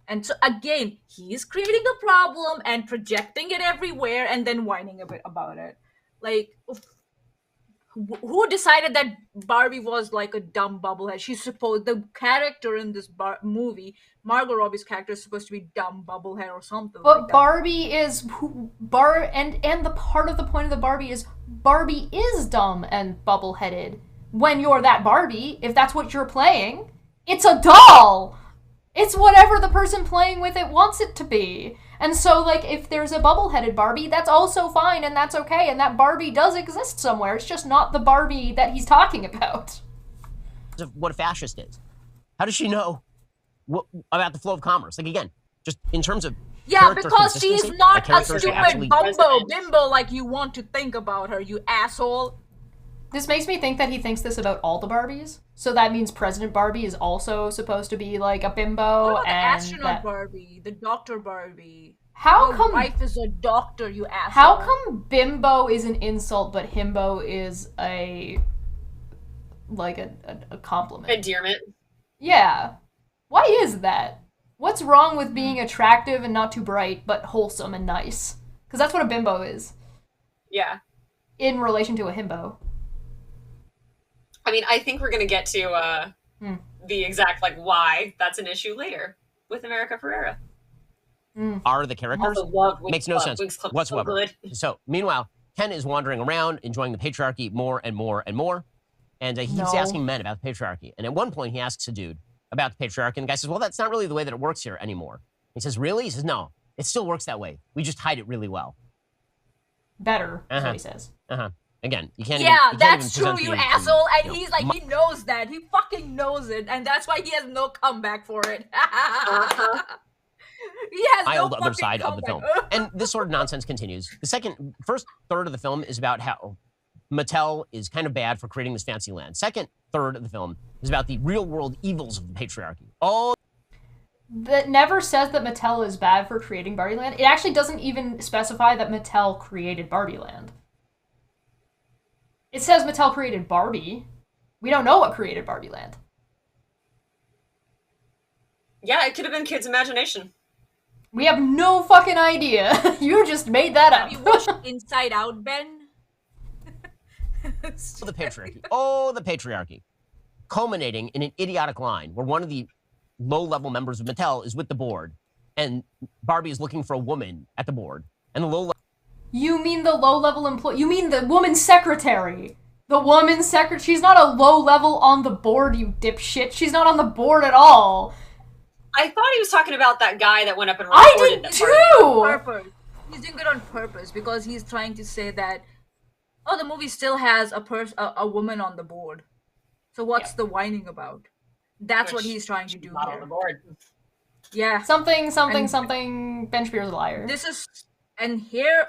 And so again, he's creating the problem and projecting it everywhere and then whining a bit about it. Like, who decided that Barbie was like a dumb bubblehead? She's supposed, the character in this movie, Margot Robbie's character, is supposed to be dumb bubblehead or something. But like that. Barbie is and the part of the point of the Barbie is dumb and bubbleheaded. When you're that Barbie, if that's what you're playing, it's a doll. It's whatever the person playing with it wants it to be. And so, like, if there's a bubble-headed Barbie, that's also fine, and that's okay, and that Barbie does exist somewhere. It's just not the Barbie that he's talking about. What a fascist is. How does she know about the flow of commerce? Like, again, just in terms of because she's not a stupid bimbo like you want to think about her, you asshole. This makes me think that he thinks this about all the Barbies. So that means President Barbie is also supposed to be like a bimbo. What about and the astronaut Barbie, the doctor Barbie? How Her come wife is a doctor, you asshole? How come bimbo is an insult, but himbo is a compliment? Endearment. Yeah. Why is that? What's wrong with being attractive and not too bright, but wholesome and nice? Because that's what a bimbo is. Yeah. In relation to a himbo. I mean, I think we're going to get to the exact, like, why that's an issue later with America Ferrera. Are the characters? Makes no sense whatsoever. So, meanwhile, Ken is wandering around, enjoying the patriarchy more and more and more. And he keeps asking men about the patriarchy. And at one point, he asks a dude about the patriarchy. And the guy says, well, that's not really the way that it works here anymore. He says, really? He says, no, it still works that way. We just hide it really well. Better, is what he says. Again, you can't that's true, you asshole. And he's like, he knows that. He fucking knows it. And that's why he has no comeback for it. He has no the other side of the film. And this sort of nonsense continues. The first third of the film is about how Mattel is kind of bad for creating this fancy land. Second third of the film is about the real world evils of the patriarchy. That never says that Mattel is bad for creating Barbie Land. It actually doesn't even specify that Mattel created Barbie Land. It says Mattel created Barbie. We don't know what created Barbie Land. Yeah, it could have been kids' imagination. We have no fucking idea. You just made that up. Have you watched Inside Out, Ben? The patriarchy. Culminating in an idiotic line where one of the low-level members of Mattel is with the board, and Barbie is looking for a woman at the board, and the low-level... You mean the low-level employee? You mean the woman's secretary? The woman's secretary? She's not a low-level on the board, you dipshit. She's not on the board at all. I thought he was talking about that guy that went up and I reported did too! He's doing it on purpose because he's trying to say that, the movie still has a woman on the board. So what's the whining about? That's what he's trying to do not here. On the board. Yeah. Something. Ben Shapiro's a liar. And here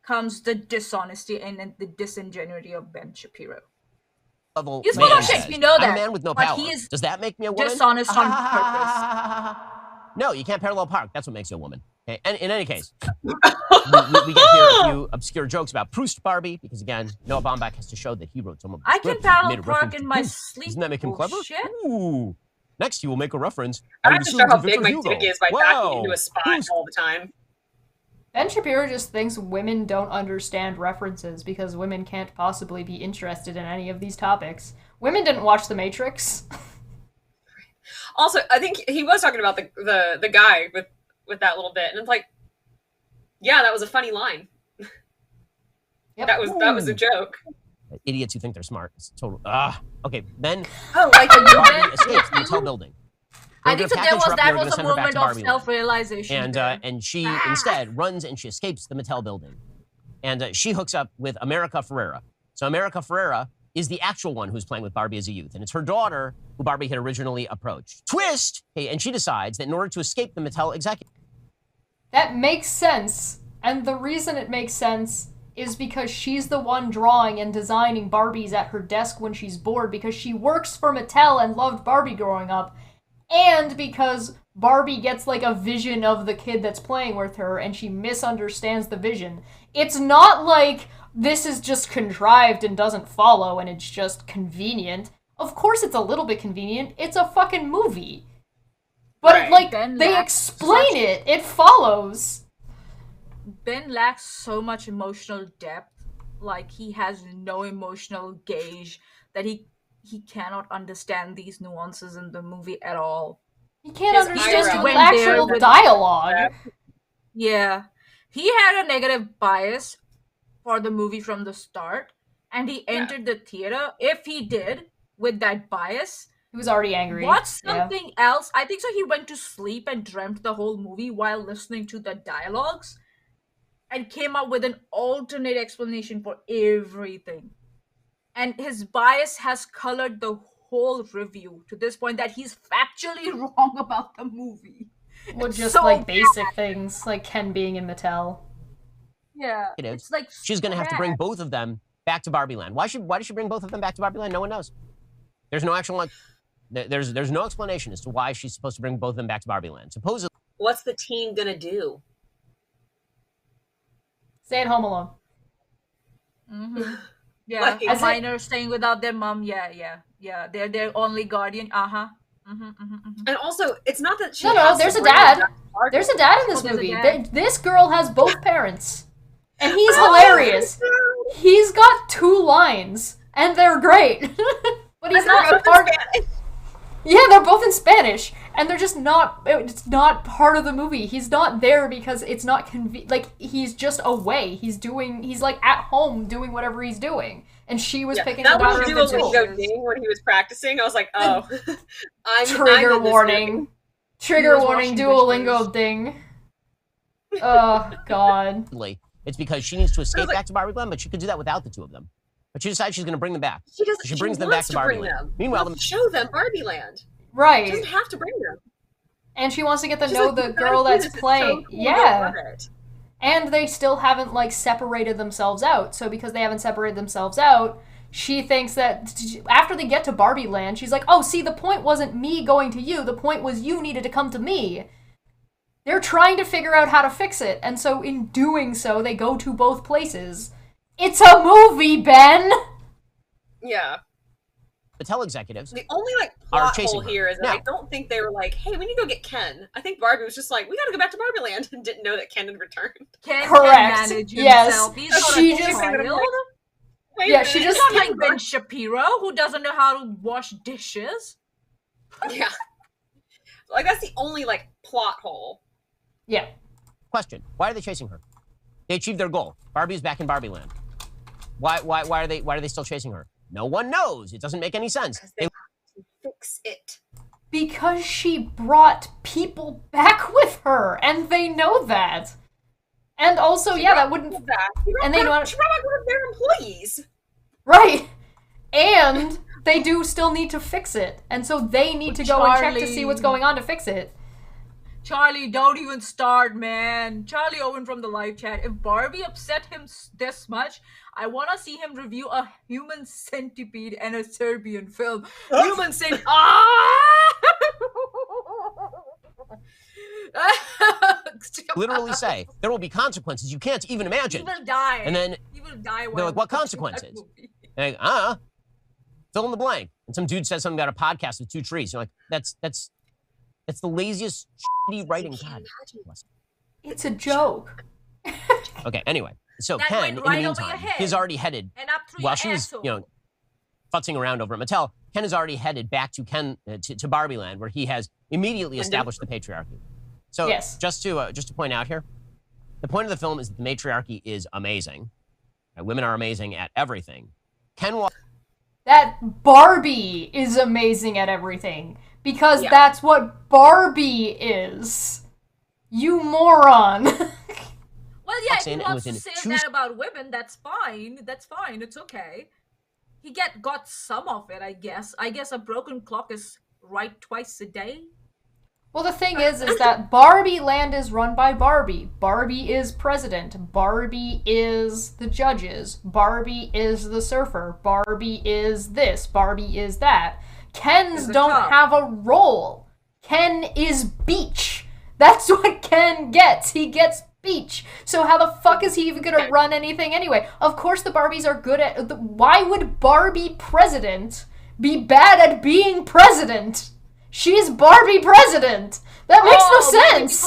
comes the dishonesty and the disingenuity of Ben Shapiro. He's full of shit, you know that. I'm a man with no power. Does that make me a woman? Dishonest on purpose. No, you can't parallel park. That's what makes you a woman. Okay? And in any case, we get here a few obscure jokes about Proust Barbie, because again, Noah Baumbach has to show that he wrote some of the I can parallel park in my sleep. Doesn't that make him clever? Shit. Ooh. Next, he will make a reference. I have to show how big my dick is by backing into a spot all the time. Ben Shapiro just thinks women don't understand references because women can't possibly be interested in any of these topics. Women didn't watch The Matrix. Also, I think he was talking about the guy with that little bit, and it's like, yeah, that was a funny line. Yep. That was a joke. Idiots who think they're smart. It's total. Okay, then like Barbie escapes the Mattel building. I think that was a moment of self-realization. And she instead runs and she escapes the Mattel building. And she hooks up with America Ferrera. So America Ferrera is the actual one who's playing with Barbie as a youth. And it's her daughter who Barbie had originally approached. Twist! Hey, and she decides that in order to escape the Mattel executive... That makes sense. And the reason it makes sense is because she's the one drawing and designing Barbies at her desk when she's bored, because she works for Mattel and loved Barbie growing up. And because Barbie gets like a vision of the kid that's playing with her and she misunderstands the vision. It's not like this is just contrived and doesn't follow and it's just convenient. Of course it's a little bit convenient. It's a fucking movie. But like they explain it. It follows. Ben lacks so much emotional depth. Like he has no emotional gauge that he cannot understand these nuances in the movie at all. He can't understand the actual dialogue. Yeah. He had a negative bias for the movie from the start, and he entered the theater, if he did, with that bias. He was already angry. Watched something else. I think so he went to sleep and dreamt the whole movie while listening to the dialogues, and came up with an alternate explanation for everything. And his bias has colored the whole review to this point that he's factually wrong about the movie. Well, just so like basic things, like Ken being in Mattel. Yeah, it's like she's gonna have to bring both of them back to Barbie Land. Why does she bring both of them back to Barbie Land? No one knows. There's no actual like, there's no explanation as to why she's supposed to bring both of them back to Barbie Land. Supposedly, what's the teen gonna do? Stay at home alone. Mm-hmm. Yeah, a minor staying without their mom. Yeah. They're their only guardian. And also, it's not that she. No, there's a dad. There's a dad in this movie. This girl has both parents, and he's hilarious. He's got 2 lines, and they're great. But he's not a part. Yeah, they're both in Spanish, and they're just not. It's not part of the movie. He's not there because it's not like he's just away. He's like at home doing whatever he's doing, and she was picking up that Duolingo ding when he was practicing. I was like, oh, trigger warning, trigger warning, Duolingo ding. Oh God. It's because she needs to escape back to Barbie Land, but she could do that without the 2 of them. But she decides she's going to bring them back. She brings them back to Barbie Land. Meanwhile, show them Barbie Land. Right. She doesn't have to bring them. And she wants to get to know the girl that's playing. Yeah. And they still haven't like separated themselves out. So because they haven't separated themselves out, she thinks that after they get to Barbie Land, she's like, "Oh, see, the point wasn't me going to you. The point was you needed to come to me." They're trying to figure out how to fix it, and so in doing so, they go to both places. It's a movie, Ben! Yeah. Mattel executives. The only plot hole here is that I don't think they were like, "Hey, we need to go get Ken." I think Barbie was just like, "We gotta go back to Barbie Land," and didn't know that Ken had returned. Ken Correct. Can manage yes. Himself. She just she just not like Ben Shapiro, who doesn't know how to wash dishes. Yeah. Like that's the only plot hole. Yeah. Question: why are they chasing her? They achieved their goal. Barbie's back in Barbie Land. Why are they still chasing her? No one knows. It doesn't make any sense. They have to fix it. Because she brought people back with her, and they know that. And also, that wouldn't. And they know she brought back one of their employees. Right. And they do still need to fix it, and so they need to go and check to see what's going on to fix it. Charlie, don't even start, man. Charlie Owen from the live chat. If Barbie upset him this much, I want to see him review a human centipede and a Serbian film. Human centipede. Literally say there will be consequences you can't even imagine. He will die. And then he will die. They're like, "What consequences?" And fill in the blank. And some dude says something about a podcast with 2 trees. You're like, that's the laziest shitty writing. God, it's a joke. Okay, anyway. So that Ken, in right the meantime, he's already headed, while she was, futzing around over at Mattel, Ken is already headed back to to Barbie Land, where he has immediately established the patriarchy. So just to point out here, the point of the film is that the matriarchy is amazing. Women are amazing at everything. That Barbie is amazing at everything. Because that's what Barbie is. You moron. Well, yeah, if he wants to say that about women, that's fine. That's fine. It's okay. He got some of it, I guess. I guess a broken clock is right twice a day. Well, the thing is that Barbie Land is run by Barbie. Barbie is president. Barbie is the judges. Barbie is the surfer. Barbie is this. Barbie is that. Kens don't have a role. Ken is beach. That's what Ken gets. He gets beach. So how the fuck is he even gonna run anything anyway? Of course the Barbies are good at... Why would Barbie president be bad at being president? She's Barbie president. That makes no sense.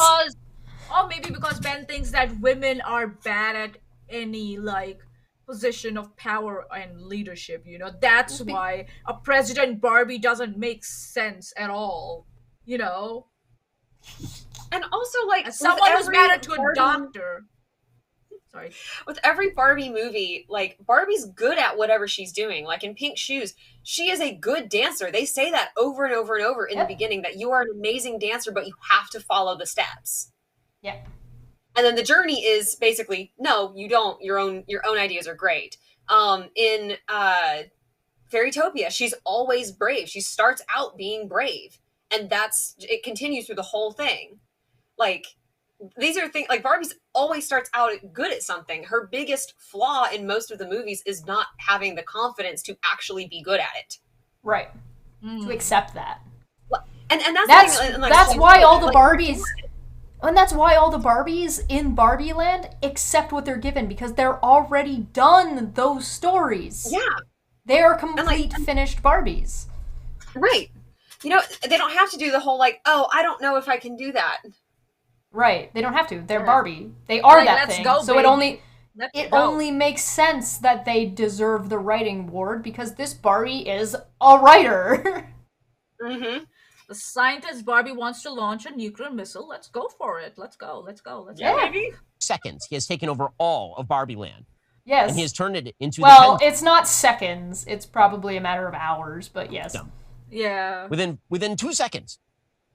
Maybe because Ben thinks that women are bad at any, like, position of power and leadership, you know? That's why a President Barbie doesn't make sense at all, you know? And also, like, as someone who's married to a doctor. Sorry. With every Barbie movie, like, Barbie's good at whatever she's doing. Like, in Pink Shoes, she is a good dancer. They say that over and over and over in the beginning, that you are an amazing dancer, but you have to follow the steps. Yeah. And then the journey is basically, no, you don't. Your own ideas are great. In Fairytopia, she's always brave. She starts out being brave. And it continues through the whole thing. Like, these are things, like, Barbie's always starts out good at something. Her biggest flaw in most of the movies is not having the confidence to actually be good at it. Right. To accept that. And that's why all the Barbies... And that's why all the Barbies in Barbie Land accept what they're given, because they're already done those stories. Yeah. They are complete, finished Barbies. Right. You know, they don't have to do the whole, like, oh, I don't know if I can do that. Right. They don't have to. They're Barbie. They are that thing. Go, so baby. it only makes sense that they deserve the writing award, because this Barbie is a writer. Mm-hmm. The scientist Barbie wants to launch a nuclear missile. Let's go for it. Let's go. Baby. Seconds, he has taken over all of Barbie Land. Yes. And he has turned it into it's not seconds. It's probably a matter of hours, but yes. No. Yeah. Within 2 seconds.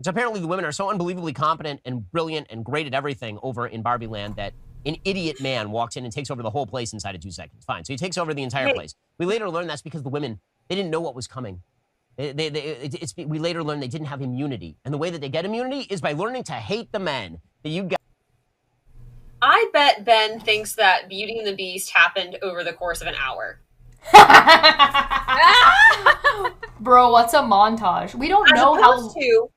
So apparently the women are so unbelievably competent and brilliant and great at everything over in Barbie Land that an idiot man walks in and takes over the whole place inside of 2 seconds. Fine. So he takes over the entire place. We later learn that's because the women, they didn't know what was coming. We later learned they didn't have immunity. And the way that they get immunity is by learning to hate the men that you got. I bet Ben thinks that Beauty and the Beast happened over the course of an hour. Bro, what's a montage? We don't know how... to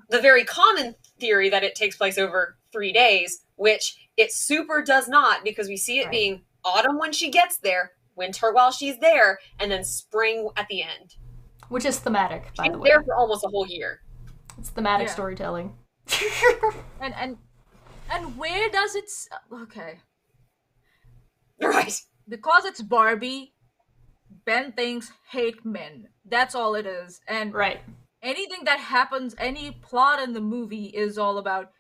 the very common theory that it takes place over 3 days, which it super does not, because we see it being autumn when she gets there, winter while she's there, and then spring at the end. Which is thematic, by the way. She's there for almost a whole year. It's thematic storytelling. And where does it... Okay. Right. Because it's Barbie, Ben thinks hate men. That's all it is. And anything that happens, any plot in the movie is all about,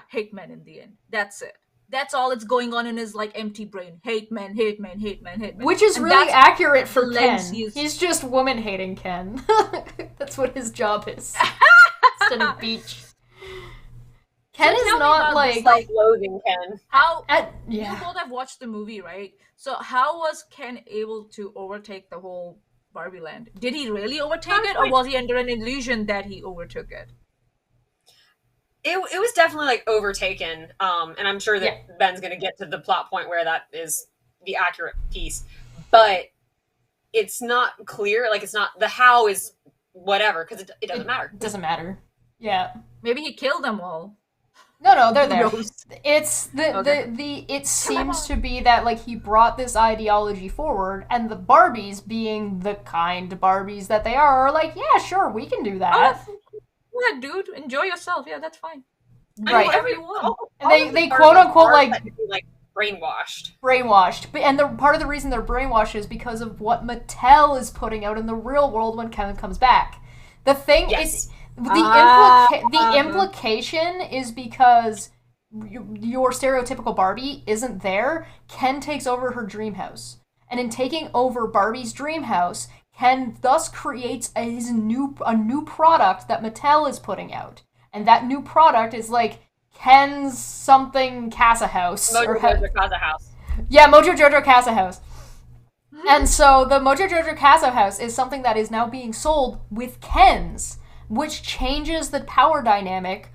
hate men in the end. That's it. That's all it's going on in his, like, empty brain. Hate men, hate men, hate men, hate men. Which is really accurate for Ken. He's just woman-hating Ken. That's what his job is. Instead of beach. Ken is not, like self-loathing Ken. You both have watched the movie, right? So how was Ken able to overtake the whole Barbie Land? Did he really overtake it, or was he under an illusion that he overtook it? It was definitely, like, overtaken, and I'm sure that Ben's going to get to the plot point where that is the accurate piece, but it's not clear, like, it's not, the how is whatever, because it doesn't matter. It doesn't matter. Yeah. Maybe he killed them all. No, they're there. It's it seems to be that, like, he brought this ideology forward, and the Barbies, being the kind Barbies that they are like, yeah, sure, we can do that. Yeah, dude, enjoy yourself. Yeah, that's fine. Right. Whatever you want. And they quote unquote like brainwashed. And the part of the reason they're brainwashed is because of what Mattel is putting out in the real world when Kevin comes back. The thing is, the implication is because your stereotypical Barbie isn't there. Ken takes over her dream house, and in taking over Barbie's dream house, Ken thus creates a new product that Mattel is putting out. And that new product is like Ken's something Casa House. Mojo Jojo Casa House. Yeah, Mojo Jojo Casa House. And so the Mojo Jojo Casa House is something that is now being sold with Kens, which changes the power dynamic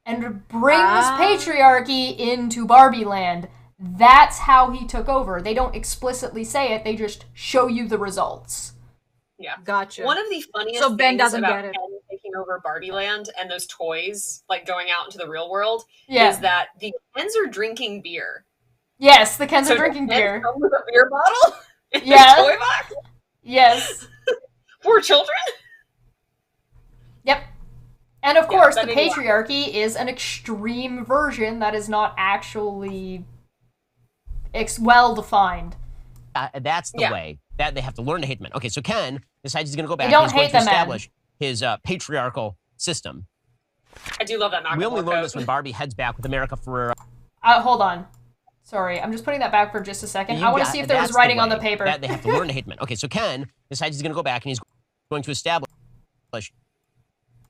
and brings patriarchy into Barbie Land. That's how he took over. They don't explicitly say it, they just show you the results. Yeah, gotcha. One of the funniest Ben things doesn't about get it. Ken taking over Barbie Land and those toys, like going out into the real world, Yeah. is that the Kens are drinking beer. Yes, the Kens are drinking beer. Come with a beer bottle in Yeah. a toy box Yes. for children. Yep. And of course, the that made me laugh. patriarchy is an extreme version that is not actually well defined. That's the way that they have to learn to hate men. Okay, so Ken decides he's going to go back. They don't and he's going hate to the men. establish his patriarchal system. I do love that Macklemore We only learn quote. this when Barbie heads back with America Ferrera. Hold on. Sorry, I'm just putting that back for just a second. I want to see if there was writing on the paper. That they have to learn to hate men. Okay, so Ken decides he's going to go back and he's going to establish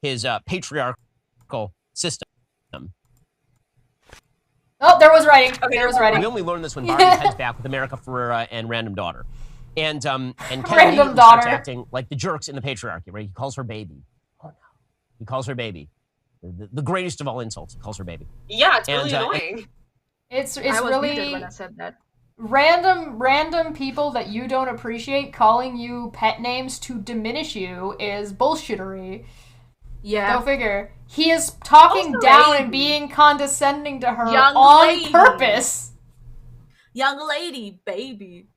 his patriarchal system. Oh, there was writing. There was writing. We only learn this when Barbie heads back with America Ferrera and Random Daughter. And Ken Random starts Daughter. acting like the jerks in the patriarchy, right? He calls her baby. Oh no. He calls her baby. The greatest of all insults. He calls her baby. Yeah, it's really And, annoying. It's I was really muted when I said that. random people that you don't appreciate calling you pet names to diminish you is bullshittery. Yeah. Go figure. He is talking Also, down lady. and being condescending to her Young on lady. purpose. Young lady, baby.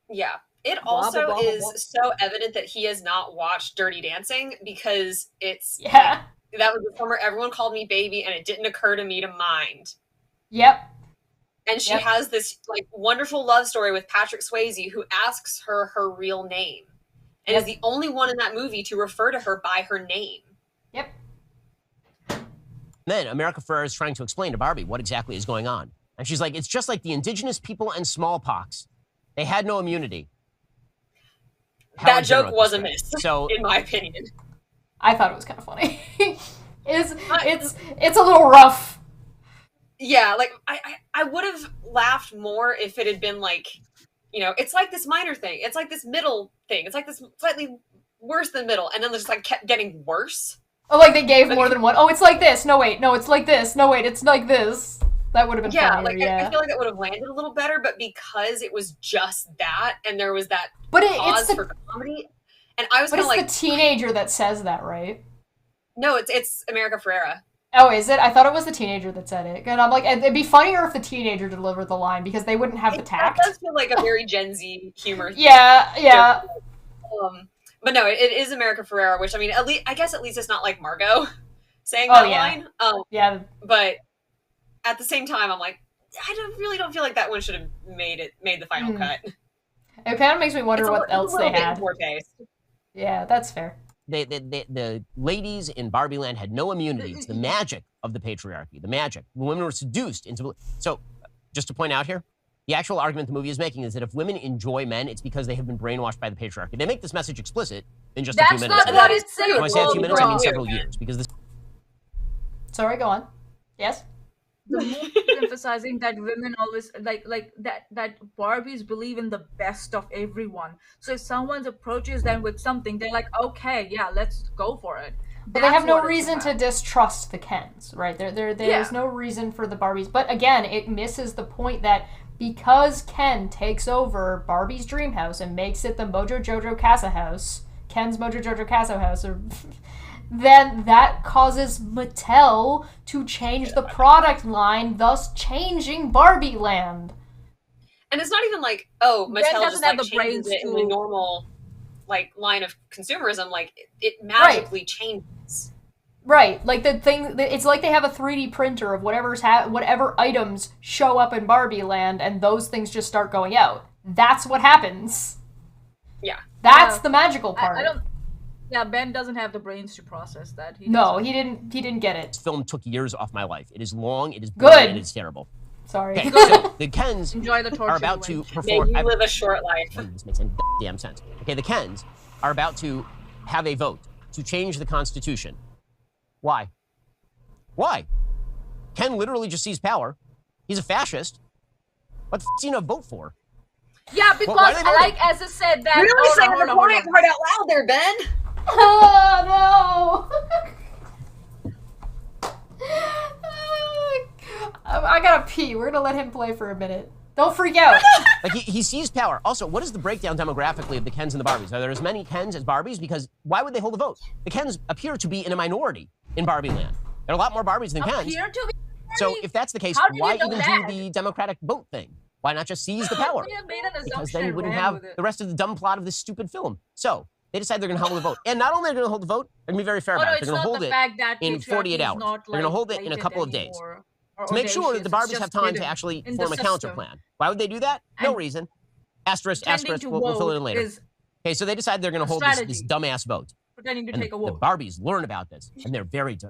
Yeah. It Blah, also blah, blah, is blah. so evident that he has not watched Dirty Dancing because it's Yeah. that was the summer everyone called me baby and it didn't occur to me to mind. Yep. And she Yep. has this like wonderful love story with Patrick Swayze who asks her her real name and is the only one in that movie to refer to her by her name. Yep. Then America Ferrera is trying to explain to Barbie what exactly is going on. And she's like, it's just like the indigenous people and smallpox. They had no immunity. That joke was a miss, So, in my opinion. I thought it was kind of funny. it's a little rough. Yeah, like I would have laughed more if it had been like, you know, it's like this minor thing. It's like this middle thing. It's like this slightly worse than middle. And then it just like kept getting worse. Oh, like they gave more than one. Oh, it's like this. No, wait. No, it's like this. No, wait. It's like this. That would have been funnier, like yeah. I feel like that would have landed a little better, but because it was just that and there was that But pause it's the, for comedy, and I was but kind it's of like, the teenager that says that, right? no, it's America Ferrera. Oh, is it? I thought it was the teenager that said it. And I'm like, it'd be funnier if the teenager delivered the line because they wouldn't have the tact. That does feel like a very Gen Z humor. Yeah. But no, it is America Ferrera, which I mean, at least it's not like Margot saying Oh, that yeah. line. Yeah. But at the same time, I'm like, really don't feel like that one should have made the final cut. It kind of makes me wonder what else they had. Poor taste. Yeah, that's fair. the ladies in Barbie Land had no immunity to the magic of the patriarchy, the magic. Women were seduced into... So, just to point out here, the actual argument the movie is making is that if women enjoy men, it's because they have been brainwashed by the patriarchy. They make this message explicit in just a few minutes. That's not what it says. When I say a few minutes, I mean several years, because this... Sorry, go on. Yes? The movie is emphasizing that women always like that Barbies believe in the best of everyone. So if someone approaches them with something, they're like, okay, yeah, let's go for it. But they have no reason to distrust the Kens, right? There's no reason for the Barbies. But again, it misses the point that because Ken takes over Barbie's dream house and makes it the Mojo Jojo Casa house, Ken's Mojo Jojo Casa house, or then that causes Mattel to change the product line, thus changing Barbie Land. And it's not even like, oh, Mattel doesn't just have like the changes brains it in to- the normal like line of consumerism. Like it magically changes. Right, like it's like they have a 3D printer of whatever items show up in Barbie Land, and those things just start going out. That's what happens. Yeah, that's the magical part. I don't. Yeah, Ben doesn't have the brains to process that. He didn't get it. This film took years off my life. It is long, it is Good. boring, and it is terrible. Sorry. Okay, so the Kens Enjoy the torture are about to May perform... you live a short life. This makes any damn sense. Okay, the Kens are about to have a vote to change the Constitution. Why? Why? Ken literally just sees power. He's a fascist. What the f*** is he gonna vote for? Yeah, because like as I said that. You're really saying the quiet part out loud there, Ben. Oh no! I gotta pee. We're gonna let him play for a minute. Don't freak out. Like, he sees power. Also, what is the breakdown demographically of the Kens and the Barbies? Are there as many Kens as Barbies? Because why would they hold a vote? The Kens appear to be in a minority in Barbie land. There are a lot more Barbies than Kens. So if that's the case, why even do the democratic vote thing? Why not just seize the power? Because then you wouldn't have the rest of the dumb plot of this stupid film. So they decide they're going to hold the vote. And not only are they going to hold the vote, they're going to be very fair about it. They're going to hold it in 48 hours. They're going to hold it in a couple of days. To make sure that the Barbies have time to actually form a counter plan. Why would they do that? No reason. Asterisk, we'll fill it in later. Okay, so they decide they're going to hold this dumbass vote. Pretending to and take a vote. The Barbies learn about this, and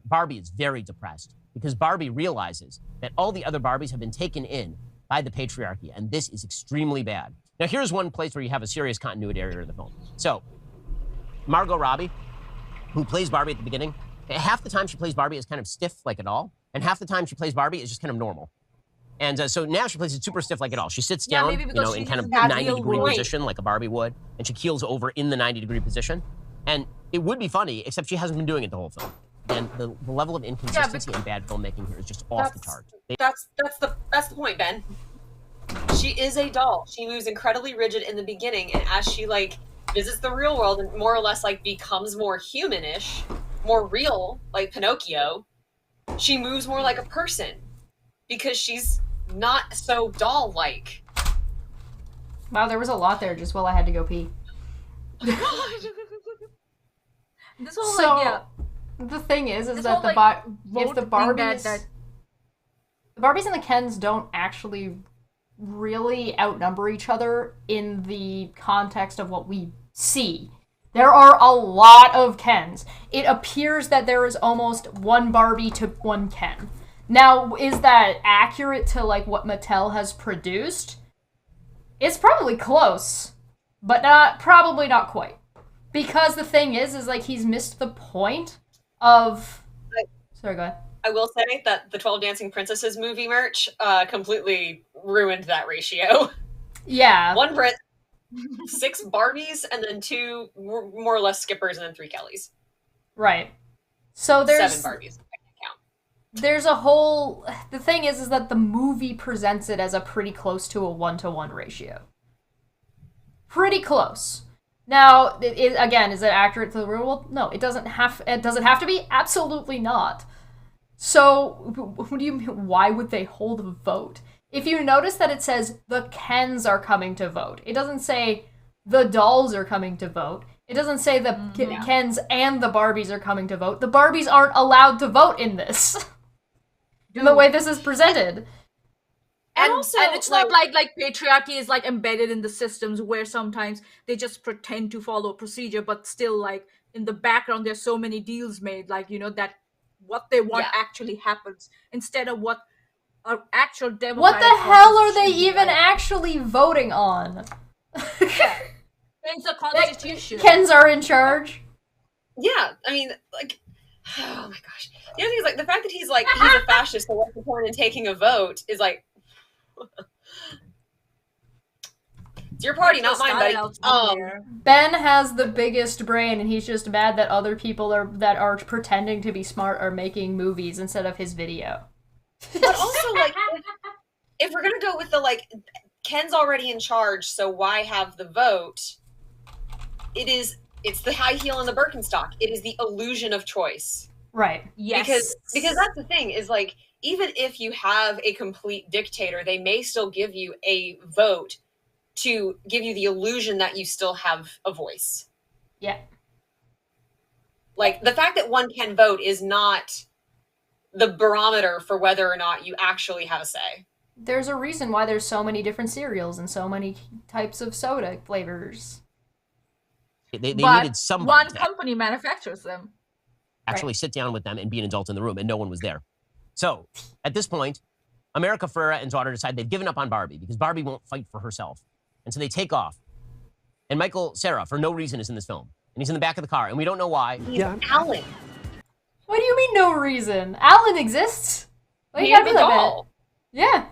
Barbie is very depressed because Barbie realizes that all the other Barbies have been taken in by the patriarchy, and this is extremely bad. Now, here's one place where you have a serious continuity error in the film. So, Margot Robbie, who plays Barbie at the beginning, half the time she plays Barbie is kind of stiff like a doll, and half the time she plays Barbie is just kind of normal. And so now she plays it super stiff like a doll. She sits down, in kind of 90-degree position like a Barbie would, and she keels over in the 90-degree position. And it would be funny, except she hasn't been doing it the whole film. And the level of inconsistency and bad filmmaking here is just off the chart. That's the point, Ben. She is a doll. She moves incredibly rigid in the beginning, and as she visits the real world and more or less becomes more humanish, more real, like Pinocchio, she moves more like a person because she's not so doll-like. Wow, there was a lot there just while I had to go pee. This whole the thing is that the Barbies, the Barbies and the Kens don't actually really outnumber each other in the context of what we see. There are a lot of Kens. It appears that there is almost one Barbie to one Ken. Now, is that accurate to what Mattel has produced? It's probably close, but probably not quite. Because the thing is he's missed the point of... Sorry, go ahead. I will say that the 12 Dancing Princesses movie merch completely ruined that ratio. Yeah. 1 Brit, 6 Barbies, and then 2 more or less Skippers, and then 3 Kellys. Right. So there's... 7 Barbies. I can count. There's a whole... The thing is that the movie presents it as a pretty close to a 1-to-1 ratio. Pretty close. Now, again, is it accurate to the real world? No, it doesn't have to be. Absolutely not. So, what do you mean? Why would they hold a vote? If you notice that it says the Kens are coming to vote, it doesn't say the dolls are coming to vote. It doesn't say the Kens and the Barbies are coming to vote. The Barbies aren't allowed to vote in this. In the way this is presented. And it's not like patriarchy is embedded in the systems where sometimes they just pretend to follow a procedure, but still in the background there's so many deals made that what they want actually happens instead of what our actual democratic. What the hell are they even actually voting on? It's the Constitution. Kens are in charge. Yeah, I mean, oh my gosh. The other thing is the fact that he's a fascist, so what's the point in taking a vote is it's your party, not mine, buddy. Ben has the biggest brain, and he's just mad that other people that are pretending to be smart are making movies instead of his video. But also, if we're gonna go with the Ken's already in charge, so why have the vote? It's the high heel and the Birkenstock. It is the illusion of choice. Right. Yes. Because that's the thing is even if you have a complete dictator, they may still give you a vote to give you the illusion that you still have a voice. Yeah. The fact that one can vote is not the barometer for whether or not you actually have a say. There's a reason why there's so many different cereals and so many types of soda flavors. They needed somebody. One company manufactures them. Actually sit down with them and be an adult in the room, and no one was there. So, at this point, America Ferrera and daughter decide they've given up on Barbie because Barbie won't fight for herself. And so they take off. And Michael Cera, for no reason, is in this film. And he's in the back of the car, and we don't know why. He's Alan. What do you mean, no reason? Alan exists. He is a doll. Yeah.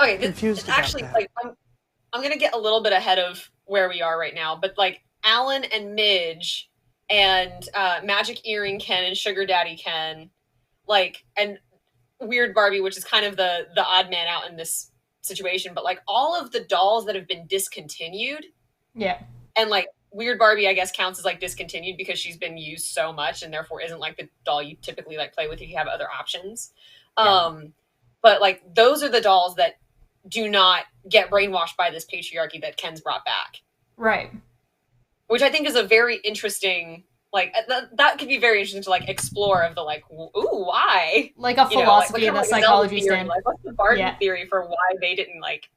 Okay, this actually, I'm going to get a little bit ahead of where we are right now, but, Alan and Midge and Magic Earring Ken and Sugar Daddy Ken, and Weird Barbie, which is kind of the odd man out in this situation, but like all of the dolls that have been discontinued, Yeah. and like Weird Barbie, I guess, counts as like discontinued because she's been used so much and therefore isn't like the doll you typically like play with if you have other options. Yeah. But like those are the dolls that do not get brainwashed by this patriarchy that Ken's brought back. Right. Which I think is a very interesting, like that could be very interesting to like explore of the like, ooh, why? Like a philosophy and a psychology stand. Like, what's the Barbie theory for why they didn't like,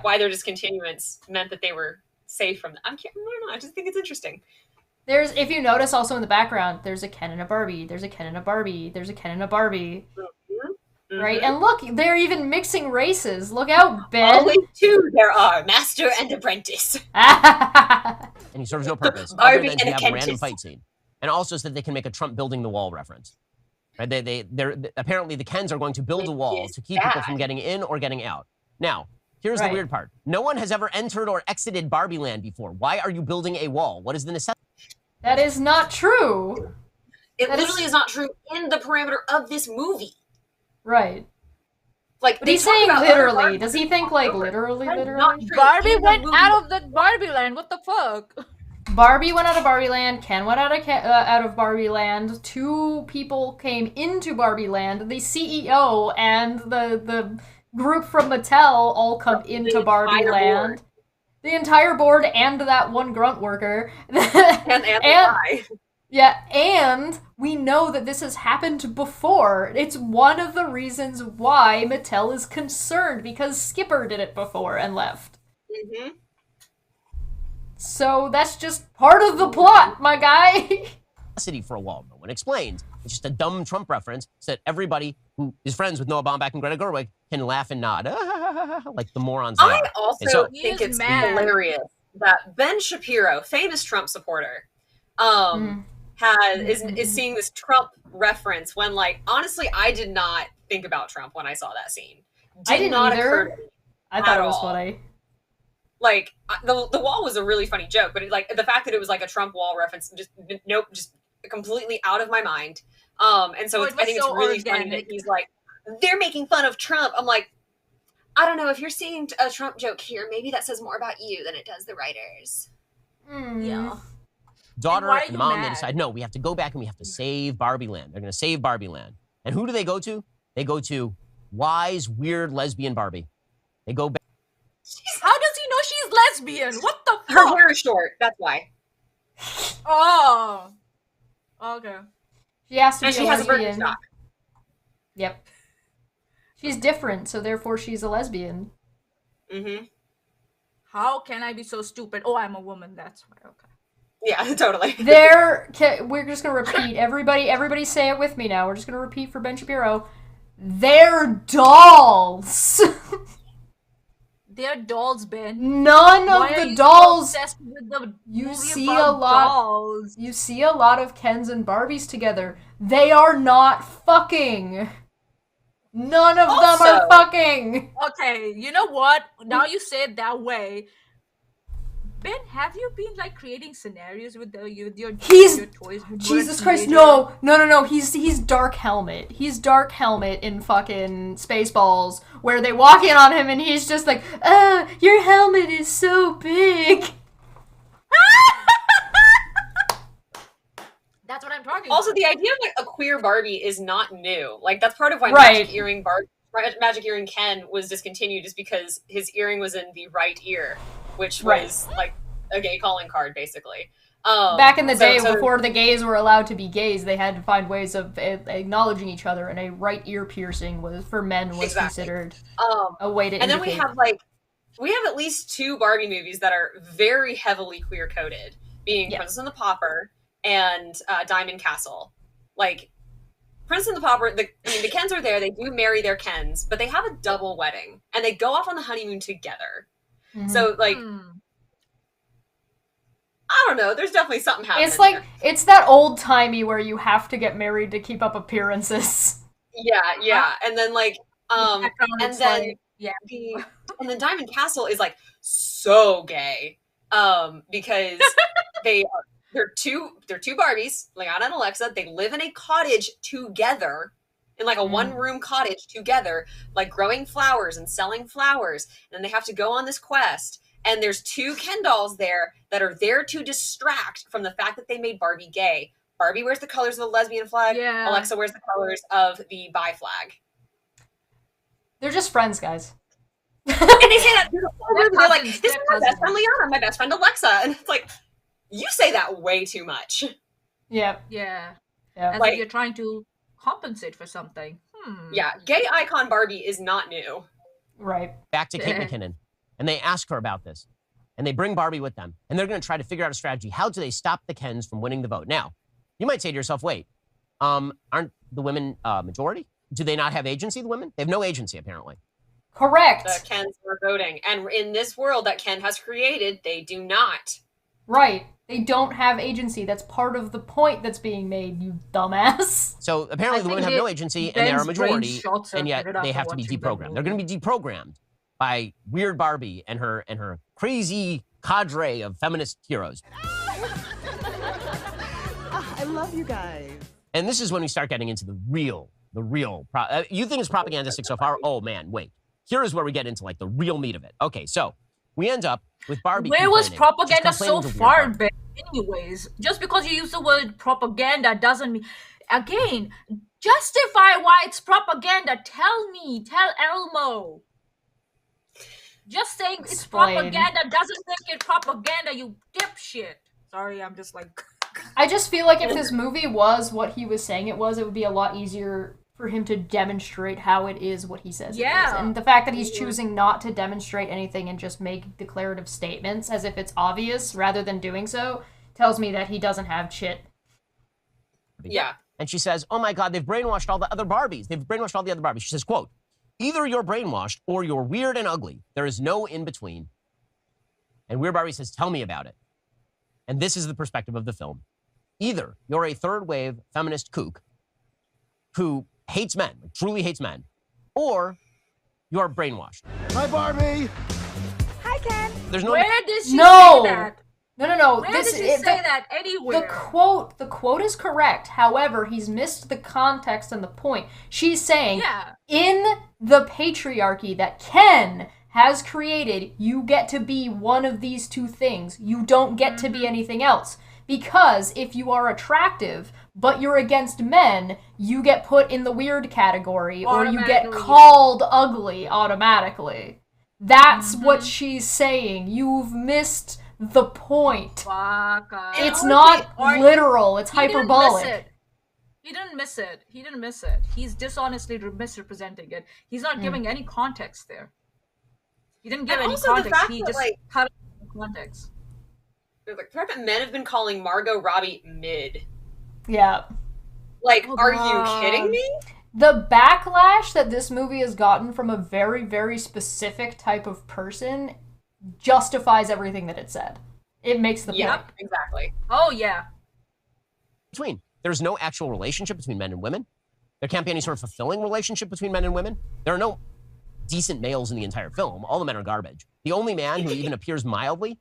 why their discontinuance meant that they were safe from that? I don't know. I just think it's interesting. There's, if you notice also in the background, there's a Ken and a Barbie. There's a Ken and a Barbie. There's a Ken and a Barbie. Mm-hmm. Right? And look, they're even mixing races. Look out, Ben. Only two there are, master and apprentice. And he serves no purpose Barbie other than to and have a random fight scene. And also so that they can make a Trump building the wall reference. Right? They're apparently the Kens are going to build a wall to keep people from getting in or getting out. Now, here's the weird part. No one has ever entered or exited Barbie Land before. Why are you building a wall? What is the necessity? That is not true. It literally is not true in the parameter of this movie. Right. Like, but he's saying literally. Does he think like literally? Barbie went out of that Barbie land. What the fuck? Barbie went out of Barbie Land. Ken went out of Barbie Land. Two people came into Barbie Land. The CEO and the group from Mattel all come into Barbie Land. Board. The entire board and that one grunt worker. And we know that this has happened before. It's one of the reasons why Mattel is concerned, because Skipper did it before and left. Mm-hmm. So that's just part of the plot, my guy. For a wall, no one explains. It's just a dumb Trump reference so that everybody who is friends with Noah Baumbach and Greta Gerwig can laugh and nod, like the morons. I also think it's hilarious that Ben Shapiro, famous Trump supporter, is seeing this Trump reference when, like, honestly, I did not think about Trump when I saw that scene. I didn't either. I thought it was funny. Like, the wall was a really funny joke, but like the fact that it was like a Trump wall reference, just completely out of my mind. And so I think it's really funny that he's like, they're making fun of Trump. I'm like, I don't know, if you're seeing a Trump joke here, maybe that says more about you than it does the writers. Yeah. Daughter and mom, they decide, no, we have to go back and we have to save Barbie Land. They're going to save Barbie Land. And who do they go to? They go to wise, weird lesbian Barbie. They go back. How does he know she's lesbian? What the fuck? Her hair is short, that's why. Oh. Okay. She has to and be she a has lesbian. a Birkenstock. Yep. She's different, so therefore she's a lesbian. Mm-hmm. How can I be so stupid? Oh, I'm a woman, that's why. Okay. Yeah, totally. We're just gonna repeat. Everybody say it with me now. We're just gonna repeat for Ben Shapiro. They're dolls. They're dolls, Ben. None of the dolls. You see a lot. Dolls? You see a lot of Kens and Barbies together. They are not fucking. None of them are fucking. Okay, you know what? Now you say it that way. Ben, have you been like creating scenarios with your toys? Jesus Christ, no. He's Dark Helmet. He's Dark Helmet in fucking Spaceballs, where they walk in on him and he's just like, your helmet is so big. That's what I'm talking also, about. the idea of like a queer Barbie is not new. Like, that's part of why Magic Earring Ken was discontinued, is because his earring was in the right ear, which was like a gay calling card, basically. Back in the day, before the gays were allowed to be gays, they had to find ways of acknowledging each other, and a right ear piercing for men was considered a way to indicate. And then we have at least two Barbie movies that are very heavily queer coded, being Princess and the Pauper and Diamond Castle. Like, Princess and the Pauper, the Kens are there, they do marry their Kens, but they have a double wedding, and they go off on the honeymoon together. Mm-hmm. So, like, I don't know, there's definitely something happening. It's like, it's that old-timey where you have to get married to keep up appearances. Yeah. And then, like, and then Diamond Castle is, like, so gay, because they're two Barbies, Leanna and Alexa. They live in a cottage together in like a one-room cottage together, like growing flowers and selling flowers. And then they have to go on this quest. And there's 2 Ken dolls there that are there to distract from the fact that they made Barbie gay. Barbie wears the colors of the lesbian flag. Yeah. Alexa wears the colors of the bi flag. They're just friends, guys. And they say that they're like, this is my best friend Liana, my best friend Alexa. And it's like, you say that way too much. Yeah. Yeah. Yeah. As Like- if you're trying to compensate for something. Yeah, gay icon Barbie is not new. Right. Back to Kate McKinnon, and they ask her about this, and they bring Barbie with them, and they're going to try to figure out a strategy. How do they stop the Kens from winning the vote? Now, you might say to yourself, wait, aren't the women majority? Do they not have agency, the women? They have no agency, apparently. Correct. The Kens are voting. And in this world that Ken has created, they do not. Right. They don't have agency. That's part of the point that's being made, you dumbass. So apparently the women have no agency, and they are a majority, and yet they have to be deprogrammed. They're going to be deprogrammed by weird Barbie and her crazy cadre of feminist heroes. I love you guys. And this is when we start getting into the real. You think it's propagandistic so far? Oh man, wait. Here is where we get into like the real meat of it. Okay, so we end up with Barbie. Where was propaganda She's so complaining to far weird back? Anyways, just because you use the word propaganda doesn't mean. Again, justify why it's propaganda. Tell Elmo. Just saying it's Explain. propaganda doesn't make it propaganda, you dipshit. Sorry, I'm just like. I just feel like if this movie was what he was saying it would be a lot easier for him to demonstrate how it is what he says it is. Yeah. And the fact that he's choosing not to demonstrate anything and just make declarative statements as if it's obvious rather than doing so tells me that he doesn't have shit. Yeah. And she says, oh my God, they've brainwashed all the other Barbies. They've brainwashed all the other Barbies. She says, quote, either you're brainwashed or you're weird and ugly. There is no in between. And Weird Barbie says, tell me about it. And this is the perspective of the film. Either you're a third wave feminist kook who hates men, like truly hates men, or you're brainwashed. Hi, Barbie. Hi, Ken. There's no. Where did she No! say that? No. Where did she say that anywhere? The quote is correct. However, he's missed the context and the point. She's saying, in the patriarchy that Ken has created, you get to be one of these 2 things. You don't get to be anything else. Because if you are attractive, but you're against men, you get put in the weird category, or you get called ugly automatically. That's what she's saying. You've missed the point. It's not literal, it's hyperbolic. He didn't miss it. He's dishonestly misrepresenting it. He's not giving any context there. He didn't give any context. He just cut out the context. The fact that men have been calling Margot Robbie mid. Yeah. Like, are you kidding me? The backlash that this movie has gotten from a very, very specific type of person justifies everything that it said. It makes the point. Yep, exactly. Oh, yeah. There's no actual relationship between men and women. There can't be any sort of fulfilling relationship between men and women. There are no decent males in the entire film. All the men are garbage. The only man who even appears mildly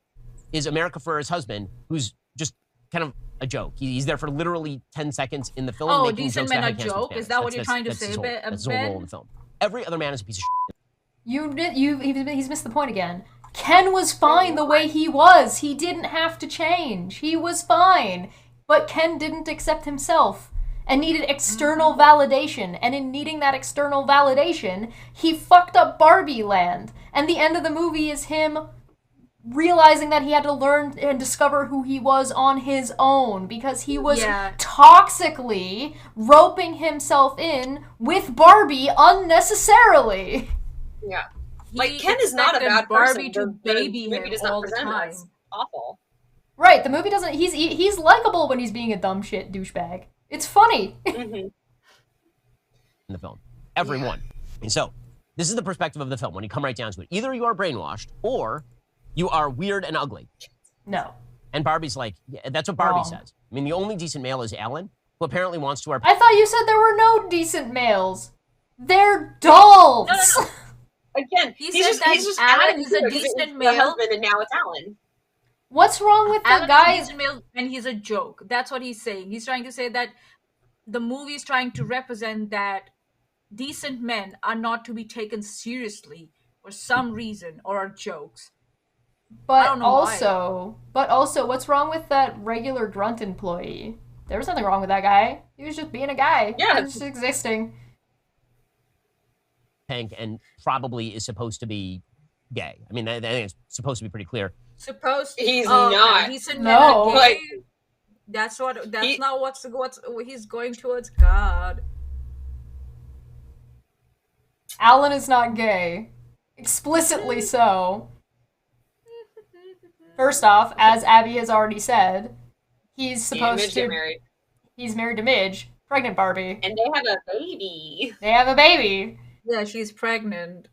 is America Ferrer's husband, who's just kind of a joke. He's there for literally 10 seconds in the film. Oh, making decent jokes men about a how he can't joke? speak Is that Spanish. what you're trying to say, Ben? That's his whole role in the film. Every other man is a piece of shit. He's missed the point again. Ken was fine the way he was. He didn't have to change. He was fine. But Ken didn't accept himself and needed external validation. And in needing that external validation, he fucked up Barbie Land. And the end of the movie is him realizing that he had to learn and discover who he was on his own because he was toxically roping himself in with Barbie unnecessarily. Yeah. Like, Ken is not a bad Barbie person. to baby him does not all the present him time. as awful. Right, the movie doesn't... He's likable when he's being a dumb shit douchebag. It's funny. In the film. Everyone. And so, this is the perspective of the film when you come right down to it. Either you are brainwashed or you are weird and ugly. No. And Barbie's like, yeah, that's what Barbie says. I mean, the only decent male is Alan, who apparently wants to wear... I thought you said there were no decent males. They're dolls. No. Again, he's just Alan is a decent male. Husband, and now it's Alan. What's wrong with Alan the guy? is a decent male, and he's a joke. That's what he's saying. He's trying to say that the movie is trying to represent that decent men are not to be taken seriously for some reason or are jokes. But also, what's wrong with that regular grunt employee? There was nothing wrong with that guy. He was just being a guy. Yeah. He was just existing. Tank and probably is supposed to be gay. I mean, I think it's supposed to be pretty clear. He's not. Decent No. men are gay. Like, That's not what's he's going towards. God. Alan is not gay. Explicitly so. First off, as Abby has already said, he's supposed to... married. He's married to Midge, pregnant Barbie. And they have a baby. They have a baby. Yeah, she's pregnant.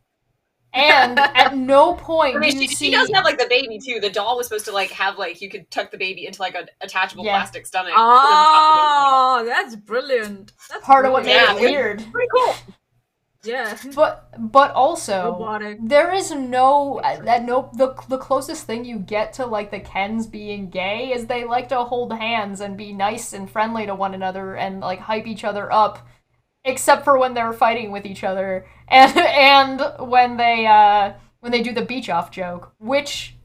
And at no point do you see... She does have, like, the baby, too. The doll was supposed to, like, have, like, you could tuck the baby into, like, an attachable plastic stomach. Oh, that's brilliant. That's part of what made it weird. Pretty cool. Yeah. But also, robotic. There is the closest thing you get to, like, the Kens being gay is they like to hold hands and be nice and friendly to one another and, like, hype each other up, except for when they're fighting with each other and when they do the beach off joke, which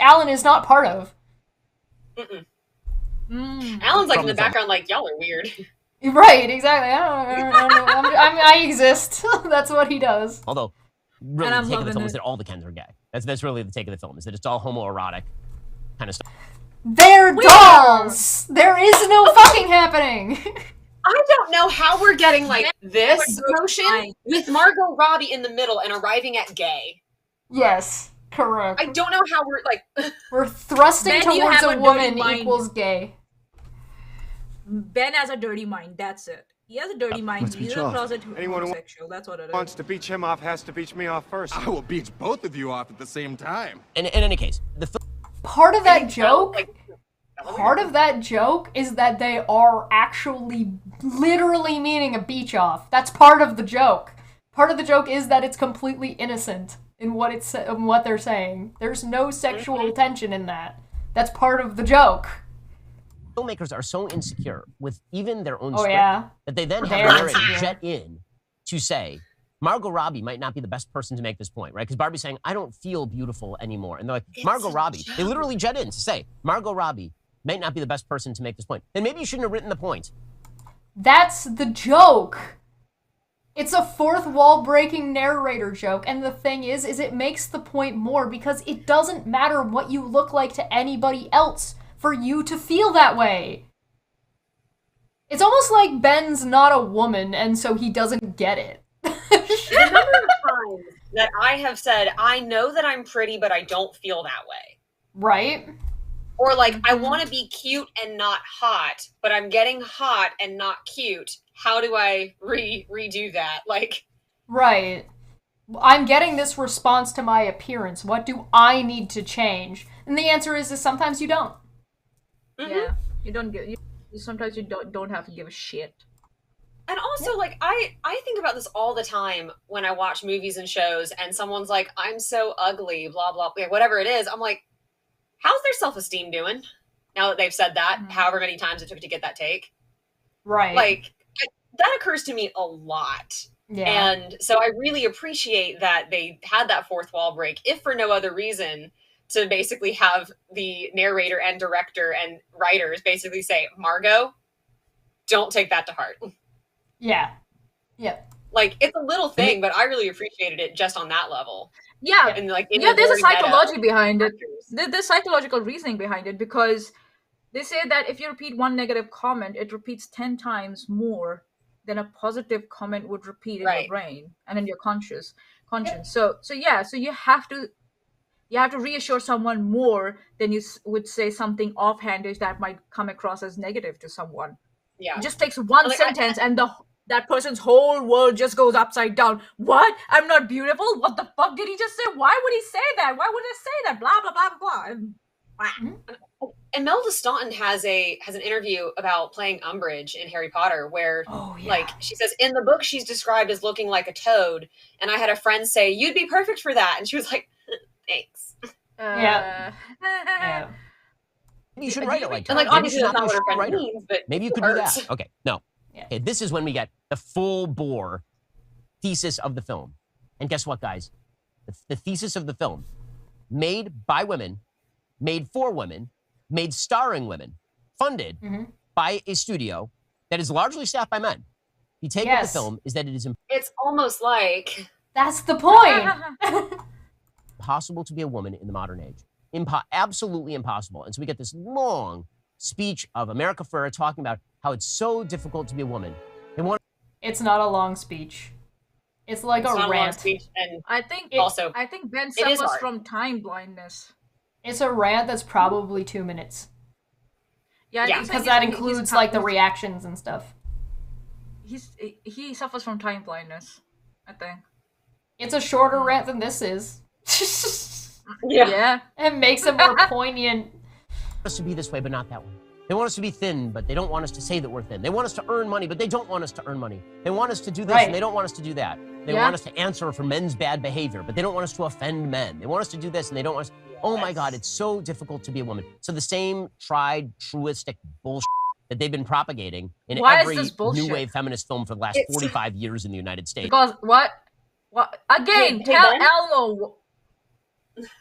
Alan is not part of. Alan's, like, in the background, like, y'all are weird. Right, exactly. I don't know. I exist. That's what he does. Although, really, the take of the film it. is that all the Kens are gay. That's really the take of the film, is that it's all homoerotic kind of stuff. They're dolls! There is no fucking happening! I don't know how we're getting, like, this motion with Margot Robbie in the middle and arriving at gay. Yes, correct. I don't know how we're, like... We're thrusting Ben, you towards have a a woman dirty mind. equals gay. Ben has a dirty mind. That's it. He has a dirty mind. He's a closet homosexual. That's what it is. Wants to beach him off has to beach me off first. I will beach both of you off at the same time. In any case, the film... Part of that joke is that they are actually literally meaning a beach off. That's part of the joke. Part of the joke is that it's completely innocent in what they're saying. There's no sexual tension in that. That's part of the joke. Filmmakers are so insecure with even their own Oh, script yeah. that they then They're have Larry insecure. jet in to say, Margot Robbie might not be the best person to make this point, right? Because Barbie's saying, I don't feel beautiful anymore. And they're like, Margot Robbie. They literally jet in to say, Margot Robbie might not be the best person to make this point. Then maybe you shouldn't have written the point. That's the joke. It's a fourth wall breaking narrator joke, and the thing is it makes the point more because it doesn't matter what you look like to anybody else for you to feel that way. It's almost like Ben's not a woman, and so he doesn't get it. The number of times that I have said, I know that I'm pretty, but I don't feel that way. Right? Or like, I want to be cute and not hot, but I'm getting hot and not cute. How do I redo that? Like, right. I'm getting this response to my appearance. What do I need to change? And the answer is sometimes you don't. Yeah, you don't get. Sometimes you don't have to give a shit. And also, like, I think about this all the time when I watch movies and shows, and someone's like, "I'm so ugly," blah blah, whatever it is. I'm like, how's their self-esteem doing now that they've said that? However many times it took to get that take. Right. Like, that occurs to me a lot. Yeah. And so I really appreciate that they had that fourth wall break, if for no other reason, to basically have the narrator and director and writers basically say, Margot, don't take that to heart. Yeah. Yeah. Like, it's a little thing, but I really appreciated it just on that level. Yeah. And like, there's a psychology behind it. There's psychological reasoning behind it, because they say that if you repeat one negative comment, it repeats 10 times more than a positive comment would repeat in your brain and in your conscience. So you have to reassure someone more than you would say something offhandish that might come across as negative to someone. Yeah. It just takes one sentence and that person's whole world just goes upside down. What? I'm not beautiful? What the fuck did he just say? Why would he say that? Why would he say that? Blah, blah, blah, blah, blah. And Imelda Staunton has an interview about playing Umbridge in Harry Potter where, like, she says, in the book she's described as looking like a toad. And I had a friend say, you'd be perfect for that. And she was like, thanks. Yeah. You should write it like that. And, like, obviously that's not what her friend means, but maybe you could do that. Okay, no. Okay, this is when we get the full bore thesis of the film. And guess what, guys? The thesis of the film, made by women, made for women, made starring women, funded by a studio that is largely staffed by men. The take of the film is that it is It's almost like... That's the point! impossible to be a woman in the modern age. Absolutely impossible. And so we get this long speech of America Ferrera talking about how it's so difficult to be a woman. It's not a long speech. It's like a rant. Speech, and I think Ben suffers from time blindness. It's a rant that's probably 2 minutes. Yeah, because that includes like the reactions and stuff. He suffers from time blindness, I think. It's a shorter rant than this is. Yeah. It makes it more poignant. They want us to be this way, but not that way. They want us to be thin, but they don't want us to say that we're thin. They want us to earn money, but they don't want us to earn money. They want us to do this, and they don't want us to do that. They want us to answer for men's bad behavior, but they don't want us to offend men. They want us to do this, and they don't want us... Oh my God, it's so difficult to be a woman. So the same tried, truistic bullshit that they've been propagating in every new wave feminist film for the last 45 years in the United States. Because what? Again, tell Elmo.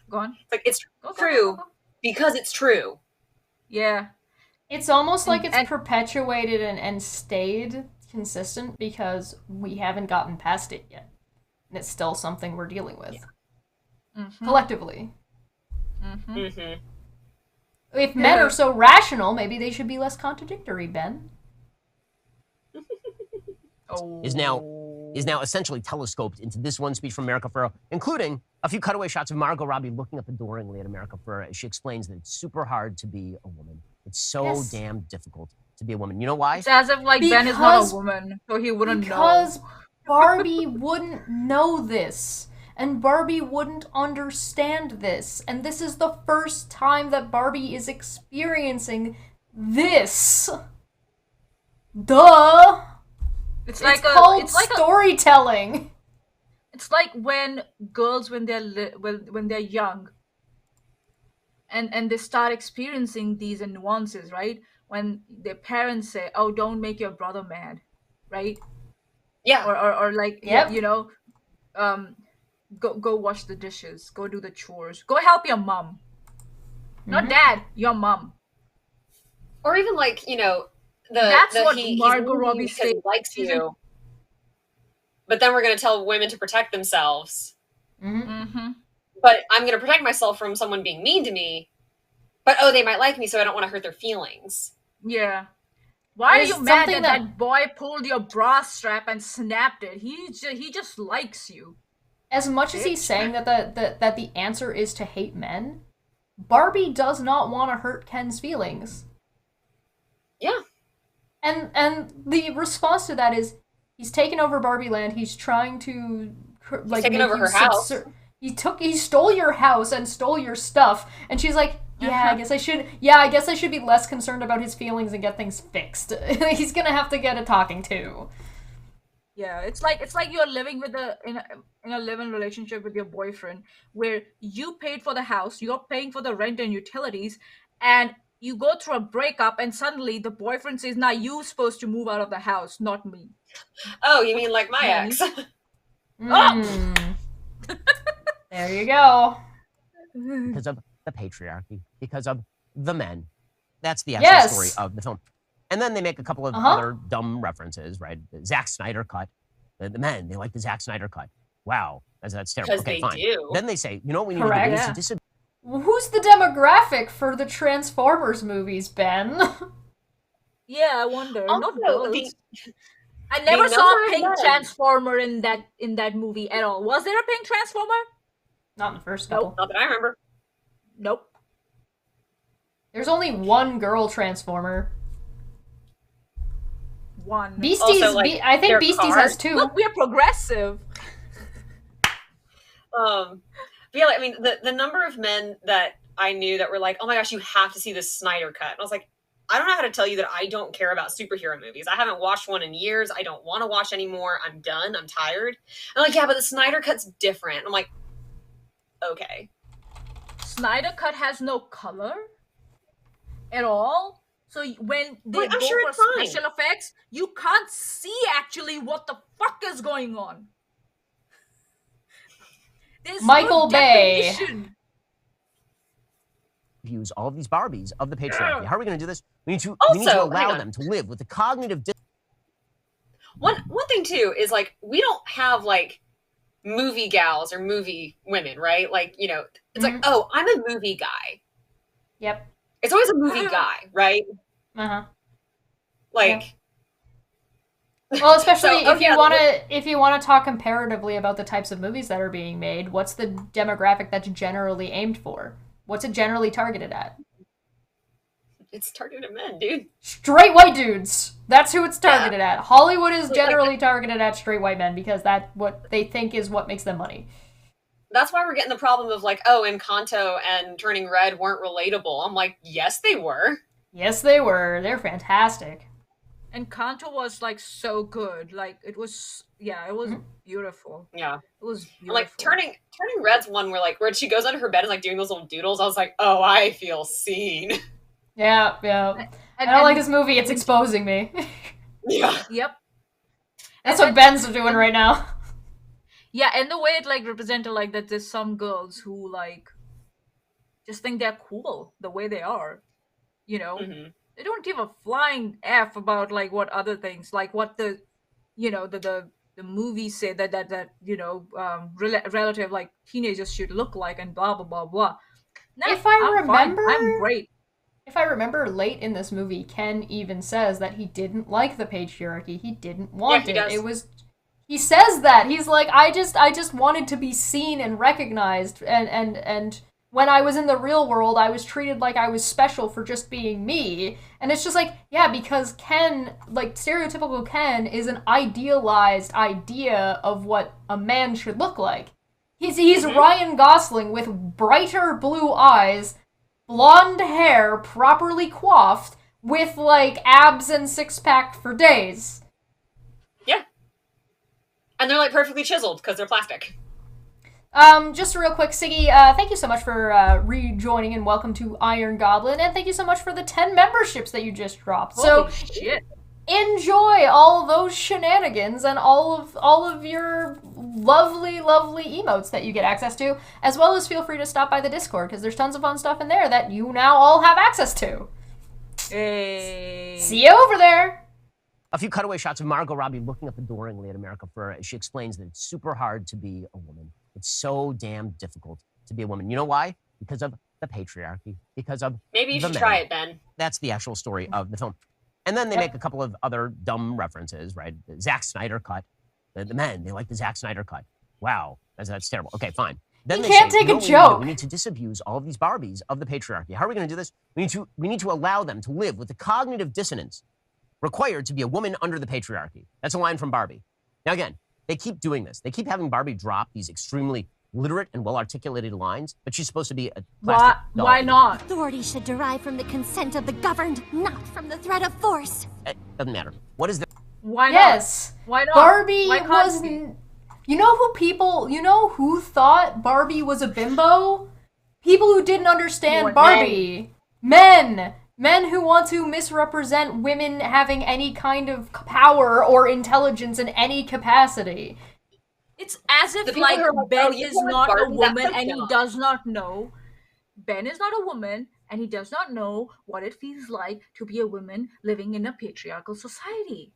Go on. It's like, it's true because it's true. Yeah. It's almost like it's perpetuated and stayed consistent because we haven't gotten past it yet. And it's still something we're dealing with. Collectively. If men are so rational, maybe they should be less contradictory, Ben. Is now essentially telescoped into this one speech from America Ferrera, including a few cutaway shots of Margot Robbie looking up adoringly at America Ferrera as she explains that it's super hard to be a woman. It's so damn difficult to be a woman. You know why? It's as if Ben is not a woman, so he wouldn't know. Because Barbie wouldn't know this. And Barbie wouldn't understand this. And this is the first time that Barbie is experiencing this. Duh! It's called storytelling. It's like when girls, when they're young, and they start experiencing these nuances, right? When their parents say, "Oh, don't make your brother mad," right? Yeah. Or like, you know, go wash the dishes, go do the chores, go help your mom. Not dad, your mom. Or even like, you know, that's what Margot Robbie said. He likes you, but then we're going to tell women to protect themselves. But I'm going to protect myself from someone being mean to me. But they might like me, so I don't want to hurt their feelings. Yeah. Why are you mad that boy pulled your bra strap and snapped it? He just likes you. As much as he's saying that the answer is to hate men, Barbie does not want to hurt Ken's feelings. Yeah. And the response to that is he's taken over Barbie Land. He's trying to like taken over her house. He stole your house and stole your stuff, and she's like, I guess I should be less concerned about his feelings and get things fixed. He's gonna have to get a talking to. Yeah, it's like you're living in a living relationship with your boyfriend where you paid for the house, you're paying for the rent and utilities, and you go through a breakup and suddenly the boyfriend says, "Now you're supposed to move out of the house, not me." Oh, you mean like my ex? There you go. Because of the patriarchy, because of the men. That's the actual story of the film. And then they make a couple of other dumb references, right? The Zack Snyder cut. The men, they like the Zack Snyder cut. Wow, that's terrible. Okay, fine. Do. Then they say, you know what we need to do? Who's the demographic for the Transformers movies, Ben? Yeah, I wonder. Also, not girls. I never saw a pink Transformer in that movie at all. Was there a pink Transformer? Not in the first couple. Not that I remember. Nope. There's only one girl Transformer. One. Beasties, also, like, I think Beasties has two. Look, we're progressive. But yeah, I mean, the number of men that I knew that were like, "Oh my gosh, you have to see this Snyder cut," and I was like, I don't know how to tell you that I don't care about superhero movies. I haven't watched one in years. I don't want to watch anymore. I'm done. I'm tired. I'm like, yeah, but the Snyder cut's different. I'm like, okay. Snyder cut has no color at all. So when they go for special effects, you can't see actually what the fuck is going on. There's Michael no Bay. definition. Use all of these Barbies of the patriarchy. How are we going to do this? We need to Also, allow them to live with the cognitive. One thing too is like we don't have like movie gals or movie women, right? Like, you know, it's like, oh, I'm a movie guy. Yep. It's always a movie guy, right? Uh-huh. Like Well, especially So, if you want to talk comparatively about the types of movies that are being made, what's the demographic that's generally aimed for? What's it generally targeted at? it's targeted at men, dude. Straight white dudes. That's who it's targeted at. Hollywood is generally targeted at straight white men because that's what they think is what makes them money. That's why we're getting the problem of like, oh, Encanto and Turning Red weren't relatable. I'm like, yes, they were. Yes, they were. They're fantastic. And Kanto was like so good. Like it was beautiful. Yeah. It was beautiful. Like Turning Red's one where she goes under her bed and like doing those little doodles. I was like, oh, I feel seen. Yeah. I don't like this movie. It's exposing me. Yeah. Yep. That's what Ben's doing right now. Yeah, and the way it like represented like that there's some girls who like just think they're cool the way they are. You know? Mm-hmm. They don't give a flying F about like what other things, like what the the movies say that relative like teenagers should look like and blah blah blah blah. Nah, If I remember, I'm great. If I remember, late in this movie, Ken even says that he didn't like the patriarchy. He didn't want Yeah, he it. does. He says that. He's like, I just wanted to be seen and recognized, and when I was in the real world, I was treated like I was special for just being me. And it's just like, yeah, because Ken, like, stereotypical Ken is an idealized idea of what a man should look like. He's Ryan Gosling with brighter blue eyes, blonde hair, properly coiffed, with, like, abs and six-pack for days. Yeah. And they're, like, perfectly chiseled, because they're plastic. Just real quick, Siggy, thank you so much for rejoining and welcome to Iron Goblin, and thank you so much for the 10 memberships that you just dropped. Holy shit. Enjoy all those shenanigans and all of your lovely emotes that you get access to, as well as feel free to stop by the Discord, because there's tons of fun stuff in there that you now all have access to. Hey. See you over there! A few cutaway shots of Margot Robbie looking up adoringly at America Ferrera as she explains that it's super hard to be a woman. It's so damn difficult to be a woman. You know why? Because of the patriarchy. Because of Maybe you the should men. try it, Ben. That's the actual story of the film. And then they make a couple of other dumb references, right? The Zack Snyder cut. The men, they like the Zack Snyder cut. Wow, that's terrible. Okay, fine. Then You can't take a joke. We need to disabuse all of these Barbies of the patriarchy. How are we going to do this? We need to allow them to live with the cognitive dissonance required to be a woman under the patriarchy. That's a line from Barbie. Now again, they keep doing this. They keep having Barbie drop these extremely literate and well-articulated lines, but she's supposed to be a plastic doll. Why not? Authority should derive from the consent of the governed, not from the threat of force. It doesn't matter. What is the... Why not? Yes. Why not? Barbie Why can't was... she? You know who thought Barbie was a bimbo? People who didn't understand Barbie. Men who want to misrepresent women having any kind of power or intelligence in any capacity. It's as if The like people who are like, Ben oh, you is know what, not a Barbie, that woman puts and them he off. does not know. Ben is not a woman and he does not know what it feels like to be a woman living in a patriarchal society.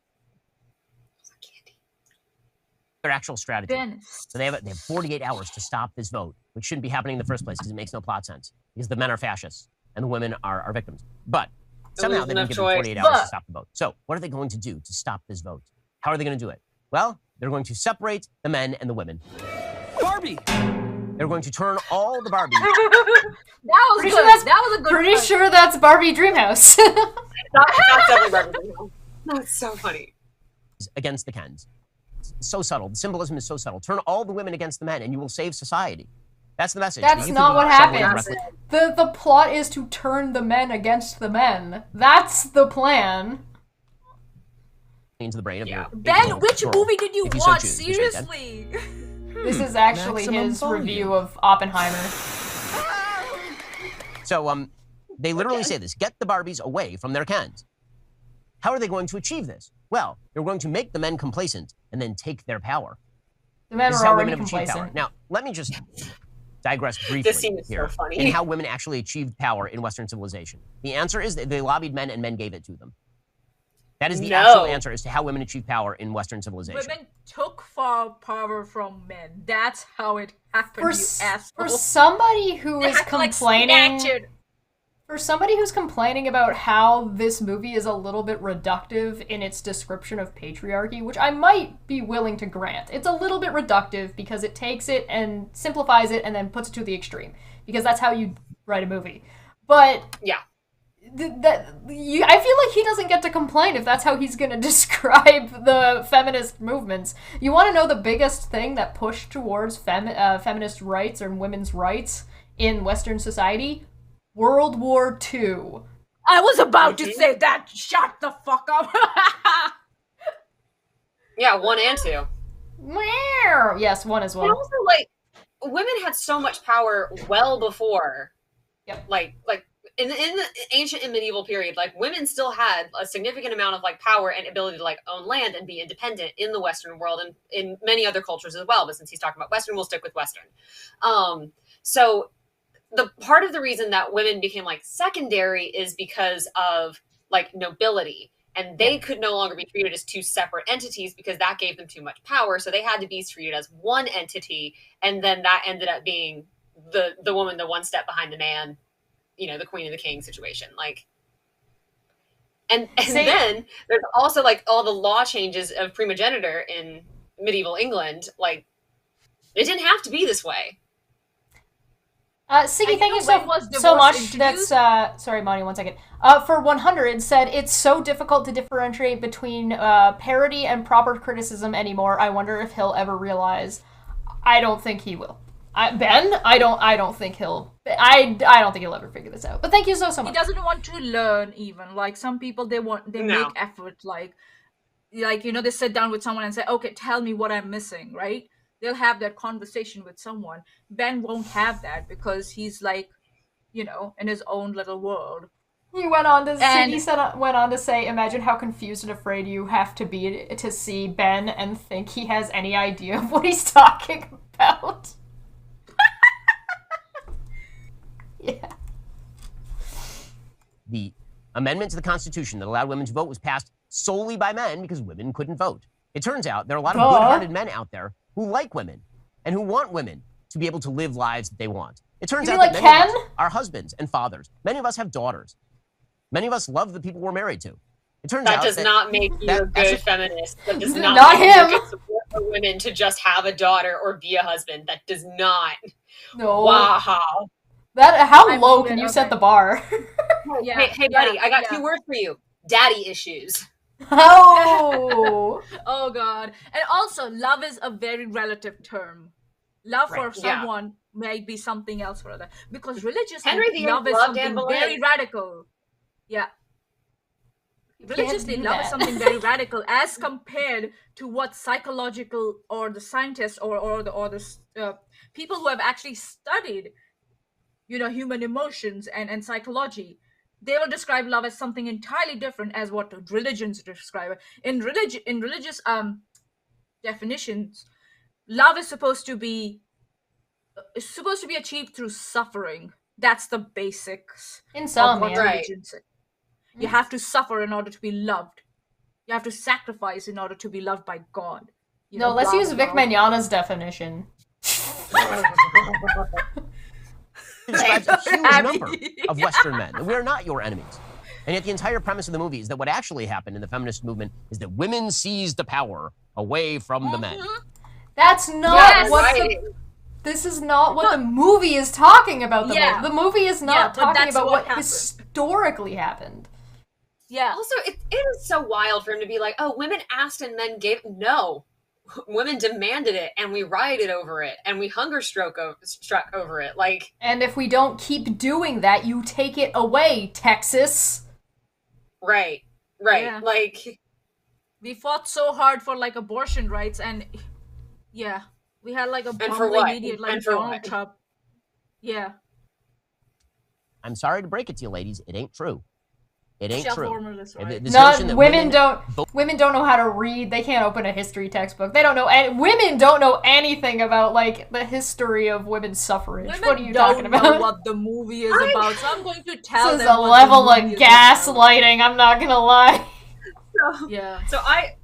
their actual strategy? Ben. So they have 48 hours to stop this vote, which shouldn't be happening in the first place because it makes no plot sense. Because the men are fascists and the women are victims. But somehow they didn't give them 48 hours to stop the vote. So what are they going to do to stop this vote? How are they going to do it? Well, they're going to separate the men and the women. Barbie! They're going to turn all the Barbies. That was Pretty good. sure that's, that was a good Pretty one. sure that's Barbie Dreamhouse. That's definitely Barbie Dreamhouse. That's so funny. Against the Kens. It's so subtle. The symbolism is so subtle. Turn all the women against the men and you will save society. That's the message. That's You not can what separate happens. the rest of The plot is to turn the men against the men. That's the plan. into the brain of your Ben, which girl, movie did you if you so watch? choose, Miss Raytheon. Seriously. This is actually Maximum his volume. review of Oppenheimer. So, they literally say this: get the Barbies away from their Kens. How are they going to achieve this? Well, they're going to make the men complacent and then take their power. The men This is were how already women have achieved power. complacent. Now, let me just digress briefly This scene is here so funny. in how women actually achieved power in Western civilization. The answer is that they lobbied men and men gave it to them. That is the actual answer as to how women achieved power in Western civilization. Women took power from men. That's how it happened, you asshole. For somebody who is complaining... Like, for somebody who's complaining about how this movie is a little bit reductive in its description of patriarchy, which I might be willing to grant. It's a little bit reductive because it takes it and simplifies it and then puts it to the extreme. Because that's how you write a movie. But... yeah. I feel like he doesn't get to complain if that's how he's going to describe the feminist movements. You want to know the biggest thing that pushed towards feminist rights or women's rights in Western society? World War II. I was about to say that. Shut the fuck up. Yeah, 1 and 2. Yes, 1 as well. And also, like, women had so much power well before. Yep. Like in the ancient and medieval period, like, women still had a significant amount of, like, power and ability to, like, own land and be independent in the Western world and in many other cultures as well. But since he's talking about Western, we'll stick with Western. So the part of the reason that women became, like, secondary is because of, like, nobility. And they could no longer be treated as two separate entities because that gave them too much power. So they had to be treated as one entity. And then that ended up being the woman, the one step behind the man, you know, the queen and the king situation. Like, and then there's also, like, all the law changes of primogeniture in medieval England. Like, it didn't have to be this way. Siggy, thank you so much. That's, sorry, Monty, 1 second. For 100 said, it's so difficult to differentiate between parody and proper criticism anymore. I wonder if he'll ever realize. I don't think he will. Ben, I don't think he'll ever figure this out. But thank you so much. He doesn't want to learn even. Like, some people, they make effort. Like, you know, they sit down with someone and say, okay, tell me what I'm missing, right? They'll have that conversation with someone. Ben won't have that because he's, like, you know, in his own little world. He went on to say, imagine how confused and afraid you have to be to see Ben and think he has any idea of what he's talking about. Yeah. The amendment to the Constitution that allowed women to vote was passed solely by men because women couldn't vote. It turns out there are a lot of good-hearted men out there who like women and who want women to be able to live lives that they want. It turns out that many of us are husbands and fathers. Many of us have daughters. Many of us love the people we're married to. It turns out that does not make you a good feminist. That does not make him. you a good support for women to just have a daughter or be a husband. That does not. No. Wow. How low can you set the bar? Hey, buddy, I got 2 words for you. Daddy issues. Oh. Oh God. And also, love is a very relative term. Love for someone may be something else for other. Because religiously, love is something very radical. Yeah. Religiously, love is something very radical as compared to what psychological or the scientists or the people who have actually studied, you know, human emotions and psychology. They will describe love as something entirely different as what religions describe it. In religious definitions, love is supposed to be achieved through suffering. That's the basics. In some, of what religion says. You have to suffer in order to be loved. You have to sacrifice in order to be loved by God. Let's use Vic Mignogna's definition. Describes a huge number of Western men. We are not your enemies. And yet the entire premise of the movie is that what actually happened in the feminist movement is that women seized the power away from the men. That's not this is not what the movie is talking about. The movie is not talking about what historically happened. Yeah. Also, it is so wild for him to be like, oh, women asked and men gave. No. Women demanded it, and we rioted over it, and we struck over it. Like, and if we don't keep doing that, you take it away, Texas. Right. Yeah. Like, we fought so hard for, like, abortion rights, and we had, like, a bumbling idiot like Donald Trump. Yeah. I'm sorry to break it to you, ladies. It ain't true. It ain't true. This Not notion that women don't know how to read. They can't open a history textbook. They don't know. Women don't know anything about like the history of women's suffrage. Women what are you don't talking about? know what the movie is about, so I'm going to tell them. This is a what level the of movie is gaslighting. I'm not gonna lie. So I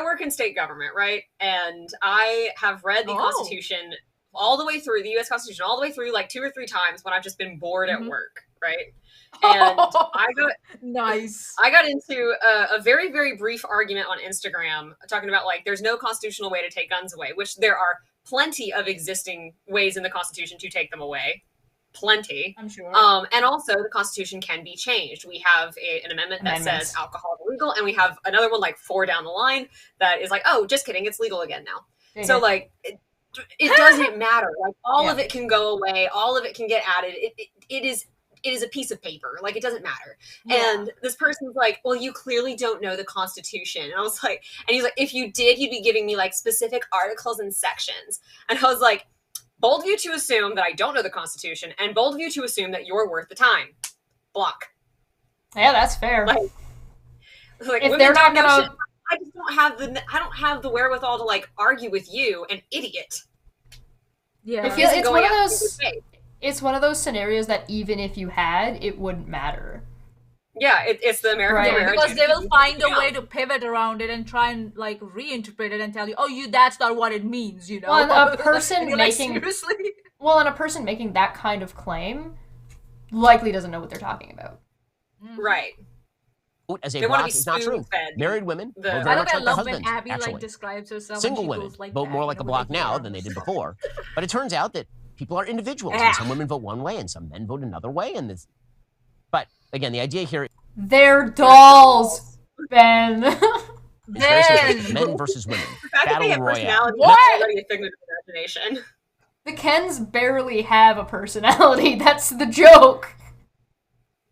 work in state government, right? And I have read the Constitution all the way through, the U.S. Constitution all the way through like 2 or 3 times when I've just been bored at work, right? And I got into a very, very brief argument on Instagram talking about like there's no constitutional way to take guns away, which there are plenty of existing ways in the Constitution to take them away. Plenty. I'm sure. And also the Constitution can be changed. We have an amendment that says alcohol is illegal, and we have another one like 4 down the line that is like, oh, just kidding, it's legal again now. So like it doesn't matter. Like all of it can go away, all of it can get added. It is a piece of paper. Like, it doesn't matter. And this person's like, well, you clearly don't know the Constitution. And I was like, and he's like, if you did, you'd be giving me like specific articles and sections. And I was like, bold of you to assume that I don't know the Constitution, and bold of you to assume that you're worth the time. Block. Yeah, that's fair. Like if they're not gonna, shit, I just don't have the wherewithal to like argue with you, an idiot. Yeah, it's one of those scenarios that even if you had, it wouldn't matter. Yeah, it's the American way. Because they will find a way to pivot around it and try and like reinterpret it and tell you, oh, that's not what it means, you know. Well, a person making like, seriously? Well, and a person making that kind of claim likely doesn't know what they're talking about. Right. As a block is not true. Married women vote very much like their husbands, Abby, actually. like, describes herself Single women vote more like a block now than they did before. But it turns out that people are individuals, and some women vote one way, and some men vote another way. But again, the idea here, they're dolls, Ben. Men versus women. Battle royale. What? Already a figment of imagination. The Kens barely have a personality. That's the joke.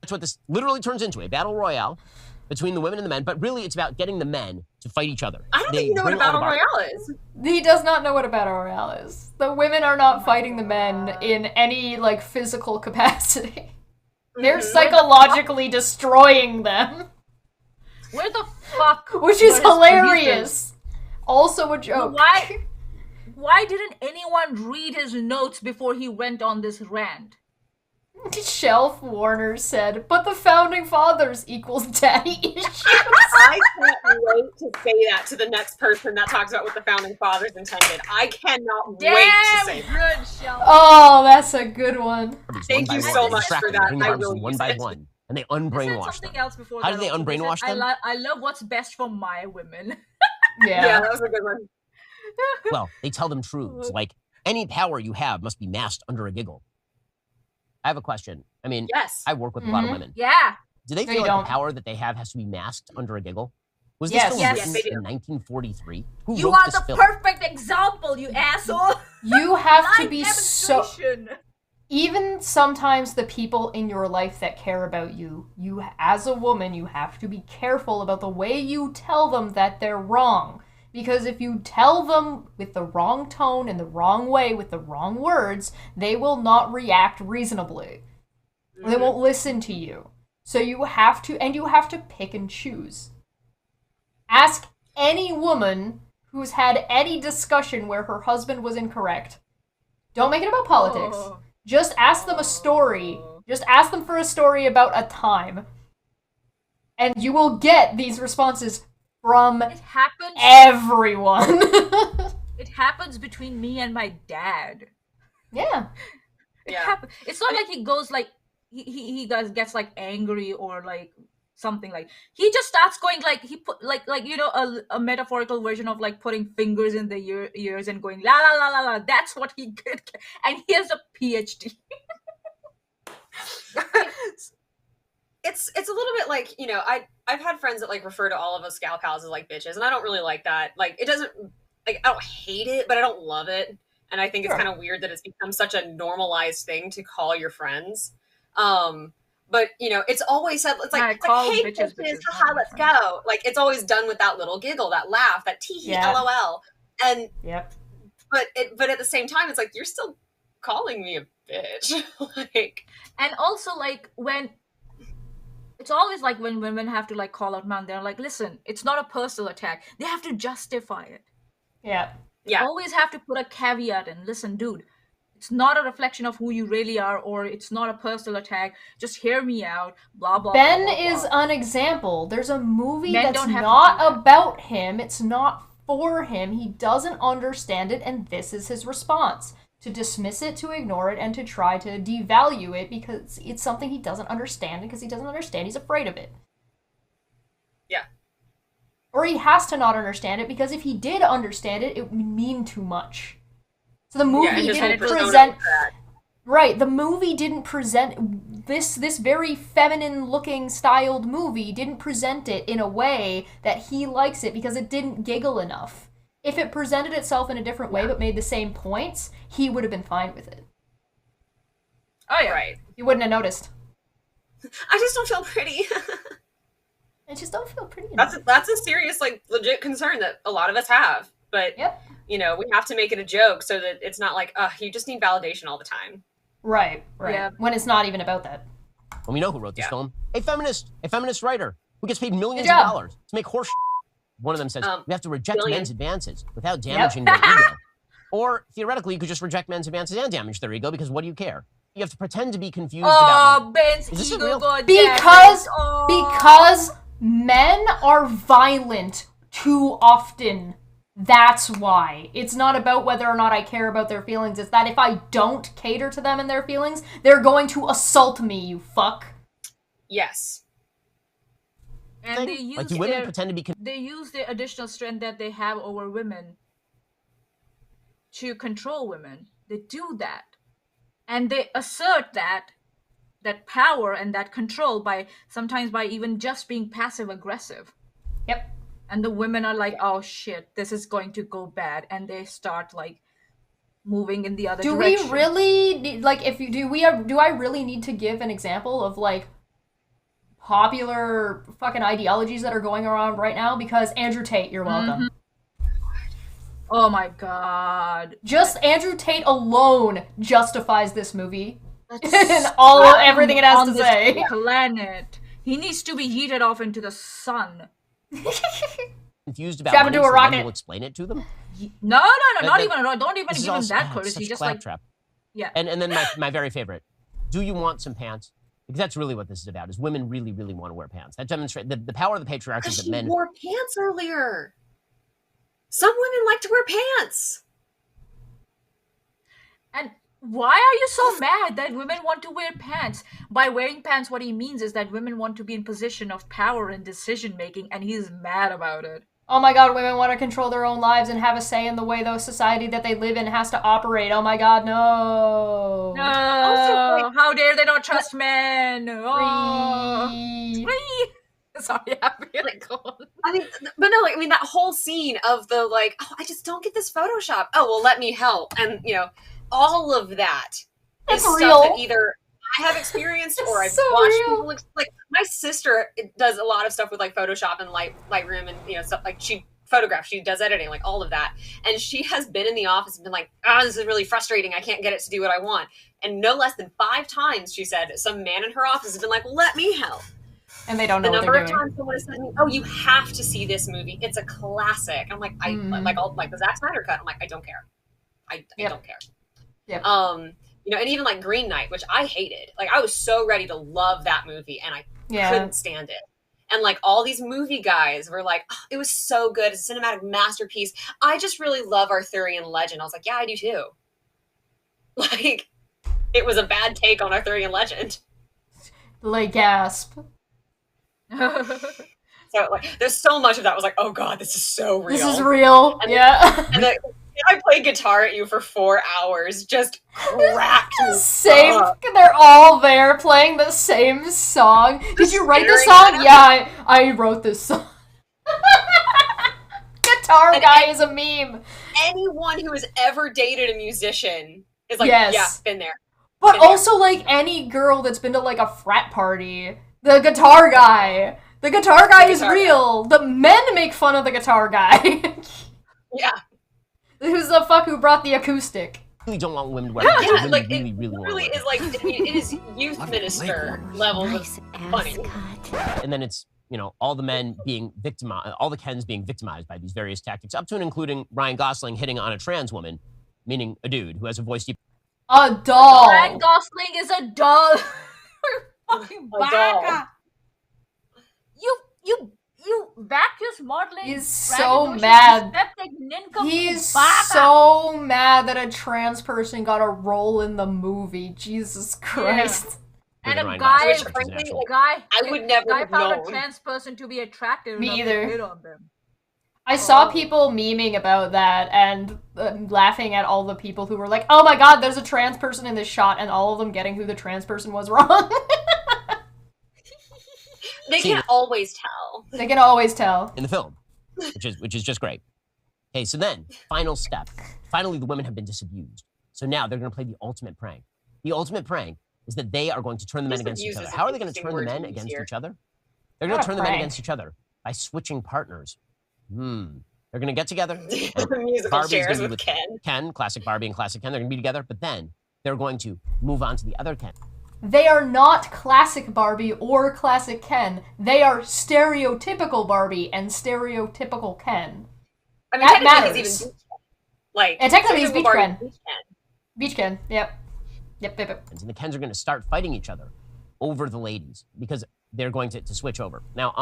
That's what this literally turns into, a battle royale between the women and the men, but really it's about getting the men to fight each other. I don't think you know what a battle royale is. He does not know what a battle royale is. The women are not fighting the men in any, like, physical capacity. They're psychologically destroying them. Where the fuck? Which is hilarious. Also a joke. Why didn't anyone read his notes before he went on this rant? Shelf Warner said, but the founding fathers equals daddy issues. I can't wait to say that to the next person that talks about what the founding fathers intended. I cannot wait to say that. Good, Shelf. Oh, that's a good one. Thank you so much for that. I will one by one. And they unbrainwash them. How do they unbrainwash them? I love what's best for my women. Yeah, that was a good one. Well, they tell them truths, like, any power you have must be masked under a giggle. I have a question. I mean, yes. I work with a lot of women. Yeah. Do they feel like the power that they have has to be masked under a giggle? Was this film written in 1943? Who you wrote are this the film? perfect example, you asshole. You have to be so... Even sometimes the people in your life that care about you, as a woman, you have to be careful about the way you tell them that they're wrong. Because if you tell them with the wrong tone and the wrong way with the wrong words, they will not react reasonably. Mm-hmm. They won't listen to you. So you have to pick and choose. Ask any woman who's had any discussion where her husband was incorrect. Don't make it about politics. Just ask them a story. Just ask them for a story about a time. And you will get these responses from everyone. It happens between me and my dad. Yeah. It's not like he goes like he gets like angry or like something. Like he just starts going like he put like you know a metaphorical version of like putting fingers in the ears and going la la la la la. That's what he could, and he has a PhD. It's a little bit like, you know, I've had friends that like refer to all of us gal pals as like bitches, and I don't really like that. Like it doesn't, like, I don't hate it, but I don't love it. And I think it's kind of weird that it's become such a normalized thing to call your friends. But you know, it's always said, it's like, hey bitches, haha, let's go. Like it's always done with that little giggle, that laugh, that tee-hee, LOL. And but at the same time, it's like, you're still calling me a bitch. Like, and also like when it's always like when women have to like call out man, they're like, listen, it's not a personal attack. They have to justify it. Yeah. You always have to put a caveat in. Listen, dude, it's not a reflection of who you really are, or it's not a personal attack. Just hear me out. Blah blah. Ben blah, blah, is blah. an example. There's a movie Men that's don't have to not do that. about him. It's not for him. He doesn't understand it, and this is his response. To dismiss it, to ignore it, and to try to devalue it because it's something he doesn't understand, and because he doesn't understand, he's afraid of it. Yeah. Or he has to not understand it, because if he did understand it, it would mean too much. So the movie didn't present... Right, the movie didn't present... This very feminine-looking, styled movie didn't present it in a way that he likes it, because it didn't giggle enough. If it presented itself in a different way but made the same points, he would have been fine with it. Oh, yeah. Right. He wouldn't have noticed. I just don't feel pretty. I just don't feel pretty. That's a serious, like, legit concern that a lot of us have. But, you know, we have to make it a joke so that it's not like, you just need validation all the time. Right. Yeah. When it's not even about that. Well, we know who wrote this film. A feminist writer who gets paid millions Good of job. dollars to make horse. One of them says, we have to reject billion. men's advances without damaging their ego. Or, theoretically, you could just reject men's advances and damage their ego, because what do you care? You have to pretend to be confused about women. Ben's Is this ego real? got Because damaged. men are violent too often. That's why. It's not about whether or not I care about their feelings. It's that if I don't cater to them and their feelings, they're going to assault me, you fuck. Yes. And they use Like, do women pretend to be... they use the additional strength that they have over women to control women. They do that. And they assert that power and that control sometimes by even just being passive aggressive. Yep. And the women are like, oh shit, this is going to go bad, and they start like moving in the other direction. Do we really need, like, do I really need to give an example of like popular fucking ideologies that are going around right now? Because Andrew Tate, you're welcome. Oh my god. Just Andrew Tate alone justifies this movie. And everything it has to say. Planet. He needs to be yeeted off into the sun. confused about Strap money, into a so rocket. then you'll explain it to them? No, not even. Don't even give him that courtesy. Just like, trap. yeah. And then my very favorite. Do you want some pants? Because that's really what this is about. Is women really, really want to wear pants? That demonstrates the power of the patriarchy that She men wore pants earlier. Some women like to wear pants. And why are you so mad that women want to wear pants? By wearing pants, what he means is that women want to be in position of power and decision making, and he's mad about it. Oh my god, women want to control their own lives and have a say in the way the society that they live in has to operate. Oh my god, no. No, how dare they not trust men? Oh. Free. Sorry, I feel like going. I mean, but no, like, I mean, that whole scene of the, like, oh, I just don't get this Photoshop. Oh, well, let me help. And, you know, all of that is real. stuff that either I have experienced or I've so watched real. people, like, my sister does a lot of stuff with, like, Photoshop and Lightroom and, you know, stuff, like, she photographs, she does editing, like, all of that. And she has been in the office and been like, this is really frustrating. I can't get it to do what I want. And no less than 5 times, she said, some man in her office has been like, let me help. And they don't know the what number they're of doing. times someone has said to me, "Oh, you have to see this movie. It's a classic." I'm like, like the Zack Snyder cut. I'm like, I don't care. I don't care. Yep. You know, and even like Green Knight, which I hated. Like, I was so ready to love that movie, and I couldn't stand it. And like all these movie guys were like, oh, it was so good. It's a cinematic masterpiece. I just really love Arthurian legend. I was like, yeah, I do too. Like, it was a bad take on Arthurian legend. Like, gasp. So like, there's so much of that. I was like, oh god, this is so real. This is real. And yeah. And then I played guitar at you for 4 hours, just cracked me Same. up. They're all there playing the same song. Did you write the staring song? at Yeah, I wrote this song. Guitar guy is a meme. Anyone who has ever dated a musician is like, Yes. yeah, been there. But Been there. also, like, any girl that's been to, like, a frat party, the guitar guy. The guitar guy is real. The men make fun of the guitar guy. Yeah. Who's the fuck who brought the acoustic? really don't want women to wear masks. Yeah, like really, it really want really to is like it is youth minister levels of funny. And then it's, you know, all the men being victimized, all the Kens being victimized by these various tactics, up to and including Ryan Gosling hitting on a trans woman, meaning a dude who has a voice deep. A doll. Ryan Gosling is a doll. Fucking A doll. You vacuous modeling. He's so mad. He's so mad that a trans person got a role in the movie. Jesus Christ. And a Ryan guy, Gosling, which is an actual- I would never have found known. a trans person to be attractive Me enough either. to hit on them. I saw people memeing about that and laughing at all the people who were like, oh my god, there's a trans person in this shot, and all of them getting who the trans person was wrong. They can always tell. They can always tell. In the film, which is just great. Okay, so then, final step. Finally, the women have been disabused. So now they're going to play the ultimate prank. The ultimate prank is that they are going to turn the men against each other. How are they going to turn the men against each other? They're going to turn the men against each other by switching partners. They're going to get together. Musical Barbie's chairs gonna be with Ken. Ken, classic Barbie and classic Ken. They're going to be together, but then they're going to move on to the other Ken. They are not classic Barbie or classic Ken. They are stereotypical Barbie and stereotypical Ken. I mean, that technically matters. he's even like, and technically he's stereotypical Beach Barbie Ken. is Beach Ken. Beach Ken. Yep. Yep. And the Kens are going to start fighting each other over the ladies because they're going to switch over. Now,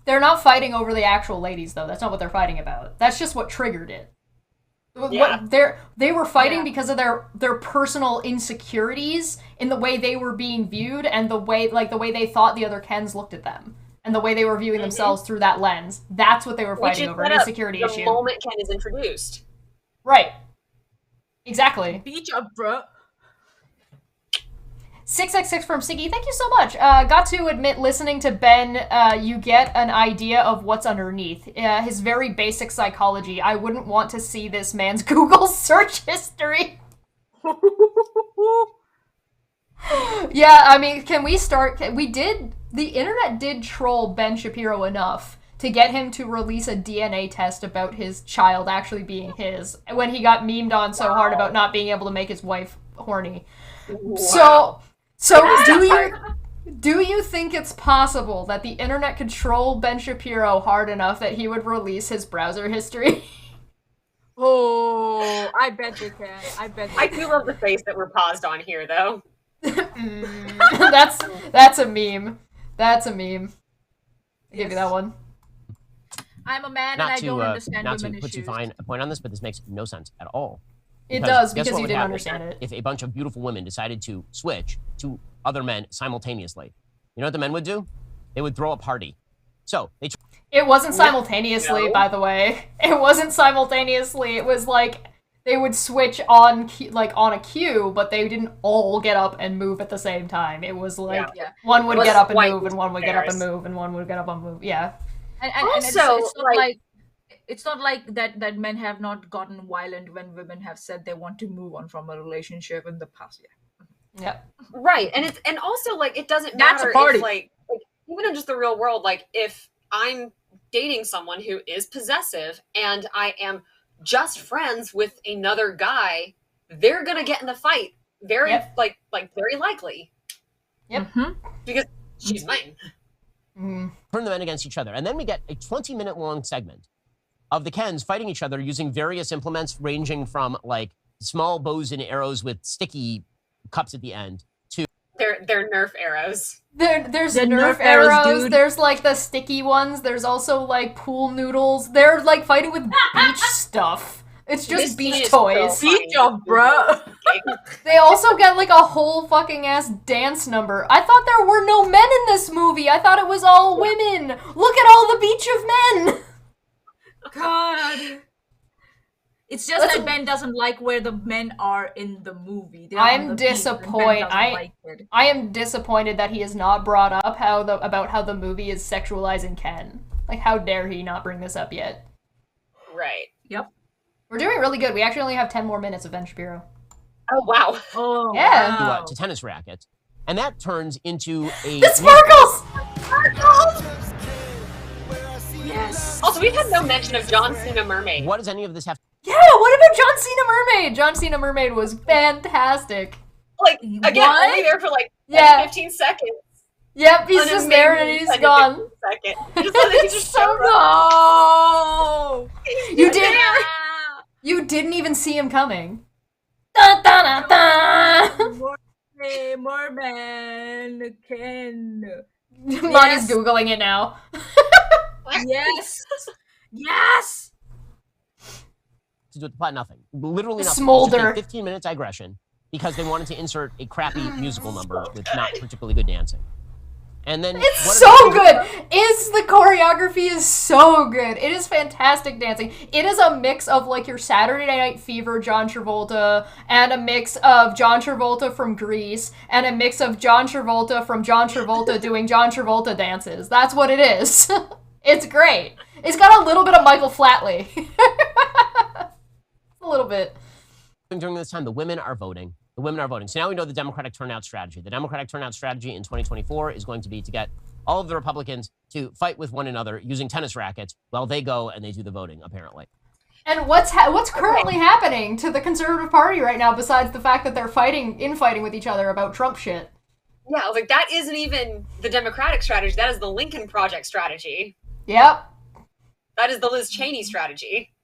They're not fighting over the actual ladies, though. That's not what they're fighting about. That's just what triggered it. Yeah. They were fighting because of their personal insecurities in the way they were being viewed and the way they thought the other Kens looked at them and the way they were viewing themselves through that lens. That's what they were fighting over, an insecurity issue. The moment Ken is introduced. Right. Exactly. Beach up, bro. 666 from Siggy, thank you so much. Got to admit, listening to Ben, you get an idea of what's underneath. His very basic psychology. I wouldn't want to see this man's Google search history. Yeah, I mean, can we start? The internet did troll Ben Shapiro enough to get him to release a DNA test about his child actually being his, when he got memed on so hard about not being able to make his wife horny. Wow. So do you think it's possible that the internet could troll Ben Shapiro hard enough that he would release his browser history? Oh, I bet they can. I do love the face that we're paused on here, though. That's a meme. That's a meme. I'll give you that one. I'm a man and I don't understand not women to put too issues. fine a point on this, but this makes no sense at all. It does, guess because what you would didn't happen understand it. If a bunch of beautiful women decided to switch to other men simultaneously, you know what the men would do? They would throw a party. So they. It wasn't simultaneously, No. by the way. It wasn't simultaneously. It was like they would switch on a cue, but they didn't all get up and move at the same time. It was like one would It was get up and white move, and one would get up and pairs. move, and one would get up and move. Yeah. And Also, it's not like that men have not gotten violent when women have said they want to move on from a relationship in the past. Yep. Right, and also like it doesn't That's a matter party. if like even in just the real world, like if I'm dating someone who is possessive and I am just friends with another guy, they're gonna get in a fight. Very like very likely. Yep. Because she's mine. Turn the men against each other, and then we get a 20-minute long segment of the Kens fighting each other using various implements ranging from like small bows and arrows with sticky cups at the end to They're Nerf arrows. There's The Nerf Nerf arrows, arrows, dude. there's like the sticky ones, there's also like pool noodles. They're like fighting with beach stuff. It's just This beach scene is toys. so funny. Beach up, bro. They also get like a whole fucking ass dance number. I thought there were no men in this movie. I thought it was all women. Look at all the beach of men. God. It's just that Ben doesn't like where the men are in the movie. They're on I'm the beach, and Ben disappointed. doesn't like it. I am disappointed that he has not brought up about how the movie is sexualizing Ken. Like, how dare he not bring this up yet? Right. Yep. We're doing really good. We actually only have 10 more minutes of Ben Shapiro. Oh wow. Oh, Yeah. wow. to tennis rackets, and that turns into a The sparkles! Yes. Also, we've had no mention of John Cena Mermaid. What does any of this have? Yeah, what about John Cena Mermaid? John Cena Mermaid was fantastic. Like, again, only there for like 15 seconds. Yep, he's just there and he's gone. It's so no. You didn't even see him coming. Dun, dun, dun, dun. Merman Ken. Monty's Googling it now. Yes. Yes. To do with the plot, nothing. Literally nothing. Smolder. Just a 15-minute digression because they wanted to insert a crappy musical number with not particularly good dancing. And then it's so good. The choreography is so good. It is fantastic dancing. It is a mix of like your Saturday Night Fever John Travolta and a mix of John Travolta from Grease and a mix of John Travolta from John Travolta doing John Travolta dances. That's what it is. It's great. It's got a little bit of Michael Flatley. A little bit. During this time, the women are voting. The women are voting. So now we know the Democratic turnout strategy. The Democratic turnout strategy in 2024 is going to be to get all of the Republicans to fight with one another using tennis rackets while they go and they do the voting, apparently. And what's currently happening to the Conservative Party right now besides the fact that they're infighting with each other about Trump shit? Yeah, I was like, that isn't even the Democratic strategy. That is the Lincoln Project strategy. Yep. That is the Liz Cheney strategy.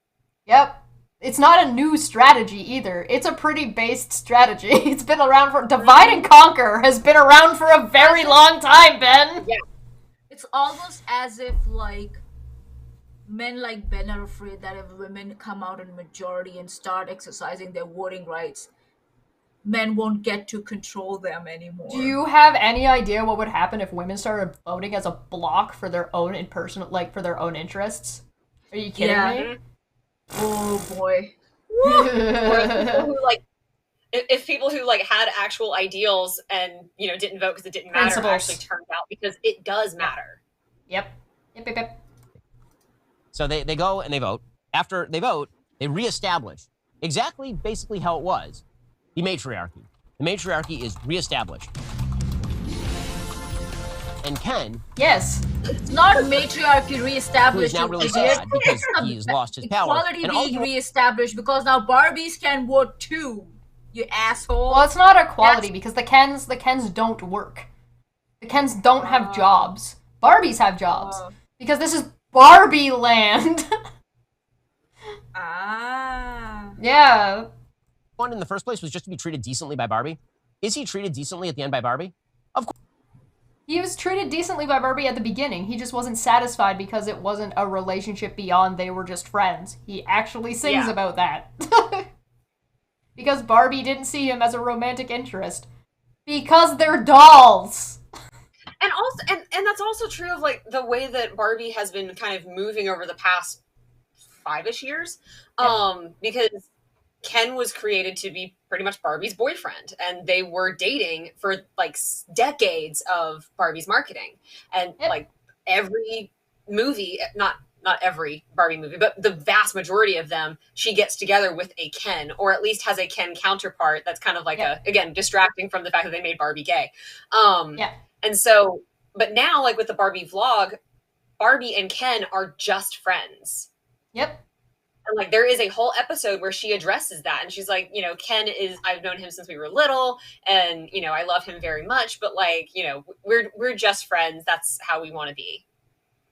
Yep. It's not a new strategy either. It's a pretty based strategy. It's been around for... Divide and Conquer has been around for a very long time, Ben. Yeah. It's almost as if, like, men like Ben are afraid that if women come out in majority and start exercising their voting rights, men won't get to control them anymore. Do you have any idea what would happen if women started voting as a block for their own for their own interests? Are you kidding me? Oh boy. Or people who, like, if people who like had actual ideals and didn't vote because it didn't matter actually turned out because it does matter. Yep. So they go and they vote. After they vote, they reestablish exactly basically how it was. The matriarchy. The matriarchy is reestablished. And Ken... Yes. It's not matriarchy reestablished. Who is now really sad because he's lost his power. Equality being reestablished because now Barbies can vote too. You asshole. Well, it's not equality because the Kens don't work. The Kens don't have jobs. Barbies have jobs. Because this is Barbie land. Yeah. One in the first place was just to be treated decently by Barbie. Is he treated decently at the end by Barbie? Of course. He was treated decently by Barbie at the beginning. He just wasn't satisfied because it wasn't a relationship beyond they were just friends. He actually sings about that. Because Barbie didn't see him as a romantic interest. Because they're dolls. And also, and that's also true of like the way that Barbie has been kind of moving over the past 5-ish years. Because Ken was created to be pretty much Barbie's boyfriend, and they were dating for like decades of Barbie's marketing. And like every movie, not every Barbie movie, but the vast majority of them, she gets together with a Ken, or at least has a Ken counterpart that's kind of like again, distracting from the fact that they made Barbie gay. And so, but now like with the Barbie vlog, Barbie and Ken are just friends. Yep. And like there is a whole episode where she addresses that, and she's like, Ken I've known him since we were little, and I love him very much, but like, we're just friends. That's how we want to be.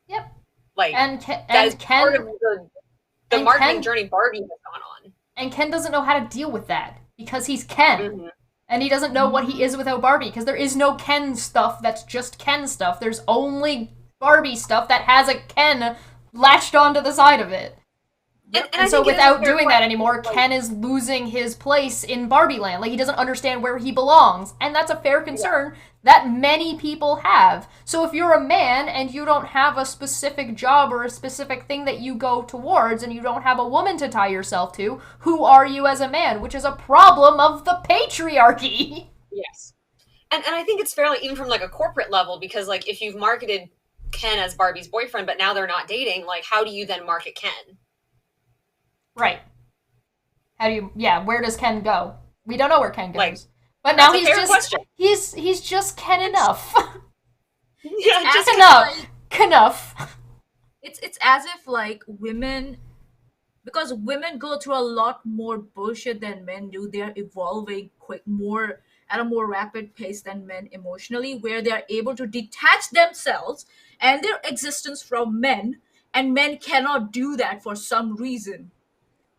Yep. Like that is Ken, part of the marketing journey Barbie has gone on. And Ken doesn't know how to deal with that because he's Ken. Mm-hmm. And he doesn't know what he is without Barbie because there is no Ken stuff that's just Ken stuff. There's only Barbie stuff that has a Ken latched onto the side of it. And so without doing that anymore, Ken is losing his place in Barbie land. Like, he doesn't understand where he belongs. And that's a fair concern that many people have. So if you're a man and you don't have a specific job or a specific thing that you go towards and you don't have a woman to tie yourself to, who are you as a man? Which is a problem of the patriarchy. Yes. And I think it's fairly, even from like a corporate level, because like if you've marketed Ken as Barbie's boyfriend, but now they're not dating, like how do you then market Ken? Right. How do you? Yeah. Where does Ken go? We don't know where Ken goes. But now he's just Ken enough. Yeah, just enough. Enough. It's as if like women because women go through a lot more bullshit than men do. They're evolving more at a more rapid pace than men emotionally, where they're able to detach themselves and their existence from men, and men cannot do that for some reason.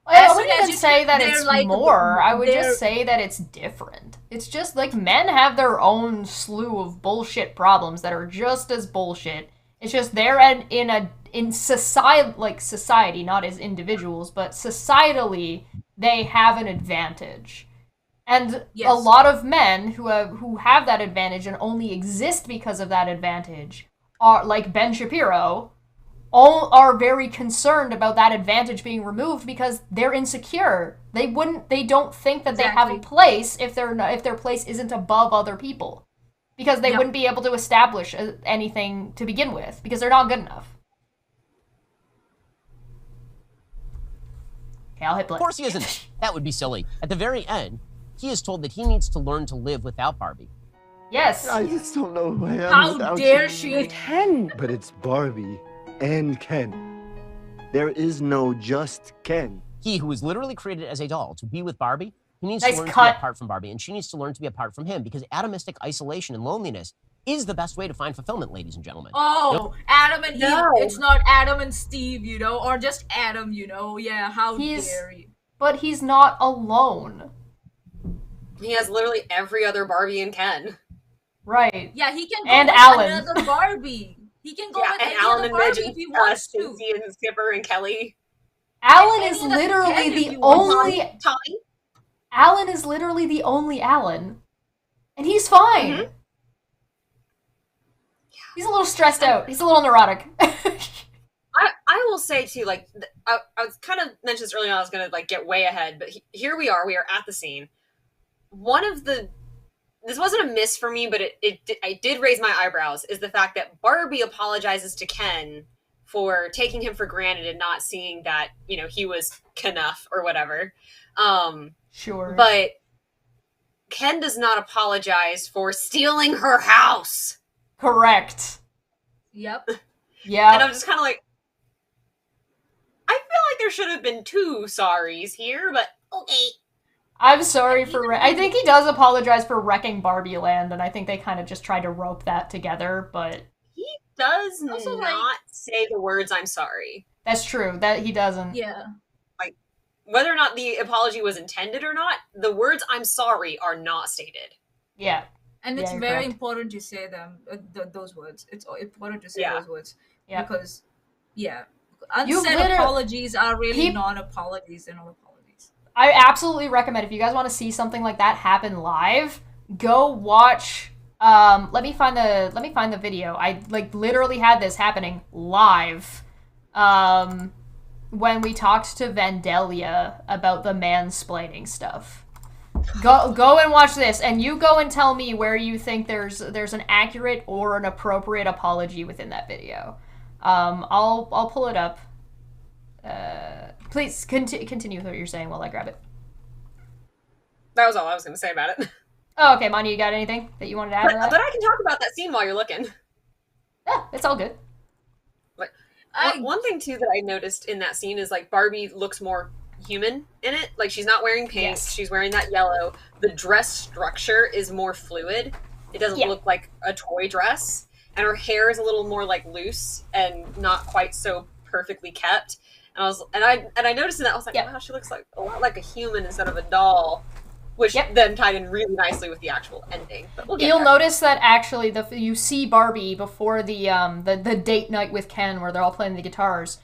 I wouldn't even say that it's more. I would just say that it's different. It's just like men have their own slew of bullshit problems that are just as bullshit. It's just they're in society, not as individuals, but societally, they have an advantage. And a lot of men who have that advantage and only exist because of that advantage are, like Ben Shapiro, all are very concerned about that advantage being removed because they're insecure. They don't think that they have a place if their place isn't above other people. Because they wouldn't be able to establish anything to begin with, because they're not good enough. Okay, I'll hit play. Of course he isn't. That would be silly. At the very end, he is told that he needs to learn to live without Barbie. Yes. I just don't know who I am. How dare she? Ken. But it's Barbie and Ken. There is no just Ken. He, who was literally created as a doll to be with Barbie, he needs to learn to be apart from Barbie, and she needs to learn to be apart from him, because atomistic isolation and loneliness is the best way to find fulfillment, ladies and gentlemen. Oh, Adam and Eve. It's not Adam and Steve, or just Adam, Yeah, how dare you? But he's not alone. He has literally every other Barbie and Ken. Right. Yeah, he can go and with Alan. another Barbie. He can go with and any Alan other and Barbie Midge if he wants to. Stacey and Skipper and Kelly. Alan is literally the only... Tommy? Alan is literally the only Alan. And he's fine. Mm-hmm. He's a little stressed out. He's a little neurotic. I will say, too, like, I was kind of mentioned this earlier on, I was going to, like, get way ahead, but here we are at the scene. This wasn't a miss for me, but I did raise my eyebrows, is the fact that Barbie apologizes to Ken for taking him for granted and not seeing that, he was Knuff or whatever. Sure. But Ken does not apologize for stealing her house. Correct. Yep. Yeah. And I'm just kind of like, I feel like there should have been 2 sorries here, but okay. I'm sorry for... I think he does apologize for wrecking Barbie Land, and I think they kind of just tried to rope that together, but... He does also not say the words, I'm sorry. That's true. That he doesn't. Yeah. Like, whether or not the apology was intended or not, the words, I'm sorry, are not stated. Yeah. And it's very important to say them, those words. It's important to say those words. Yeah. Because, unsaid apologies are really non-apologies and all apologies. I absolutely recommend, if you guys want to see something like that happen live, go watch, let me find the video. I, literally had this happening live, when we talked to Vandalia about the mansplaining stuff. Go and watch this, and you go and tell me where you think there's an accurate or an appropriate apology within that video. I'll pull it up. Please continue with what you're saying while I grab it. That was all I was going to say about it. Oh, okay, Mani, you got anything that you wanted to add to that? But I can talk about that scene while you're looking. Yeah, it's all good. Like, one thing, too, that I noticed in that scene is, Barbie looks more human in it. Like, she's not wearing pink. Yes. She's wearing that yellow. The dress structure is more fluid. It doesn't look like a toy dress. And her hair is a little more, loose and not quite so perfectly kept. And I noticed in that, I was like, wow, she looks like a lot like a human instead of a doll, which then tied in really nicely with the actual ending. But you'll notice that actually you see Barbie before the date night with Ken where they're all playing the guitars.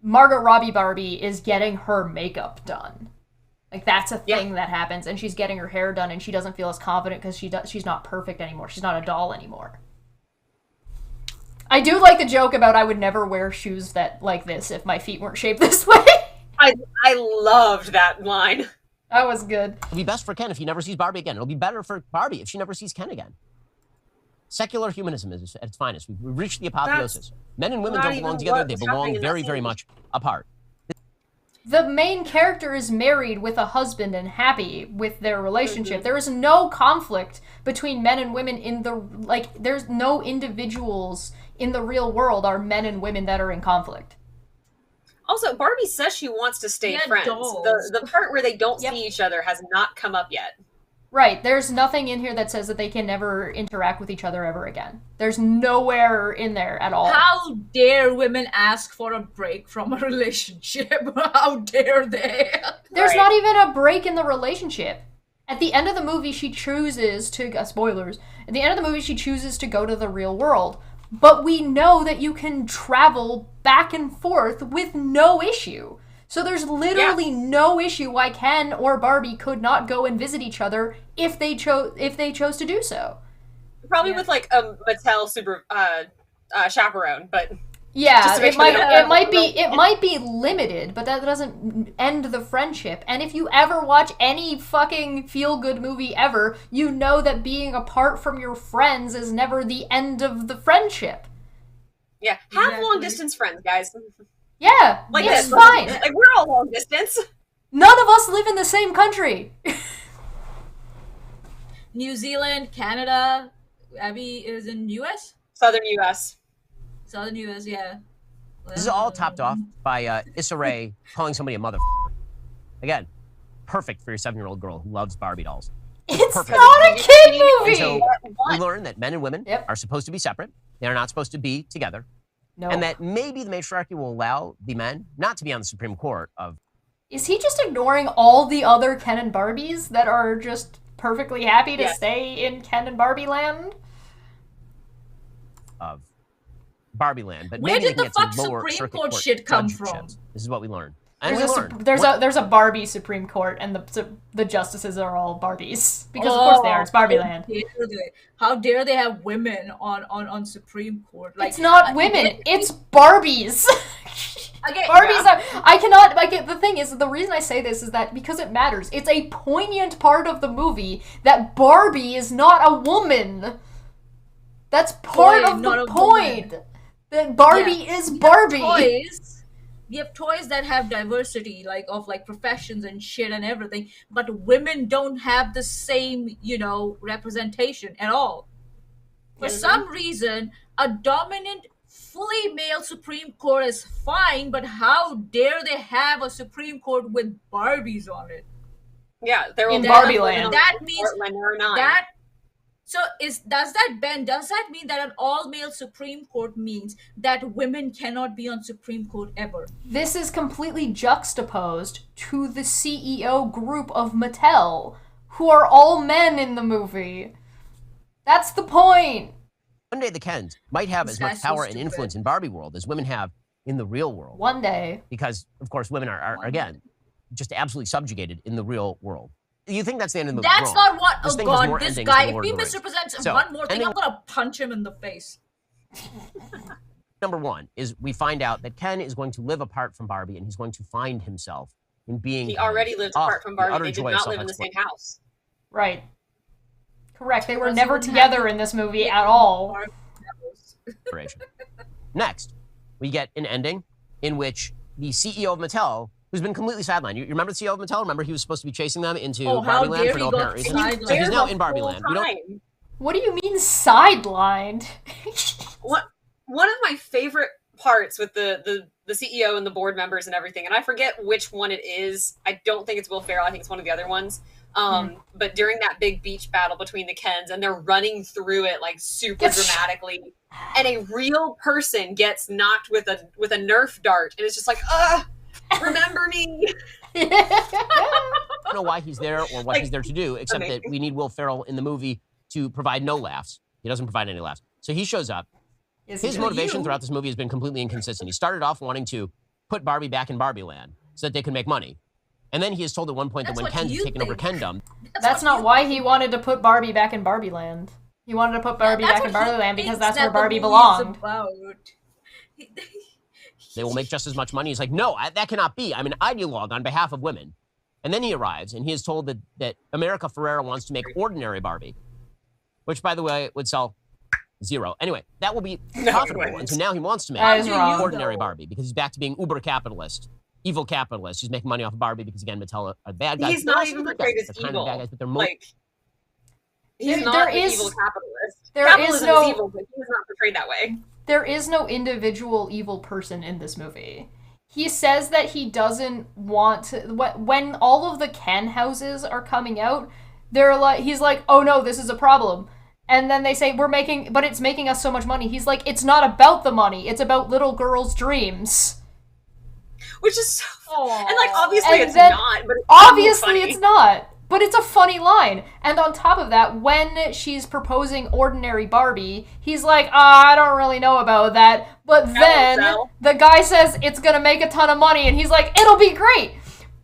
Margot Robbie Barbie is getting her makeup done. That's a thing that happens, and she's getting her hair done, and she doesn't feel as confident because she's not perfect anymore. She's not a doll anymore. I do like the joke about I would never wear shoes like this if my feet weren't shaped this way. I loved that line. That was good. It'll be best for Ken if he never sees Barbie again. It'll be better for Barbie if she never sees Ken again. Secular humanism is at its finest. We've reached the apotheosis. Men and women don't belong together. They belong very, very much apart. The main character is married with a husband and happy with their relationship. Mm-hmm. There is no conflict between men and women in the... there's no individuals in the real world are men and women that are in conflict. Also, Barbie says she wants to stay Yeah, friends. dolls. The part where they don't see each other has not come up yet. Right, there's nothing in here that says that they can never interact with each other ever again. There's nowhere in there at all. How dare women ask for a break from a relationship? How dare they? There's not even a break in the relationship. At the end of the movie, she chooses to... spoilers. At the end of the movie, she chooses to go to the real world. But we know that you can travel back and forth with no issue. So there's literally no issue why Ken or Barbie could not go and visit each other if they chose to do so. Probably with like a Mattel super chaperone, but yeah, it might be limited, but that doesn't end the friendship. And if you ever watch any fucking feel-good movie ever, you know that being apart from your friends is never the end of the friendship. Yeah, have long-distance friends, guys. Yeah, like it's this. fine. Like, we're all long distance. None of us live in the same country. New Zealand, Canada. Abby is in U.S. Southern U.S. Southern U.S. Yeah. This is all topped off by Issa Rae calling somebody a motherfucker. Again, perfect for your 7-year-old girl who loves Barbie dolls. It's perfect. not a kid movie. And so we learn that men and women are supposed to be separate. They are not supposed to be together. No. And that maybe the matriarchy will allow the men not to be on the Supreme Court of... Is he just ignoring all the other Ken and Barbies that are just perfectly happy to stay in Ken and Barbie land? Of Barbie land. But where maybe did they the can get fuck some lower Supreme circuit Court court shit come judgeships. from? This is what we learned. And There's a Barbie Supreme Court, and the justices are all Barbies because of course they are. It's Barbie land. How dare they have women on Supreme Court? Like, it's not women. It's Barbies. Barbies are. I cannot. The thing is, the reason I say this is that because it matters. It's a poignant part of the movie that Barbie is not a woman. That's part of the point. That Barbie is Barbie. We have toys that have diversity, of professions and shit and everything, but women don't have the same, representation at all. For some reason, a dominant, fully male Supreme Court is fine, but how dare they have a Supreme Court with Barbies on it? Yeah, they're in Barbie land. That means that. So does that mean that an all-male Supreme Court means that women cannot be on Supreme Court ever? This is completely juxtaposed to the CEO group of Mattel, who are all men in the movie. That's the point. One day the Kens might have as much power and influence in Barbie world as women have in the real world. One day. Because, of course, women are again, just absolutely subjugated in the real world. You think that's the end of the movie? That's not what. This oh thing God, this guy! If he misrepresents one more thing, ending, I'm gonna punch him in the face. Number one is we find out that Ken is going to live apart from Barbie, and he's going to find himself in being. He already lived apart from Barbie. They did not live in the same house. Right. Correct. They were never together in this movie at all. Next, we get an ending in which the CEO of Mattel, who's been completely sidelined. You remember the CEO of Mattel? Remember he was supposed to be chasing them into Barbie Land for no apparent reason? So he's now in Barbie Land. What do you mean sidelined? One of my favorite parts with the CEO and the board members and everything, and I forget which one it is. I don't think it's Will Ferrell. I think it's one of the other ones. But during that big beach battle between the Kens, and they're running through it super dramatically, and a real person gets knocked with a Nerf dart, and it's just remember me. I don't know why he's there or what he's there to do, except that we need Will Ferrell in the movie to provide no laughs. He doesn't provide any laughs. So he shows up. His motivation throughout this movie has been completely inconsistent. He started off wanting to put Barbie back in Barbie Land so that they could make money. And then he is told at one point that when Ken's taken over Kendom... That's not why he wanted to put Barbie back in Barbie Land. He wanted to put Barbie back in Barbie Land because that's where Barbie belonged. They will make just as much money. He's like, no, that cannot be. I'm an ideologue on behalf of women. And then he arrives, and he is told that America Ferrera wants to make ordinary Barbie, which, by the way, would sell 0. Anyway, that will be profitable. And so now he wants to make ordinary Barbie because he's back to being uber capitalist, evil capitalist. He's making money off of Barbie because, again, Mattel are bad guys. He's not even portrayed as evil. Bad guys, but they're he's not an evil capitalist. Capitalism is evil, but he's not portrayed that way. There is no individual evil person in this movie. he says that he doesn't want to, when all of the Ken houses are coming out, he's like, oh no, this is a problem. And then they say, but it's making us so much money. He's like, it's not about the money. It's about little girls' dreams. Which is so... And, like, obviously and it's not, but it's obviously it's not. But it's a funny line. And on top of that, when she's proposing ordinary Barbie, he's like, I don't really know about that. But then the guy says it's gonna make a ton of money, and he's like, it'll be great.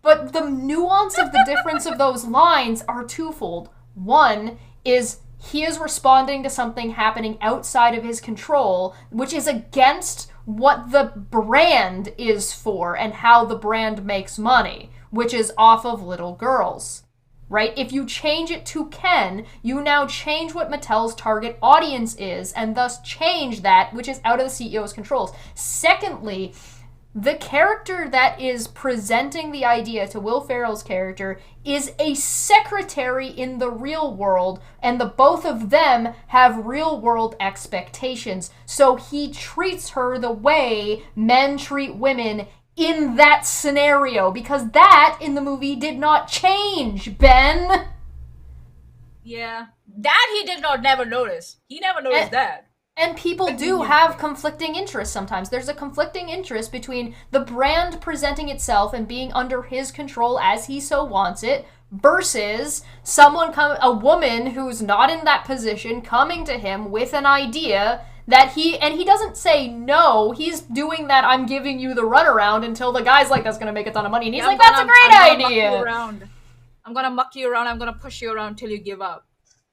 But the nuance of the difference of those lines are twofold. One is he is responding to something happening outside of his control, which is against what the brand is for and how the brand makes money, which is off of little girls. Right? If you change it to Ken, you now change what Mattel's target audience is, and thus change that, which is out of the CEO's controls. Secondly, the character that is presenting the idea to Will Ferrell's character is a secretary in the real world, and the both of them have real world expectations. So he treats her the way men treat women in that scenario, because that in the movie did not change, Ben. Yeah, that he did not never notice. He never noticed that. And people do have conflicting interests sometimes. There's a conflicting interest between the brand presenting itself and being under his control as he so wants it, versus a woman who's not in that position coming to him with an idea that he doesn't say no, he's doing that I'm giving you the runaround until the guy's like, that's gonna make a ton of money, and he's like, that's a great idea! I'm gonna muck you around, I'm gonna push you around till you give up.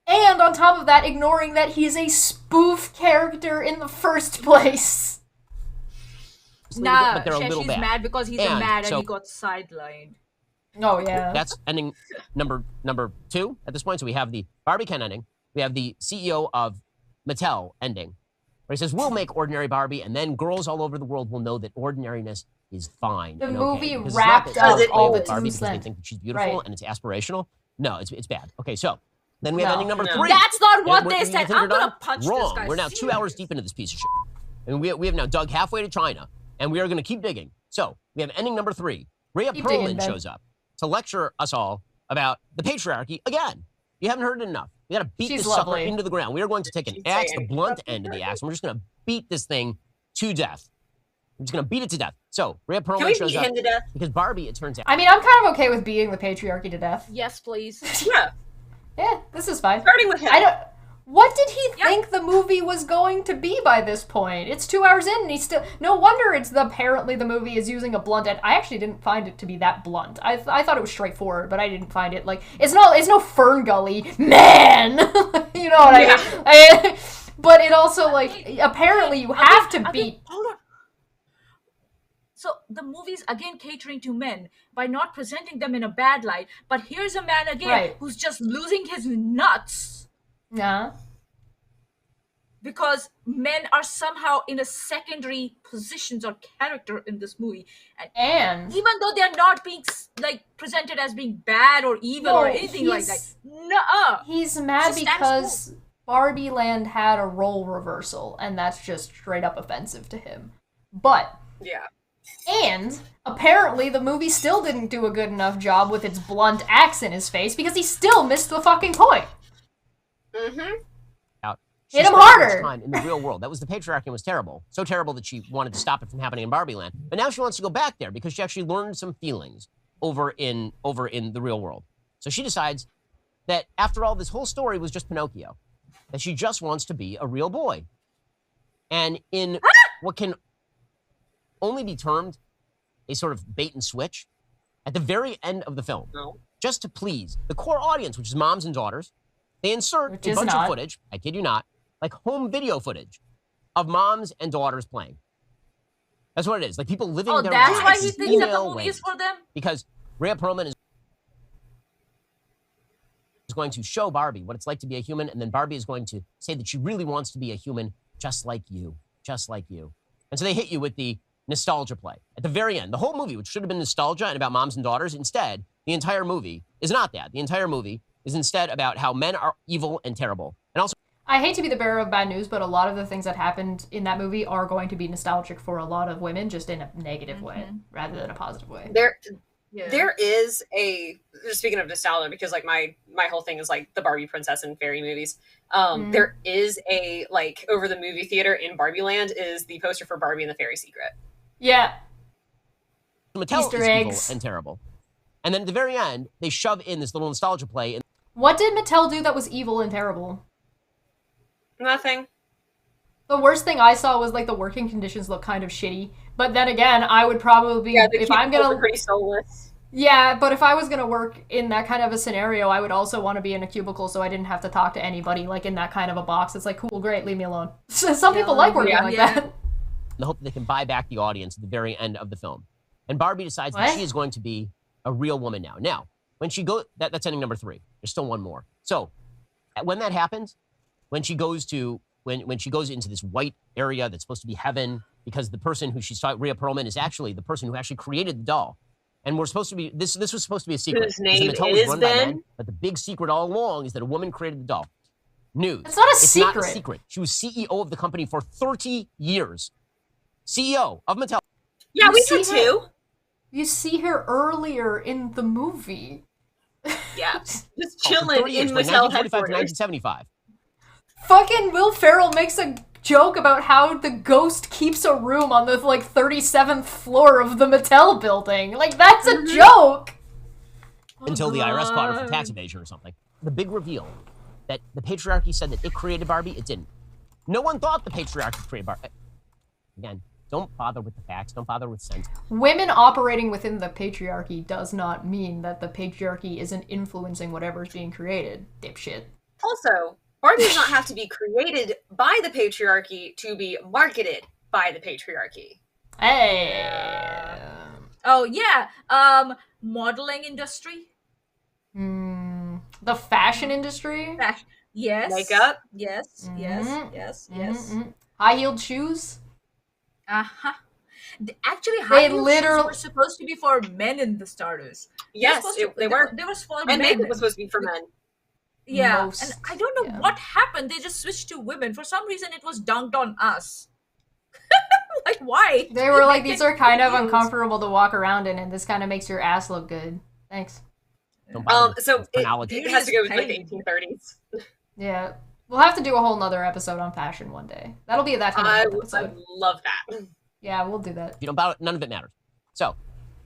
And on top of that, ignoring that he's a spoof character in the first place. Nah, She's mad because he's and he got sidelined. Oh, yeah. That's ending number 2 at this point. So we have the Barbie Ken ending. We have the CEO of Mattel ending. Where he says, we'll make ordinary Barbie, and then girls all over the world will know that ordinariness is fine. The and movie okay. wrapped up all the Barbie because they think that she's beautiful and it's aspirational. No, it's bad. Okay, so then we have ending number 3. That's not what they said. I'm gonna punch Wrong. this guy. We're now 2 hours deep into this piece of shit. And we have now dug halfway to China, and we are going to keep digging. So we have ending number 3. Rhea Perlman shows up to lecture us all about the patriarchy again. You haven't heard it enough. We got to beat this sucker into the ground. We are going to take an axe, the blunt end of the axe, and we're just going to beat this thing to death. We're just going to beat it to death. So Rhea Perlman shows up because Barbie, it turns out. I mean, I'm kind of okay with beating the patriarchy to death. Yes, please. Yeah, this is fine. Starting with him. What did he think the movie was going to be by this point? It's 2 hours in, and he's still... No wonder apparently the movie is using a blunt end. I actually didn't find it to be that blunt. I thought it was straightforward, but I didn't find it, like... It's no Fern Gully, man! You know what I mean? But it also, like, apparently you have to beat... Hold on. So the movie's again catering to men by not presenting them in a bad light, but here's a man again who's just losing his nuts. Yeah. Because men are somehow in a secondary positions or character in this movie. And even though they're not being like presented as being bad or evil or anything like that. Nuh-uh. He's mad because Barbie Land had a role reversal, and that's just straight up offensive to him. But and apparently the movie still didn't do a good enough job with its blunt axe in his face because he still missed the fucking point. Hit him harder. Time in the real world. That was the patriarchy was terrible. So terrible that she wanted to stop it from happening in Barbie Land. But now she wants to go back there because she actually learned some feelings over in the real world. So she decides that after all, this whole story was just Pinocchio. That she just wants to be a real boy. And in what can only be termed a sort of bait and switch, at the very end of the film, just to please the core audience, which is moms and daughters, they insert a bunch of footage, I kid you not, like home video footage of moms and daughters playing. That's what it is. Like people living their lives. Oh, that's why he thinks that the movie is for them? Because Rhea Perlman is going to show Barbie what it's like to be a human, and then Barbie is going to say that she really wants to be a human just like you, just like you. And so they hit you with the nostalgia play. At the very end, the whole movie, which should have been nostalgia and about moms and daughters, instead, the entire movie is not that. The entire movie is instead about how men are evil and terrible. And also, I hate to be the bearer of bad news, but a lot of the things that happened in that movie are going to be nostalgic for a lot of women, just in a negative way rather than a positive way. There is a, just speaking of nostalgia, because like my whole thing is like the Barbie princess and fairy movies. There is a, like, over the movie theater in Barbie Land is the poster for Barbie and the Fairy Secret. Yeah. Mattel Easter is eggs. evil and terrible. And then at the very end, they shove in this little nostalgia play. And What did Mattel do that was evil and terrible? Nothing. The worst thing I saw was like the working conditions look kind of shitty. But then again, I would probably if I'm gonna pretty soulless. Yeah, but if I was gonna work in that kind of a scenario, I would also want to be in a cubicle so I didn't have to talk to anybody, like in that kind of a box. It's like, cool, great, leave me alone. Some people like working like that. the hope that they can buy back the audience at the very end of the film. And Barbie decides that she is going to be a real woman now. Now, when she goes, that's ending number 3. There's still one more. So, when that happens, when she goes to when she goes into this white area that's supposed to be heaven, because the person who she's talking, Rhea Perlman, is actually the person who actually created the doll. And we're supposed to be, this was supposed to be a secret. Whose name Mattel is was run by Ben? men, but the big secret all along is that a woman created the doll. News. It's not a It's secret. not a secret. She was CEO of the company for 30 years. CEO of Mattel. Yeah, we did too. You see her earlier in the movie. Yeah, just For chilling 30 years, in from Mattel 1945 to headquarters. 1975. Fucking Will Ferrell makes a joke about how the ghost keeps a room on the, like, 37th floor of the Mattel building. Like, that's a joke! Until the IRS caught her for tax evasion or something. The big reveal that the patriarchy said that it created Barbie, it didn't. No one thought the patriarchy created Barbie. Again, don't bother with the facts. Don't bother with sense. Women operating within the patriarchy does not mean that the patriarchy isn't influencing whatever's being created, dipshit. Also, Barbie does not have to be created by the patriarchy to be marketed by the patriarchy. Hey. Oh yeah, modeling industry. The fashion industry. Yes. Makeup. Yes. Yes. High-heeled shoes. Actually, They high heels literally- were supposed to be for men in the starters. Yes, they were. They were for And men. makeup was supposed to be for men. Yeah, Most, and I don't know what happened. They just switched to women. For some reason, it was dunked on us. Like, why? They were like, Make these it are kind of heels. uncomfortable to walk around in, and this kind of makes your ass look good. Thanks. So chronology. it has to go with like the 1830s. Yeah. We'll have to do a whole nother episode on fashion one day. That'll be that time I of would episode. love that. Yeah, we'll do that. You know, about it, none of it matters. So,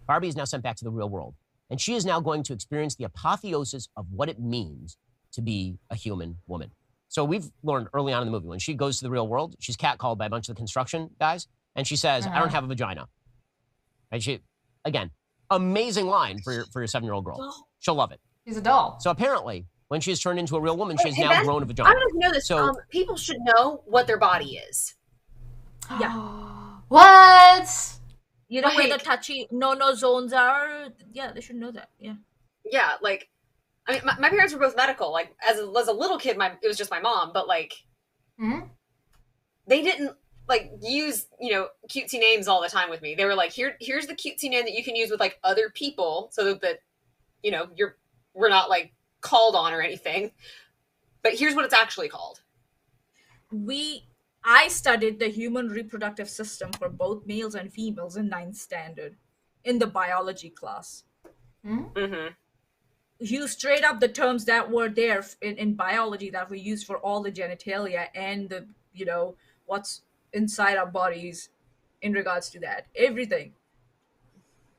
Barbie is now sent back to the real world, and she is now going to experience the apotheosis of what it means to be a human woman. So we've learned early on in the movie, when she goes to the real world, she's catcalled by a bunch of the construction guys, and she says, I don't have a vagina. And she, again, amazing line for your 7-year-old girl. She'll love it. She's a doll. So apparently, when she is turned into a real woman, she has Hey, now Ben, grown a vagina. I don't know if you know this. So, People should know what their body is. Yeah. What? You know where the Like- touchy no zones are? Yeah, they should know that. Yeah. Yeah, like, I mean, my parents were both medical. Like, as a little kid, it was just my mom. But like, they didn't like use cutesy names all the time with me. They were like, here's the cutesy name that you can use with like other people, so that we're not like called on or anything. But here's what it's actually called. I studied the human reproductive system for both males and females in 9th standard in the biology class. You straight up the terms that were there in biology that we use for all the genitalia and the what's inside our bodies in regards to that. Everything.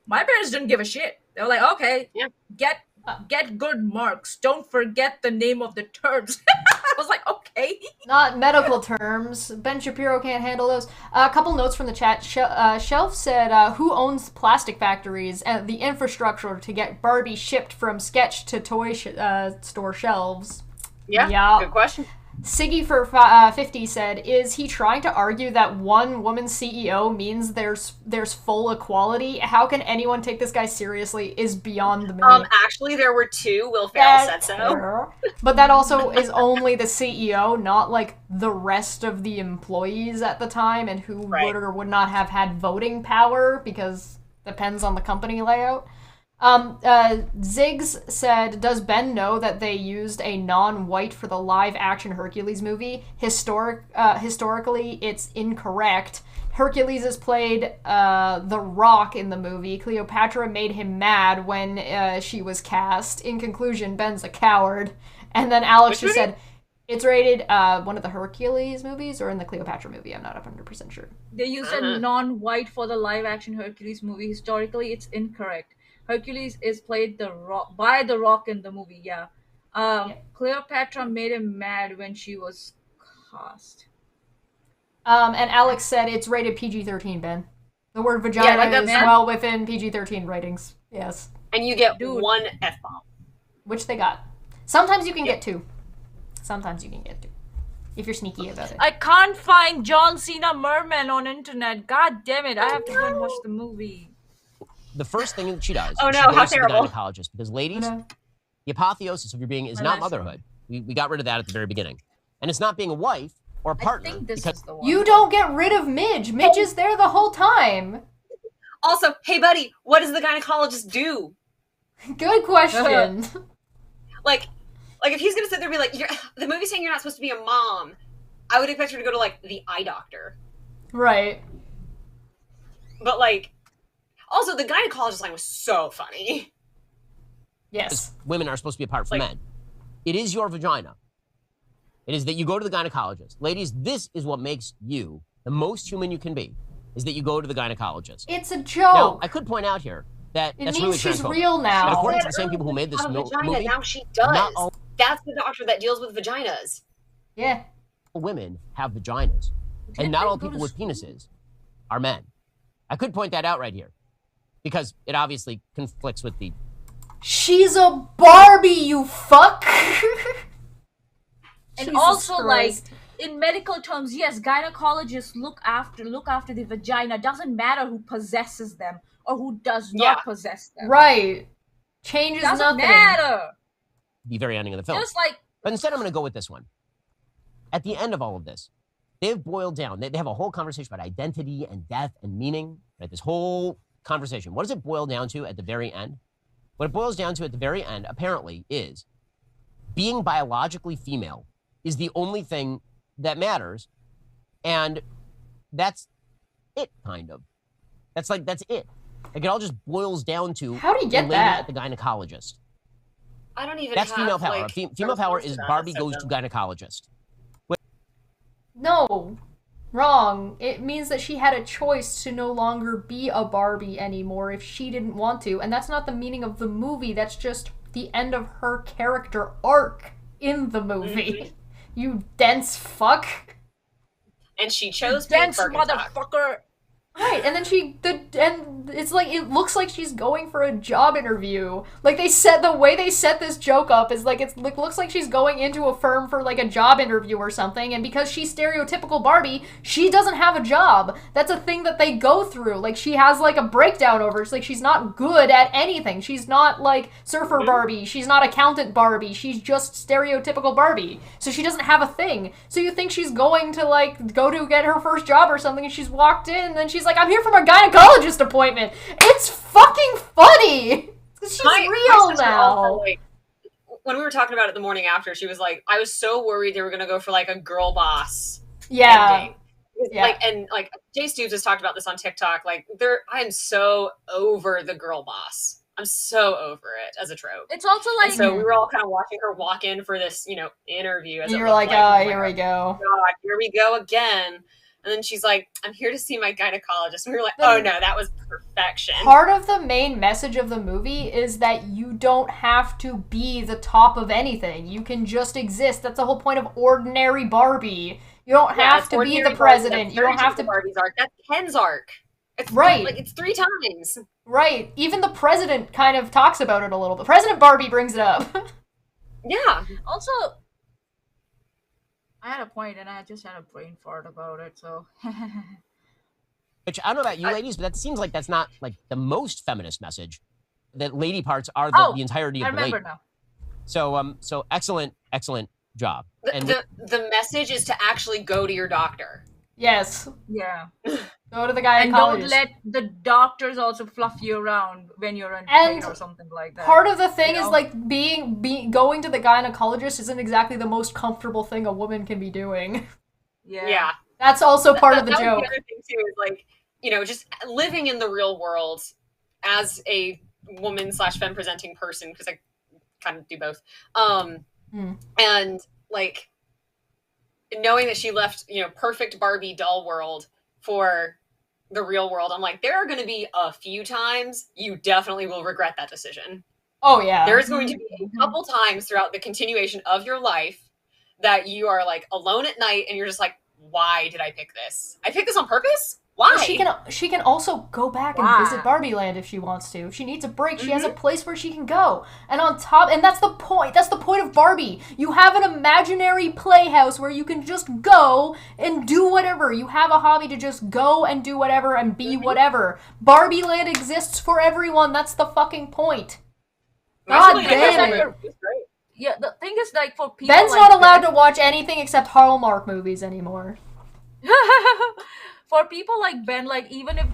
My parents didn't give a shit. They were like, okay, get good marks. Don't forget the name of the terms. I was like, okay. Not medical terms. Ben Shapiro can't handle those. A couple notes from the chat. Shelf said, who owns plastic factories and the infrastructure to get Barbie shipped from sketch to toy store shelves? Yeah, good question. Siggy for 50 said, is he trying to argue that one woman CEO means there's full equality? How can anyone take this guy seriously is beyond the me. Actually, there were 2. Will Ferrell said so. But that also is only the CEO, not like the rest of the employees at the time and who would or would not have had voting power, because depends on the company layout. Ziggs said, does Ben know that they used a non-white for the live-action Hercules movie? Historically, it's incorrect. Hercules has played The Rock in the movie. Cleopatra made him mad when she was cast. In conclusion, Ben's a coward. And then Alex just said, it's rated one of the Hercules movies or in the Cleopatra movie. I'm not 100% sure. They used a non-white for the live-action Hercules movie. Historically, it's incorrect. Hercules is played by The Rock in the movie, yeah. Cleopatra made him mad when she was cast. And Alex said it's rated PG-13, Ben. The word vagina is well within PG-13 ratings. Yes. And you get one F-bomb. Which they got. Sometimes you can get 2. Sometimes you can get 2. If you're sneaky about it. I can't find John Cena Merman on internet. God damn it. I have to go and watch the movie. The first thing that she does oh is no, she goes how to terrible. the gynecologist. Because ladies, the apotheosis of your being is not motherhood. We got rid of that at the very beginning. And it's not being a wife or a partner. I think this is the one. You don't get rid of Midge. Midge is there the whole time. Also, hey buddy, what does the gynecologist do? Good question. Like if he's gonna sit there and be like, the movie's saying you're not supposed to be a mom, I would expect her to go to like the eye doctor. Right. But like, also the gynecologist line was so funny. Yes. Women are supposed to be apart from men. It is your vagina. It is that you go to the gynecologist. Ladies, this is what makes you the most human you can be, is that you go to the gynecologist. It's a joke. Now, I could point out here that it that's means really she's transphobic. real now. And according to the same people who made this movie, now she does. That's the doctor that deals with vaginas. Yeah. Women have vaginas. And not all people with penises are men. I could point that out right here. Because it obviously conflicts with the... She's a Barbie, you fuck! And Jesus also, Christ. like, in medical terms, yes, gynecologists look after the vagina. Doesn't matter who possesses them or who does not possess them. Right. Changes Doesn't nothing. matter. The very ending of the film. Just like... But instead, I'm going to go with this one. At the end of all of this, they've boiled down. They have a whole conversation about identity and death and meaning. Right? This whole conversation. What does it boil down to at the very end? What it boils down to at the very end, apparently, is being biologically female is the only thing that matters. And that's it, kind of. That's it. Like, it all just boils down to... How do you get that? The gynecologist. I don't even That's have, female power. like, Female power is Barbie goes to gynecologist. No. Wrong. It means that she had a choice to no longer be a Barbie anymore if she didn't want to. And that's not the meaning of the movie. That's just the end of her character arc in the movie. You dense fuck. And she chose dense motherfucker. Right, and then and it's like, it looks like she's going for a job interview. Like, the way they set this joke up is like, it looks like she's going into a firm for like a job interview or something, and because she's stereotypical Barbie, she doesn't have a job. That's a thing that they go through. Like, she has like a breakdown over it. It's like, she's not good at anything. She's not like surfer Barbie. She's not accountant Barbie. She's just stereotypical Barbie. So she doesn't have a thing. So you think she's going to like, go to get her first job or something, and she's walked in, and then she's like, I'm here for my gynecologist appointment. It's fucking funny. She's real now. Also, like, when we were talking about it the morning after, she was like, I was so worried they were going to go for like a girl boss ending. Yeah. Like, and like Jay Stoops has talked about this on TikTok. Like, I'm so over the girl boss. I'm so over it as a trope. It's also like... And so we were all kind of watching her walk in for this, interview. And you're like, oh, here we go. God, here we go again. And then she's like, I'm here to see my gynecologist. And we were like, oh no, that was perfection. Part of the main message of the movie is that you don't have to be the top of anything. You can just exist. That's the whole point of ordinary Barbie. You don't have to be the president. You don't have to... Barbie's arc. That's Ken's arc. It's right. Like, it's 3 times. Right. Even the president kind of talks about it a little bit. President Barbie brings it up. Yeah. Also... I had a point and I just had a brain fart about it, so... Which, I don't know about you ladies, but that seems like that's not, like, the most feminist message. That lady parts are the entirety of the lady. Now. So excellent job. The message is to actually go to your doctor. Yes. Yeah. Go to the guy and don't let the doctors also fluff you around when you're in pain or something like that. Part of the thing is like going to the gynecologist isn't exactly the most comfortable thing a woman can be doing. Yeah. That's also part of the that joke. Was the other thing too is like, you know, just living in the real world as a woman / femme presenting person, because I kind of do both. And like knowing that she left, you know, perfect Barbie doll world for the real world, I'm like, there are going to be a few times you definitely will regret that decision. Oh yeah. There's going to be a couple times throughout the continuation of your life that you are like alone at night and you're just like, why did I pick this? I picked this on purpose? Why? Well, she can also go back and visit Barbie Land if she wants to. If she needs a break, she has a place where she can go. And that's the point. That's the point of Barbie. You have an imaginary playhouse where you can just go and do whatever. You have a hobby to just go and do whatever and be whatever. Barbie Land exists for everyone. That's the fucking point. God damn it. Yeah, the thing is, like, for people Ben's like not allowed to watch anything except Hallmark movies anymore. For people like Ben, like, even if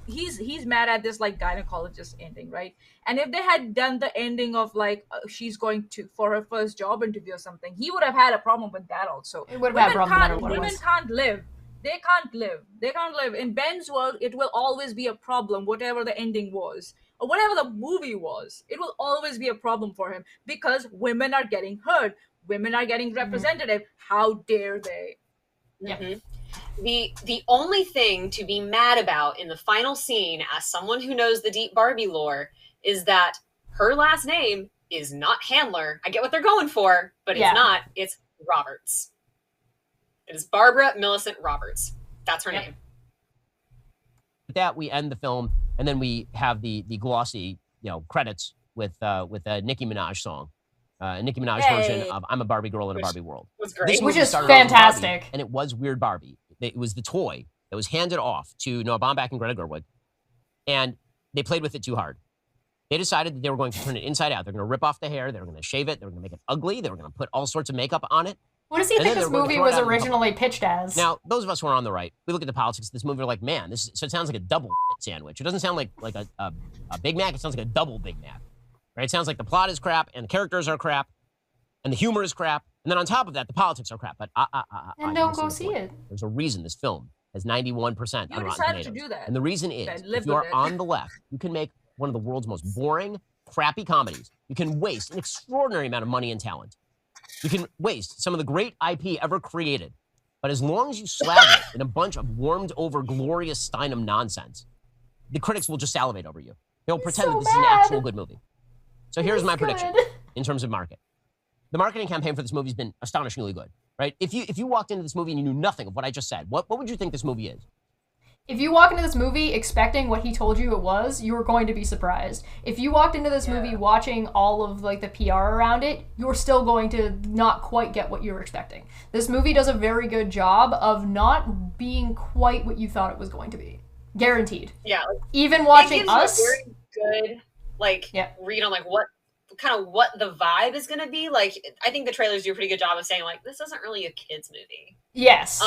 he's mad at this like gynecologist ending, right? And if they had done the ending of like she's going to for her first job interview or something, he would have had a problem with that also. It would have had a problem no matter what it was. Women can't live. They can't live. They can't live. In Ben's world, it will always be a problem, whatever the ending was. Or whatever the movie was, it will always be a problem for him because women are getting heard. Women are getting representative. How dare they? The only thing to be mad about in the final scene, as someone who knows the deep Barbie lore, is that her last name is not Handler. I get what they're going for, but it's not. It's Roberts. It is Barbara Millicent Roberts. That's her name. With that, we end the film, and then we have the glossy, you know, credits with a Nicki Minaj song, a Nicki Minaj version of "I'm a Barbie Girl in a Barbie World." Was great. Which is fantastic. Barbie, and it was Weird Barbie. It was the toy that was handed off to Noah Baumbach and Greta Gerwig, and they played with it too hard. They decided that they were going to turn it inside out. They're going to rip off the hair. They're going to shave it. They were going to make it ugly. They were going to put all sorts of makeup on it. What does he think this movie was originally pitched as? Now, those of us who are on the right, we look at the politics of this movie, we're like, man, so it sounds like a double sandwich. It doesn't sound like a Big Mac. It sounds like a double Big Mac. Right? It sounds like the plot is crap, and the characters are crap, and the humor is crap, and then on top of that, the politics are crap. But and don't go see it. There's a reason this film has 91% on Rotten Tomatoes. To do that. And the reason is, if you are on the left, you can make one of the world's most boring, crappy comedies. You can waste an extraordinary amount of money and talent. You can waste some of the great IP ever created. But as long as you slap it in a bunch of warmed-over, glorious Steinem nonsense, the critics will just salivate over you. They'll pretend that this is an actual good movie. So here's my prediction in terms of market. The marketing campaign for this movie has been astonishingly good, right? If you walked into this movie and you knew nothing of what I just said, what would you think this movie is? If you walk into this movie expecting what he told you it was, you were going to be surprised. If you walked into this movie watching all of like the PR around it, you're still going to not quite get what you were expecting. This movie does a very good job of not being quite what you thought it was going to be. Guaranteed. Yeah. Even watching it gives us. You a very good read on like what the vibe is going to be. Like, I think the trailers do a pretty good job of saying like, this isn't really a kid's movie. Yes.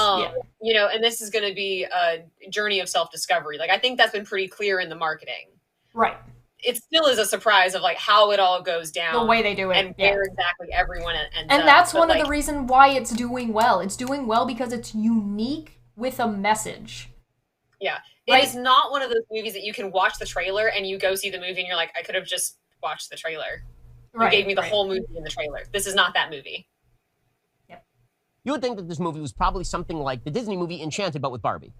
You know, and this is going to be a journey of self-discovery. Like, I think that's been pretty clear in the marketing. Right. It still is a surprise of like how it all goes down. The way they do it. And where exactly everyone ends up. And that's one of the reasons why it's doing well. It's doing well because it's unique with a message. Yeah. It is not one of those movies that you can watch the trailer and you go see the movie and you're like, I could have just watched the trailer. You gave me the whole movie in the trailer. This is not that movie. Yep. You would think that this movie was probably something like the Disney movie Enchanted, but with Barbie.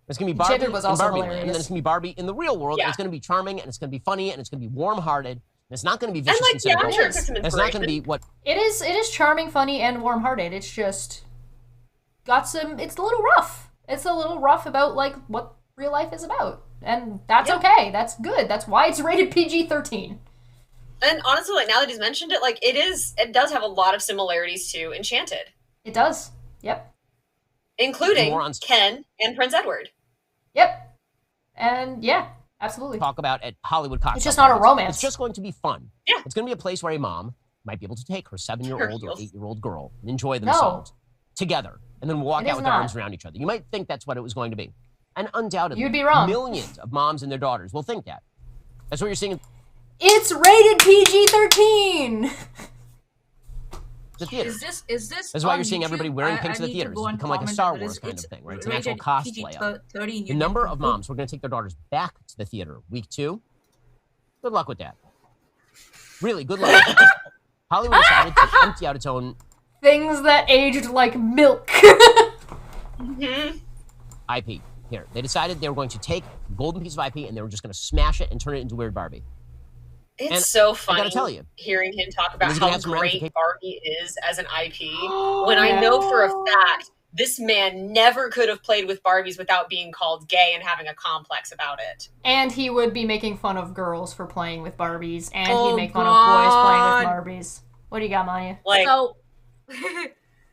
It's going to be Barbie Enchanted was also Barbie hilarious. Land, and then it's going to be Barbie in the real world, and it's going to be charming, and it's going to be funny, and it's going to be warm-hearted, and it's not going to be vicious and cynical. I'm sure it took some it's not going to be what... It is charming, funny, and warm-hearted. It's just got some... It's a little rough. It's a little rough about, like, what real life is about. And that's okay. That's good. That's why it's rated PG-13. And honestly, like, now that he's mentioned it, like, it does have a lot of similarities to Enchanted. It does. Yep. Including Ken and Prince Edward. Yep. And, yeah, absolutely. Talk about at Hollywood cocktail. It's just not a romance. It's just going to be fun. Yeah. It's going to be a place where a mom might be able to take her 7-year-old or 8-year-old girl and enjoy themselves together, and then walk out with their arms around each other. You might think that's what it was going to be. And undoubtedly, You'd be wrong. millions of moms and their daughters will think that. That's what you're seeing in It's rated PG-13. the theater. Is this? That's why on you're seeing YouTube? everybody wearing pink to the need theaters. go It's and become like a comment Star on it. Wars kind of thing, right? It's an rated actual cosplay of it. PG-13. The number of moms who are going to take their daughters back to the theater week 2, good luck with that. Really, good luck. Hollywood decided to empty out its own Things that aged like milk. IP. Here, they decided they were going to take a golden piece of IP and they were just going to smash it and turn it into Weird Barbie. It's And so I funny gotta tell you, hearing him talk about he's gonna how have some great ramifications. Barbie is as an IP, when I know for a fact this man never could have played with Barbies without being called gay and having a complex about it. And he would be making fun of girls for playing with Barbies, and Oh, he'd make fun of boys God. playing with Barbies. What do you got, Maya? Like,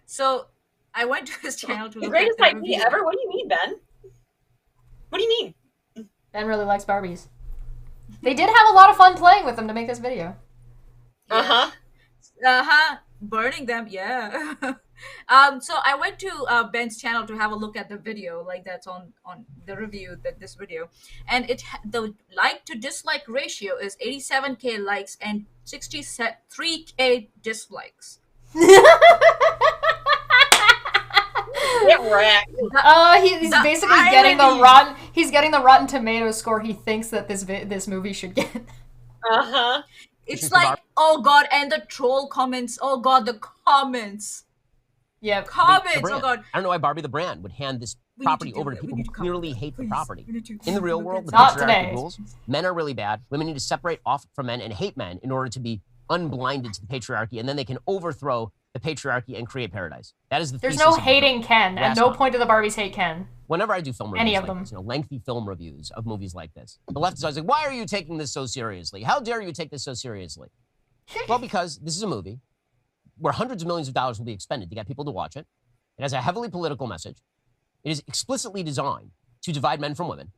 so I went to his channel to the look at greatest the IP review. ever? What do you mean, Ben? What do you mean? Ben really likes Barbies. They did have a lot of fun playing with them to make this video. Burning them, yeah. So I went to Ben's channel to have a look at the video, like that's on the review, this video, and the like to dislike ratio is 87K likes and 63K dislikes. Get wrecked. He's basically getting the rotten. He's getting the Rotten Tomatoes score he thinks that this movie should get. It's like, oh god, and the troll comments. Oh god, the comments. Yeah, comments. The Oh god. I don't know why Barbie the brand would hand this property over to people who clearly hate the property. In the real world, the Not patriarchy today. rules. Men are really bad. Women need to separate off from men and hate men in order to be unblinded to the patriarchy, and then they can overthrow the patriarchy and create paradise. That is the There's thesis no of the hating Ken. At last no one. point do the Barbies hate Ken. Whenever I do film reviews Any of like them. this, lengthy film reviews of movies like this, the left is always like, why are you taking this so seriously? How dare you take this so seriously? Well, because this is a movie where hundreds of millions of dollars will be expended to get people to watch it. It has a heavily political message. It is explicitly designed to divide men from women.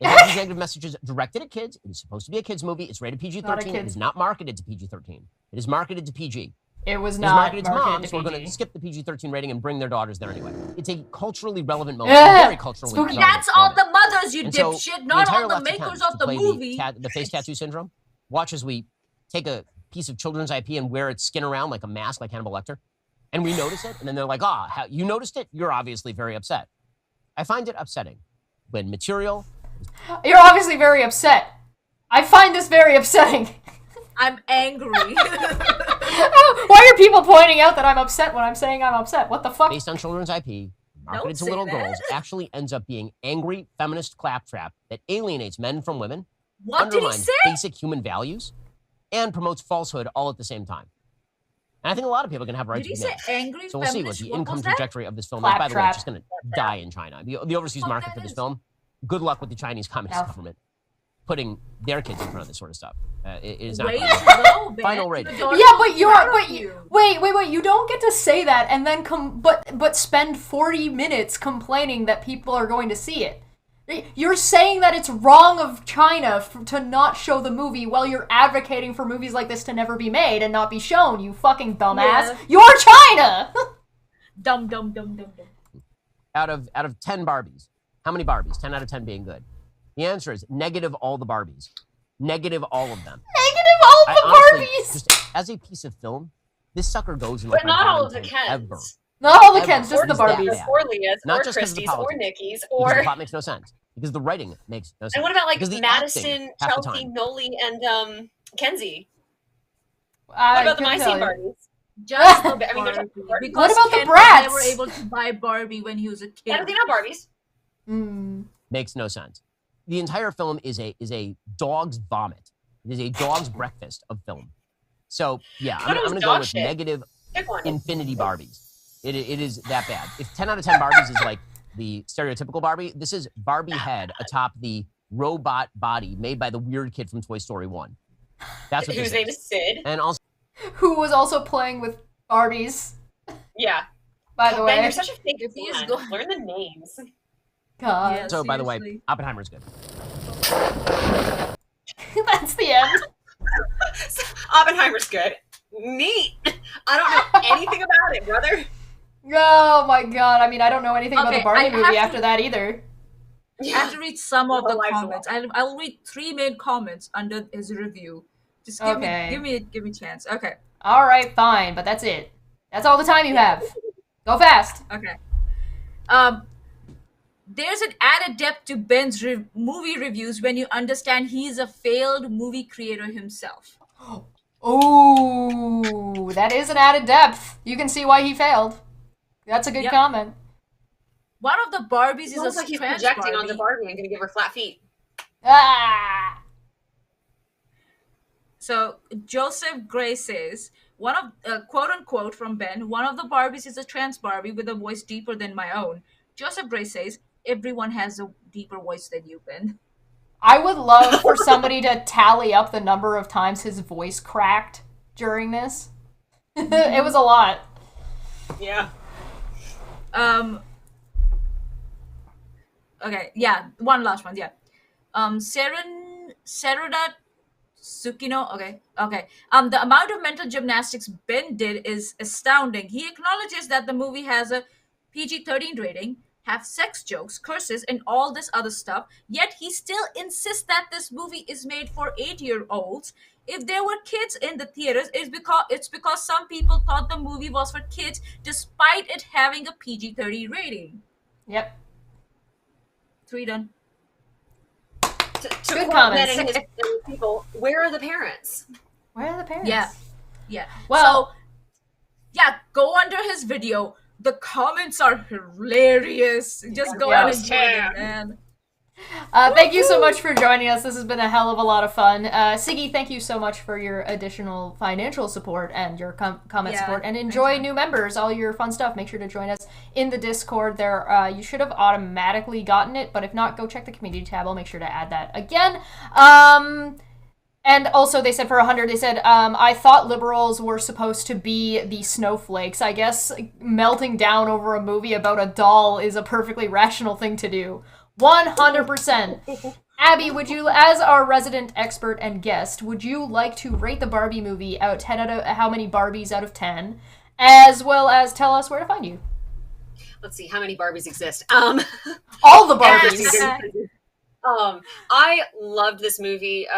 It has these negative messages directed at kids. It is supposed to be a kids movie. It's rated PG-13. It is not marketed to PG-13. It is marketed to PG. It was It is not marketed to marketed moms to who are going PG. to skip the PG-13 rating and bring their daughters there anyway. It's a culturally relevant moment. Very culturally relevant. That's all the mothers, you And so dipshit, not entire all the left makers attempts of to the play movie. the face tattoo syndrome. Watch as we take a piece of children's IP and wear its skin around like a mask, like Hannibal Lecter, and we notice it, and then they're like, you noticed it? You're obviously very upset. I find it upsetting when material... You're obviously very upset. I find this very upsetting. I'm angry. Why are people pointing out that I'm upset when I'm saying I'm upset? What the fuck? Based on children's IP, marketed to say little that. girls, actually ends up being angry feminist claptrap that alienates men from women, What did he undermines say? basic human values, and promotes falsehood all at the same time. And I think a lot of people are going to have a right Did he to be say mad. angry So we'll see what feminist? the What income was that? trajectory of this film is. By the way, it's just Claptrap. going to die in China. The overseas market for this film, good luck with the Chinese Communist government putting their kids in front of this sort of stuff. It is not Way going to to go, Ben. Final rating. Yeah, but wait, you don't get to say that and then but spend 40 minutes complaining that people are going to see it. You're saying that it's wrong of China to not show the movie while you're advocating for movies like this to never be made and not be shown, you fucking dumbass. Yeah. You're China! Dumb. Out of 10 Barbies, how many Barbies? 10 out of 10 being good. The answer is negative all the Barbies. Negative all of them. Negative all the honestly, Barbies! Just as a piece of film, this sucker goes in But like my not all bottom of the 10 ever. Kens. Not all the Ever. Kens, just It the is that Barbies. bad. Or Leah's, Not or just because of the Christie's, or politics. Nikki's, Because the or... plot makes no sense. Because the writing makes no sense. And what about, like, Because the Madison, acting, half the Chelsea, time. Noli, and Kenzie? I What about the couldn't My tell Scene you. Barbies? Just the I mean, they're Barbie. talking Barbie. Because What about the Ken Bratz? was never able to buy Barbie when he was a kid. I don't think not Barbies. Makes no sense. The entire film is a dog's vomit. It is a dog's breakfast of film. So yeah, I'm it was going to dog go with shit. negative Pick one. infinity Barbies. It is that bad. If 10 out of 10 Barbies is like the stereotypical Barbie, this is Barbie head atop the robot body made by the weird kid from Toy Story 1. That's what Whose this name is. is Sid. And also, Who was also playing with Barbies, Yeah. by the Ben, way. you're such a fake If he is fan. going- Learn the names. God. Yeah. so by the way, seriously. Oppenheimer's good. That's the end. Oppenheimer's good. Neat. I don't know anything about it, brother. Oh my god, I mean, I don't know anything about Okay, the Barbie I movie have after to- that either. I have to read some of the Her life's comments. I'll read 3 main comments under his review. Just give me a chance. Okay. All right, fine, but that's it. That's all the time you have. Go fast. Okay. There's an added depth to Ben's movie reviews when you understand he's a failed movie creator himself. Ooh, that is an added depth. You can see why he failed. That's a good comment. One of the Barbies is almost a like he's trans projecting Barbie. onto Barbie and gonna give her flat feet. Ah! So Joseph Gray says, one of quote unquote from Ben, one of the Barbies is a trans Barbie with a voice deeper than my own. Joseph Gray says, everyone has a deeper voice than you, Ben. I would love for somebody to tally up the number of times his voice cracked during this. It was a lot. Yeah. Okay, yeah, one last one, yeah. Serudat Sukino, okay. The amount of mental gymnastics Ben did is astounding. He acknowledges that the movie has a PG-13 rating, have sex jokes, curses, and all this other stuff, yet he still insists that this movie is made for 8-year-olds. If there were kids in the theaters, it's because some people thought the movie was for kids despite it having a PG-13 rating. Yep. 3 done. Good comments. And his people, where are the parents? Where are the parents? Yeah. Well, so, yeah, go under his video. The comments are hilarious. Just go and enjoy them, man. Thank you so much for joining us. This has been a hell of a lot of fun. Siggy, thank you so much for your additional financial support and your comment support. And enjoy new members, all your fun stuff. Make sure to join us in the Discord. There, you should have automatically gotten it, but if not, go check the community tab. I'll make sure to add that again. And also, they said for 100, they said, I thought liberals were supposed to be the snowflakes. I guess melting down over a movie about a doll is a perfectly rational thing to do. 100%. Abby, would you, as our resident expert and guest, would you like to rate the Barbie movie out 10 out of how many Barbies out of 10, as well as tell us where to find you? Let's see, how many Barbies exist? All the Barbies. I loved this movie.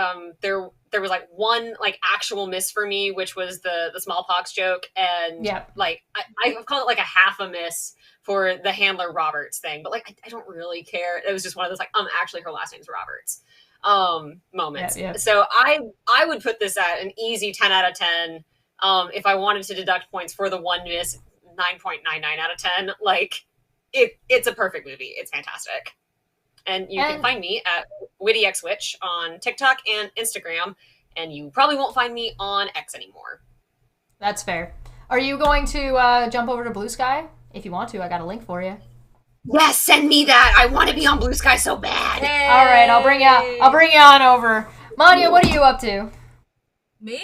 There was like one like actual miss for me, which was the smallpox joke, and like I call it like a half a miss for the Handler Roberts thing, but like I don't really care. It was just one of those like actually her last name's Roberts moments. So I would put this at an easy 10 out of 10. If I wanted to deduct points for the one miss, 9.99 out of 10. Like it's a perfect movie. It's fantastic. And you can find me at wittyxwitch on TikTok and Instagram, and you probably won't find me on X anymore. That's fair. Are you going to jump over to Blue Sky? If you want to, I got a link for you. Yes, send me that. I want to be on Blue Sky so bad. Hey. All right, I'll bring you on over. Manya, what are you up to? Me?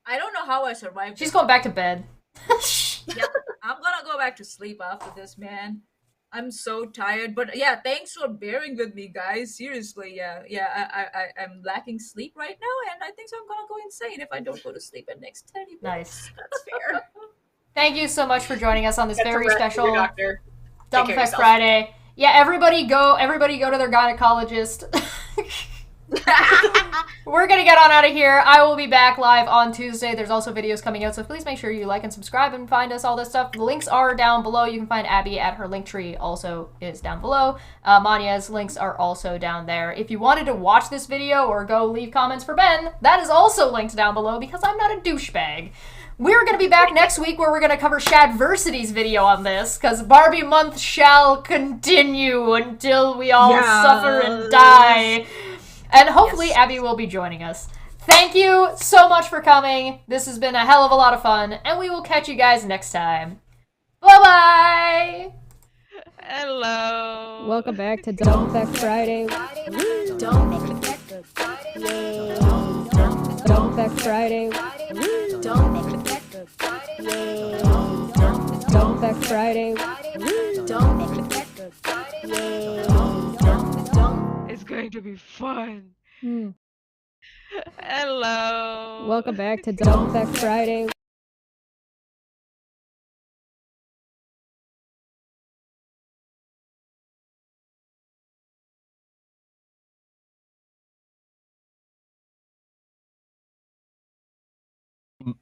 I don't know how I survived. She's going back to bed. Yep, I'm gonna go back to sleep after this, man. I'm so tired, but yeah, thanks for bearing with me, guys. Seriously, I'm lacking sleep right now, and I think I'm gonna go insane if I don't go to sleep in next 10 minutes. Nice. That's fair. Thank you so much for joining us on this very special Dump Fekk Friday. Yeah, everybody go to their gynecologist. We're gonna get on out of here. I will be back live on Tuesday. There's also videos coming out, so please make sure you like and subscribe and find us, all this stuff. The links are down below. You can find Abby at her linktree, also is down below. Manya's links are also down there. If you wanted to watch this video or go leave comments for Ben, that is also linked down below because I'm not a douchebag. We're going to be back next week where we're going to cover Shadversity's video on this, because Barbie month shall continue until we all suffer and die. And hopefully Abby will be joining us. Thank you so much for coming. This has been a hell of a lot of fun, and we will catch you guys next time. Bye-bye! Hello! Welcome back to Dump Fekk Friday. Dump Fekk Friday. Dump Fekk Friday. It's going to be fun. Hello. Welcome back to Dump Fekk Friday. and they